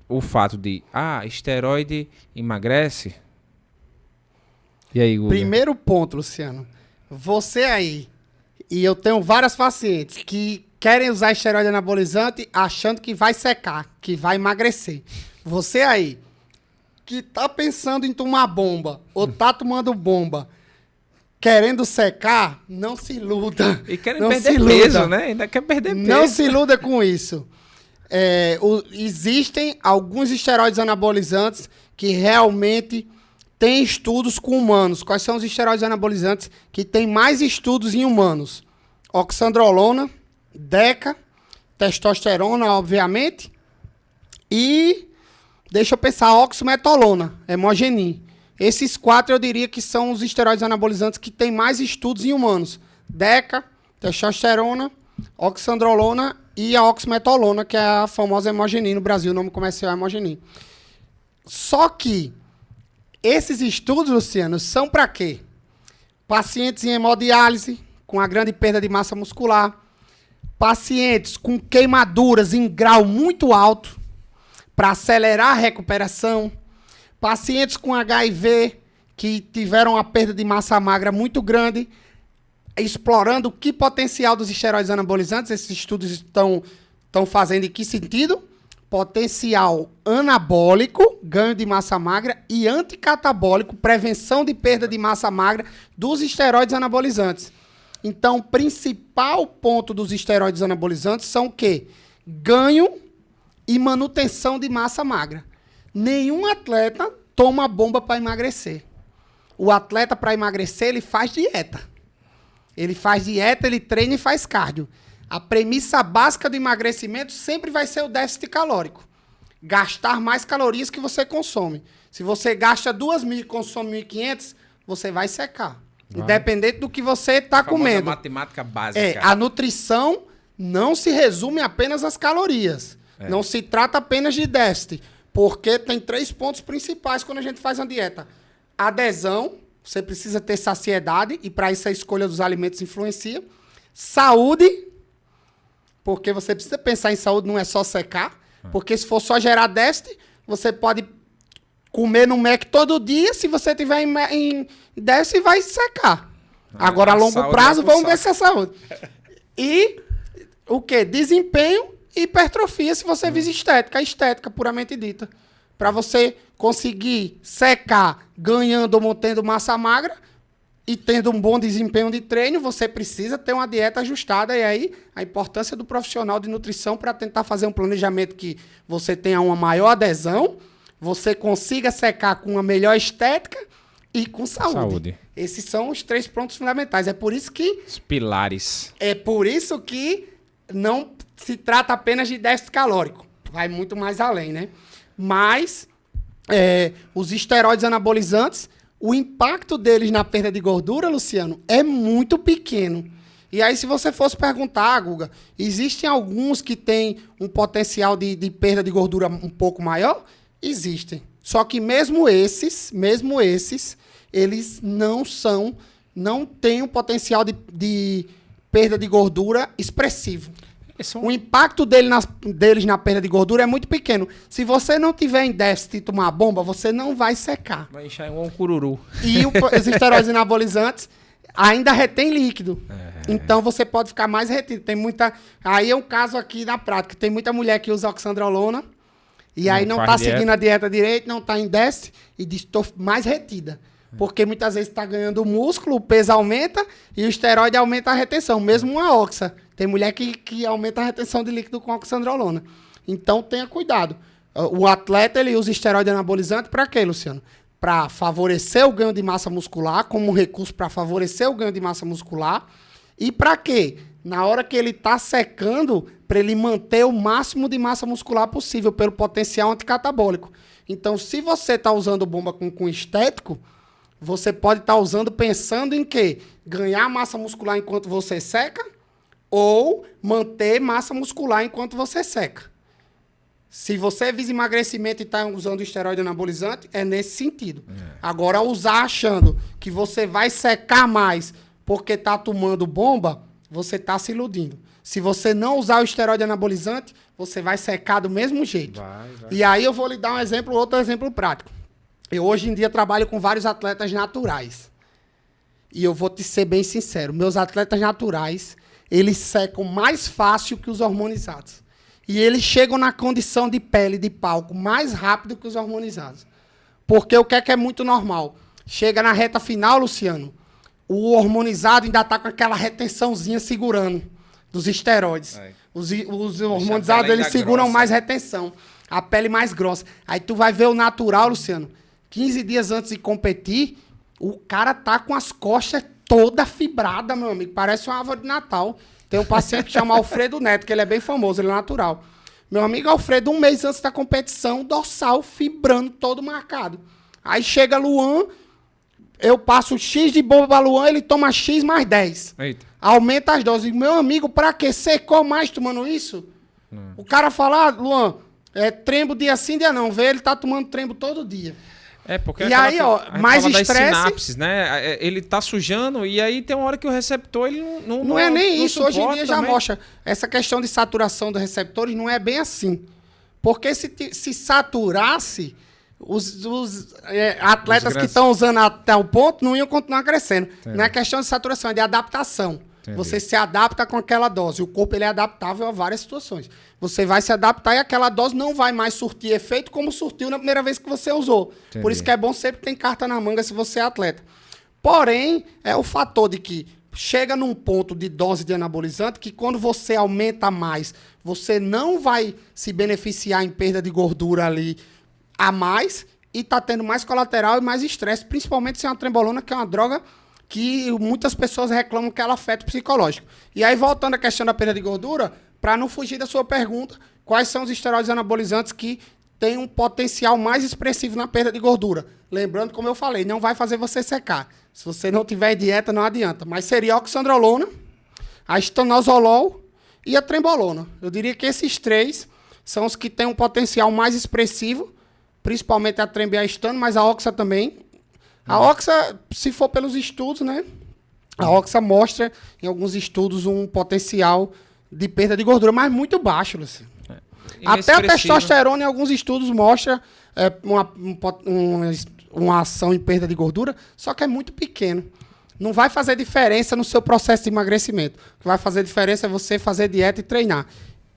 o fato de, esteroide emagrece. E aí, Guga? Primeiro ponto, Luciano. Você aí, e eu tenho várias pacientes que querem usar esteroide anabolizante achando que vai secar, que vai emagrecer. Você aí, que tá pensando em tomar bomba, ou tá tomando bomba, querendo secar, não se iluda. E querem perder peso, né? Ainda quer perder peso. Não se iluda com isso. Existem alguns esteroides anabolizantes que realmente têm estudos com humanos. Quais são os esteroides anabolizantes que têm mais estudos em humanos? Oxandrolona, Deca, testosterona, obviamente, e, deixa eu pensar, oxmetolona, hemogenin. Esses 4 eu diria que são os esteroides anabolizantes que têm mais estudos em humanos. Deca, testosterona, oxandrolona e a oxmetolona, que é a famosa hemogenin no Brasil, o nome comercial é hemogenin. Só que esses estudos, Luciano, são para quê? Pacientes em hemodiálise, com a grande perda de massa muscular, pacientes com queimaduras em grau muito alto, para acelerar a recuperação, pacientes com HIV que tiveram a perda de massa magra muito grande, explorando que potencial dos esteroides anabolizantes, esses estudos estão fazendo em que sentido? Potencial anabólico, ganho de massa magra, e anticatabólico, prevenção de perda de massa magra dos esteroides anabolizantes. Então, o principal ponto dos esteroides anabolizantes são o quê? Ganho e manutenção de massa magra. Nenhum atleta toma bomba para emagrecer. O atleta, para emagrecer, ele faz dieta. Ele faz dieta, ele treina e faz cardio. A premissa básica do emagrecimento sempre vai ser o déficit calórico. Gastar mais calorias que você consome. Se você gasta 2.000 e consome 1.500, você vai secar. Independente do que você está comendo. Matemática básica. A nutrição não se resume apenas às calorias. Não se trata apenas de déficit. Porque tem 3 pontos principais quando a gente faz uma dieta. Adesão, você precisa ter saciedade, e para isso a escolha dos alimentos influencia. Saúde, porque você precisa pensar em saúde, não é só secar. Porque se for só gerar déficit, você pode comer no Mac todo dia, se você tiver em déficit, vai secar. Agora, a longo prazo, vamos ver se é saúde. E o quê? Desempenho e hipertrofia, se você visa estética. A estética, puramente dita. Para você conseguir secar ganhando ou mantendo massa magra e tendo um bom desempenho de treino, você precisa ter uma dieta ajustada. E aí, a importância do profissional de nutrição para tentar fazer um planejamento que você tenha uma maior adesão, você consiga secar com uma melhor estética e com saúde. Esses são os 3 pontos fundamentais. É por isso que... Os pilares. É por isso que não se trata apenas de déficit calórico. Vai muito mais além, né? Mas os esteroides anabolizantes, o impacto deles na perda de gordura, Luciano, é muito pequeno. E aí, se você fosse perguntar, Guga, existem alguns que têm um potencial de perda de gordura um pouco maior? Existem. Só que mesmo esses, eles não têm um potencial de perda de gordura expressivo. O impacto deles na perda de gordura é muito pequeno. Se você não tiver em déficit e tomar bomba, você não vai secar. Vai encher um cururu. E os esteroides anabolizantes ainda retém líquido. Então você pode ficar mais retido. Aí é um caso aqui na prática. Tem muita mulher que usa oxandrolona E aí não faz tá dieta. seguindo a dieta direito, não tá em déficit e diz, tô mais retida. Porque muitas vezes tá ganhando músculo, o peso aumenta e o esteroide aumenta a retenção, mesmo uma oxa. Tem mulher que aumenta a retenção de líquido com oxandrolona. Então tenha cuidado. O atleta, ele usa esteroide anabolizante para quê, Luciano? Para favorecer o ganho de massa muscular, como um recurso para favorecer o ganho de massa muscular. E para quê? Na hora que ele está secando, para ele manter o máximo de massa muscular possível, pelo potencial anticatabólico. Então, se você está usando bomba com estético, você pode estar usando pensando em quê? Ganhar massa muscular enquanto você seca ou manter massa muscular enquanto você seca. Se você visa emagrecimento e está usando esteroide anabolizante, é nesse sentido. Agora, usar achando que você vai secar mais porque está tomando bomba, você está se iludindo. Se você não usar o esteroide anabolizante, você vai secar do mesmo jeito. Vai. E aí eu vou lhe dar outro exemplo prático. Eu hoje em dia trabalho com vários atletas naturais. E eu vou te ser bem sincero, meus atletas naturais, eles secam mais fácil que os hormonizados. E eles chegam na condição de pele, de palco, mais rápido que os hormonizados. Porque o que é muito normal? Chega na reta final, Luciano, o hormonizado ainda está com aquela retençãozinha segurando dos esteroides. Os hormonizados, eles seguram grossa. Mais retenção. A pele mais grossa. Aí tu vai ver o natural, Luciano, 15 dias antes de competir, o cara tá com as costas toda fibrada, meu amigo. Parece uma árvore de Natal. Tem um paciente que chama Alfredo Neto, que ele é bem famoso, ele é natural. Meu amigo Alfredo, um mês antes da competição, dorsal fibrando, todo marcado. Aí chega Luan, eu passo X de bomba pra Luan, ele toma X mais 10. Eita. Aumenta as doses. Meu amigo, pra quê? Secou mais tomando isso? O cara fala, Luan, trembo dia sim, dia não. Vê, ele tá tomando trembo todo dia. Porque e aí, mais estresse... das sinapses, né? Ele tá sujando e aí tem uma hora que o receptor ele não é nem isso. Hoje em dia já também. mostra. Essa questão de saturação dos receptores não é bem assim. Porque se saturasse, os atletas que estão usando até o ponto não iam continuar crescendo. Entendi. Não é questão de saturação, é de adaptação. Entendi. Você se adapta com aquela dose. O corpo ele é adaptável a várias situações. Você vai se adaptar e aquela dose não vai mais surtir efeito como surtiu na primeira vez que você usou. Entendi. Por isso que é bom sempre ter carta na manga se você é atleta. Porém, é o fator de que chega num ponto de dose de anabolizante que quando você aumenta mais, você não vai se beneficiar em perda de gordura ali a mais e tá tendo mais colateral e mais estresse, principalmente se é uma trembolona, que é uma droga que muitas pessoas reclamam que ela afeta o psicológico. E aí, voltando à questão da perda de gordura, para não fugir da sua pergunta, quais são os esteroides anabolizantes que têm um potencial mais expressivo na perda de gordura? Lembrando, como eu falei, não vai fazer você secar. Se você não tiver dieta, não adianta. Mas seria a oxandrolona, a estanozolol e a trembolona. Eu diria que esses três são os que têm um potencial mais expressivo, principalmente a trembo e a estano, mas a oxa também. A oxa, se for pelos estudos, né? A oxa mostra, em alguns estudos, um potencial de perda de gordura, mas muito baixo, Luciano. Até a testosterona, em alguns estudos, mostra uma ação em perda de gordura, só que é muito pequeno. Não vai fazer diferença no seu processo de emagrecimento. O que vai fazer diferença é você fazer dieta e treinar.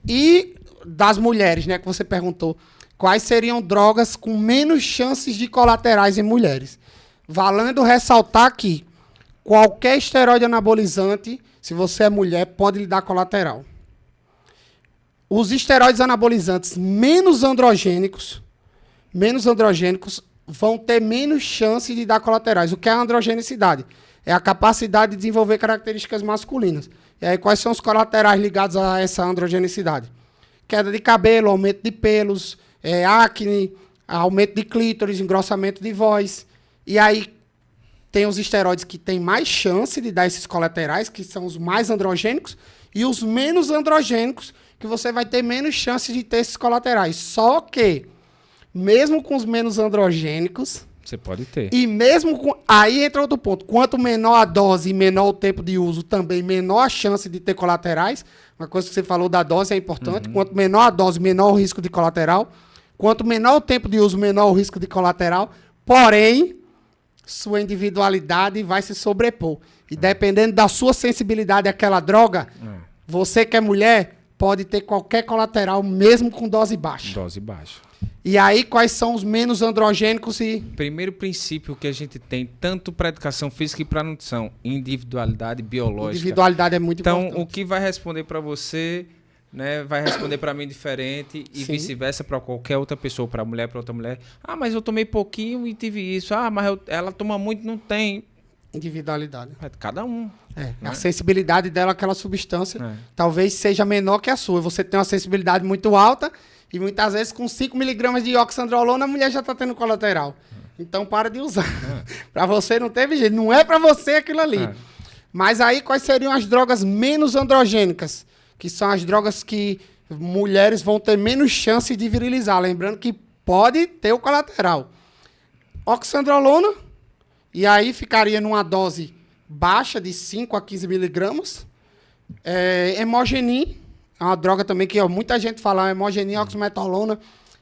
E das mulheres, né, que você perguntou, quais seriam drogas com menos chances de colaterais em mulheres? Valendo ressaltar que qualquer esteroide anabolizante, se você é mulher, pode lhe dar colateral. Os esteroides anabolizantes menos androgênicos vão ter menos chance de dar colaterais. O que é a androgenicidade? É a capacidade de desenvolver características masculinas. E aí, quais são os colaterais ligados a essa androgenicidade? Queda de cabelo, aumento de pelos, acne, aumento de clítoris, engrossamento de voz. E aí, tem os esteroides que têm mais chance de dar esses colaterais, que são os mais androgênicos, e os menos androgênicos, que você vai ter menos chance de ter esses colaterais. Só que, mesmo com os menos androgênicos... Você pode ter. E mesmo com... Aí entra outro ponto. Quanto menor a dose e menor o tempo de uso, também menor a chance de ter colaterais. Uma coisa que você falou da dose é importante. Uhum. Quanto menor a dose, menor o risco de colateral. Quanto menor o tempo de uso, menor o risco de colateral. Porém, sua individualidade vai se sobrepor. E dependendo da sua sensibilidade àquela droga, você que é mulher, pode ter qualquer colateral, mesmo com dose baixa. Dose baixa. E aí, quais são os menos androgênicos e... Primeiro princípio que a gente tem, tanto para educação física e para nutrição, individualidade biológica. Individualidade é muito então, importante. o que vai responder para você, né, vai responder para mim diferente e vice-versa para qualquer outra pessoa, para mulher, para outra mulher. Ah, mas eu tomei pouquinho e tive isso. Ah, mas ela toma muito, não tem. Individualidade. É cada um. Né? A sensibilidade dela àquela substância talvez seja menor que a sua. Você tem uma sensibilidade muito alta e muitas vezes com 5 miligramas de oxandrolona a mulher já está tendo colateral. Então para de usar. Para você não teve jeito. Não é para você aquilo ali. Mas aí quais seriam as drogas menos androgênicas? Que são as drogas que mulheres vão ter menos chance de virilizar. Lembrando que pode ter o colateral. Oxandrolona. E aí ficaria numa dose baixa de 5 a 15 miligramas. Hemogenin, é uma droga também que muita gente fala, hemogenin, oxametolona,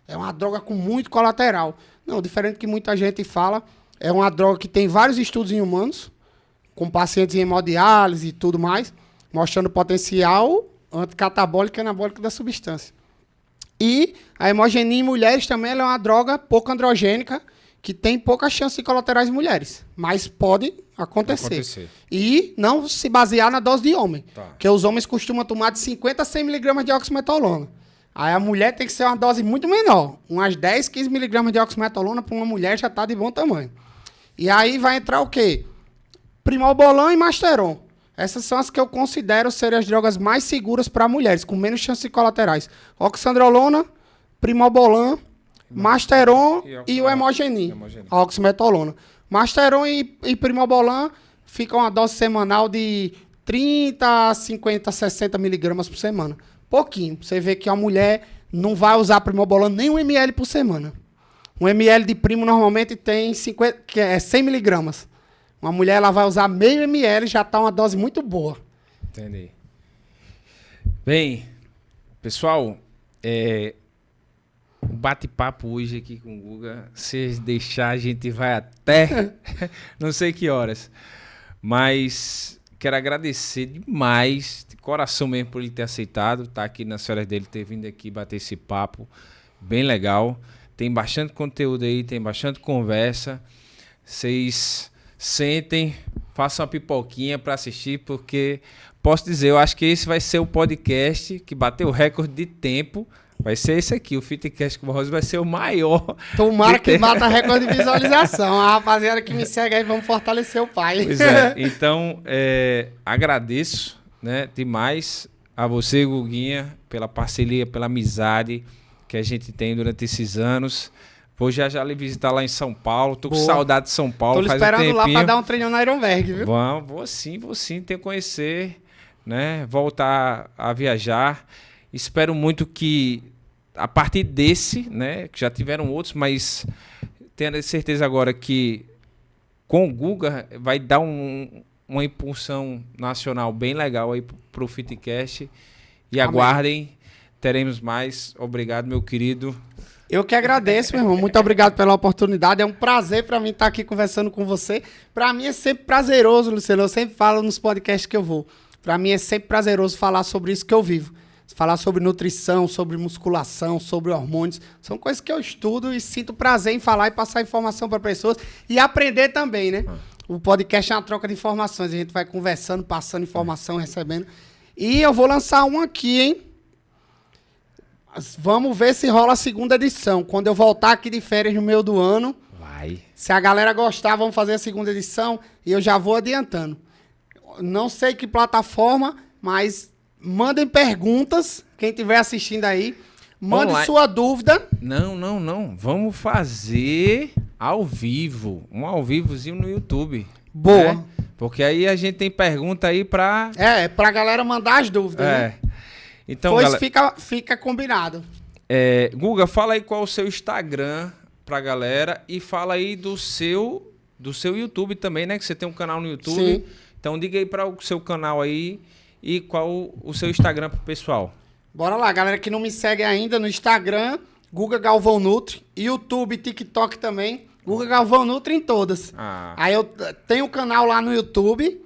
é uma droga com muito colateral. Não, diferente do que muita gente fala, é uma droga que tem vários estudos em humanos, com pacientes em hemodiálise e tudo mais, mostrando o potencial anticatabólico e anabólico da substância. E a hemogenin em mulheres também ela é uma droga pouco androgênica, que tem pouca chance de colaterais em mulheres, mas pode acontecer. E não se basear na dose de homem, porque os homens costumam tomar de 50 a 100 miligramas de oxametolona. Aí a mulher tem que ser uma dose muito menor, umas 10, 15 miligramas de oxametolona para uma mulher já está de bom tamanho. E aí vai entrar o quê? Primobolan e Masteron. Essas são as que eu considero serem as drogas mais seguras para mulheres, com menos chance de colaterais. Oxandrolona, Primobolan, Masteron e o hemogenin, a oxametolona. Masteron e Primobolan ficam uma dose semanal de 30, 50, 60 miligramas por semana. Pouquinho. Você vê que a mulher não vai usar Primobolan nem 1 ml por semana. 1 ml de primo normalmente tem 100 miligramas. Uma mulher ela vai usar meio ml, já está uma dose muito boa. Entendi. Bem, pessoal, o bate-papo hoje aqui com o Guga, se deixar a gente vai até não sei que horas. Mas quero agradecer demais, de coração mesmo, por ele ter aceitado, estar aqui nas férias dele, ter vindo aqui bater esse papo, bem legal. Tem bastante conteúdo aí, tem bastante conversa. Vocês sentem, façam uma pipoquinha para assistir, porque posso dizer, eu acho que esse vai ser o podcast que bateu o recorde de tempo. Vai ser esse aqui, o Fitcast com o Rosa vai ser o maior. Tomara que bata recorde de visualização. A rapaziada que me segue aí, vamos fortalecer o pai. Pois é, então agradeço, né, demais a você, Guguinha, pela parceria, pela amizade que a gente tem durante esses anos. Vou já lhe visitar lá em São Paulo, tô com saudade de São Paulo. Tô esperando lá para dar um treininho na Ironberg, viu? Vou sim, tenho que conhecer, né, voltar a viajar. Espero muito que, a partir desse, né, que já tiveram outros, mas tenho certeza agora que com o Guga vai dar uma impulsão nacional bem legal aí para o Fitcast. E aguardem, teremos mais. Obrigado, meu querido. Eu que agradeço, meu irmão. Muito obrigado pela oportunidade. É um prazer para mim estar aqui conversando com você. Para mim é sempre prazeroso, Luciano. Eu sempre falo nos podcasts que eu vou. Para mim é sempre prazeroso falar sobre isso que eu vivo. Falar sobre nutrição, sobre musculação, sobre hormônios. São coisas que eu estudo e sinto prazer em falar e passar informação para pessoas. E aprender também, né? O podcast é uma troca de informações. A gente vai conversando, passando informação, recebendo. E eu vou lançar um aqui, hein? Vamos ver se rola a segunda edição. Quando eu voltar aqui de férias no meio do ano. Vai. Se a galera gostar, vamos fazer a segunda edição. E eu já vou adiantando. Não sei que plataforma, mas mandem perguntas. Quem estiver assistindo aí, mande sua dúvida. Não. Vamos fazer ao vivo. Um ao vivozinho no YouTube. Boa. Né? Porque aí a gente tem pergunta aí pra... pra galera mandar as dúvidas, né? Então, pois fica combinado. Guga, fala aí qual é o seu Instagram pra galera e fala aí do seu YouTube também, né? Que você tem um canal no YouTube. Sim. Então diga aí para o seu canal aí e qual o seu Instagram pro pessoal. Bora lá, galera que não me segue ainda no Instagram, Guga Galvão Nutri, YouTube, TikTok também, Guga Galvão Nutri em todas. Aí eu tenho um canal lá no YouTube,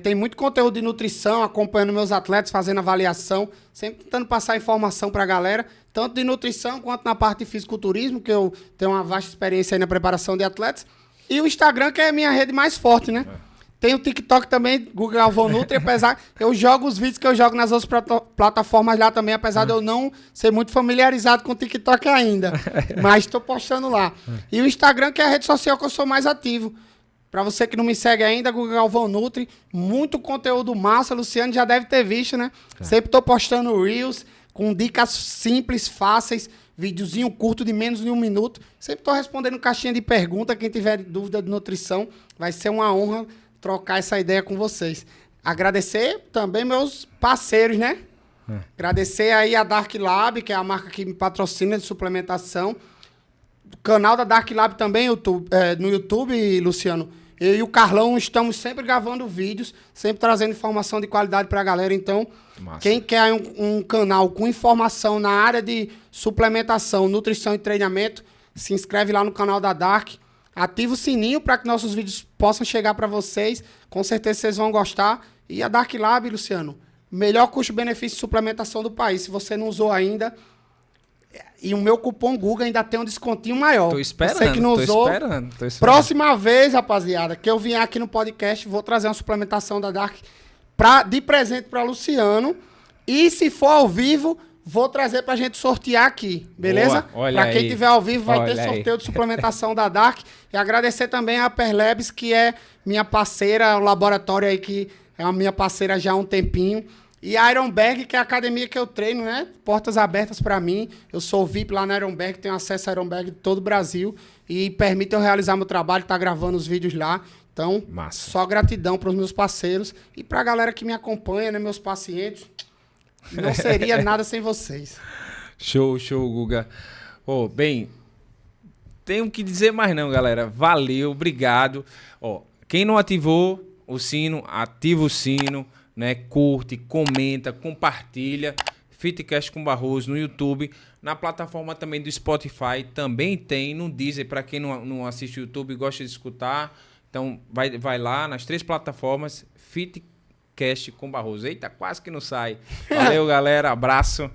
tem muito conteúdo de nutrição, acompanhando meus atletas, fazendo avaliação, sempre tentando passar informação pra galera. tanto de nutrição quanto na parte de fisiculturismo, que eu tenho uma vasta experiência aí na preparação de atletas. E o Instagram, que é a minha rede mais forte, né? Tem o TikTok também, Google Galvão Nutri, apesar eu jogo os vídeos que eu jogo nas outras plataformas lá também, apesar de eu não ser muito familiarizado com o TikTok ainda, mas estou postando lá. E o Instagram, que é a rede social que eu sou mais ativo. Para você que não me segue ainda, Google Galvão Nutri, muito conteúdo massa, Luciano já deve ter visto, né? Sempre estou postando Reels com dicas simples, fáceis, videozinho curto de menos de 1 minuto. Sempre estou respondendo caixinha de pergunta, quem tiver dúvida de nutrição, vai ser uma honra trocar essa ideia com vocês. Agradecer também meus parceiros, né? Agradecer aí a Dark Lab, que é a marca que me patrocina de suplementação. O canal da Dark Lab também no YouTube, Luciano. Eu e o Carlão estamos sempre gravando vídeos, sempre trazendo informação de qualidade para a galera. Então, massa. Quem quer um canal com informação na área de suplementação, nutrição e treinamento, se inscreve lá no canal da Dark. Ativa o sininho para que nossos vídeos possam chegar para vocês. Com certeza vocês vão gostar. E a Dark Lab, Luciano, melhor custo-benefício de suplementação do país. Se você não usou ainda, e o meu cupom Google ainda tem um descontinho maior. Tô esperando, você que não usou, tô esperando. Próxima vez, rapaziada, que eu vier aqui no podcast, vou trazer uma suplementação da Dark de presente para Luciano. E se for ao vivo, vou trazer pra gente sortear aqui, beleza? Pra quem tiver ao vivo, vai ter sorteio de suplementação da Dark. E agradecer também a Perlabs, que é minha parceira, o laboratório aí que é a minha parceira já há um tempinho. E a Ironberg, que é a academia que eu treino, né? Portas abertas pra mim. Eu sou VIP lá na Ironberg, tenho acesso à Ironberg de todo o Brasil. E permite eu realizar meu trabalho, tá gravando os vídeos lá. Então, massa. Só gratidão pros meus parceiros e pra galera que me acompanha, né? Meus pacientes. Não seria nada sem vocês. Show, Guga. Bem, tenho que dizer mais não, galera. Valeu, obrigado. Quem não ativou o sino, ativa o sino, né? Curte, comenta, compartilha. Fitcast com Barroso no YouTube. Na plataforma também do Spotify também tem. No Deezer, para quem não assiste o YouTube e gosta de escutar. Então, vai lá nas 3 plataformas. Fitcast com Barroso. Eita, quase que não sai. Valeu, galera. Abraço.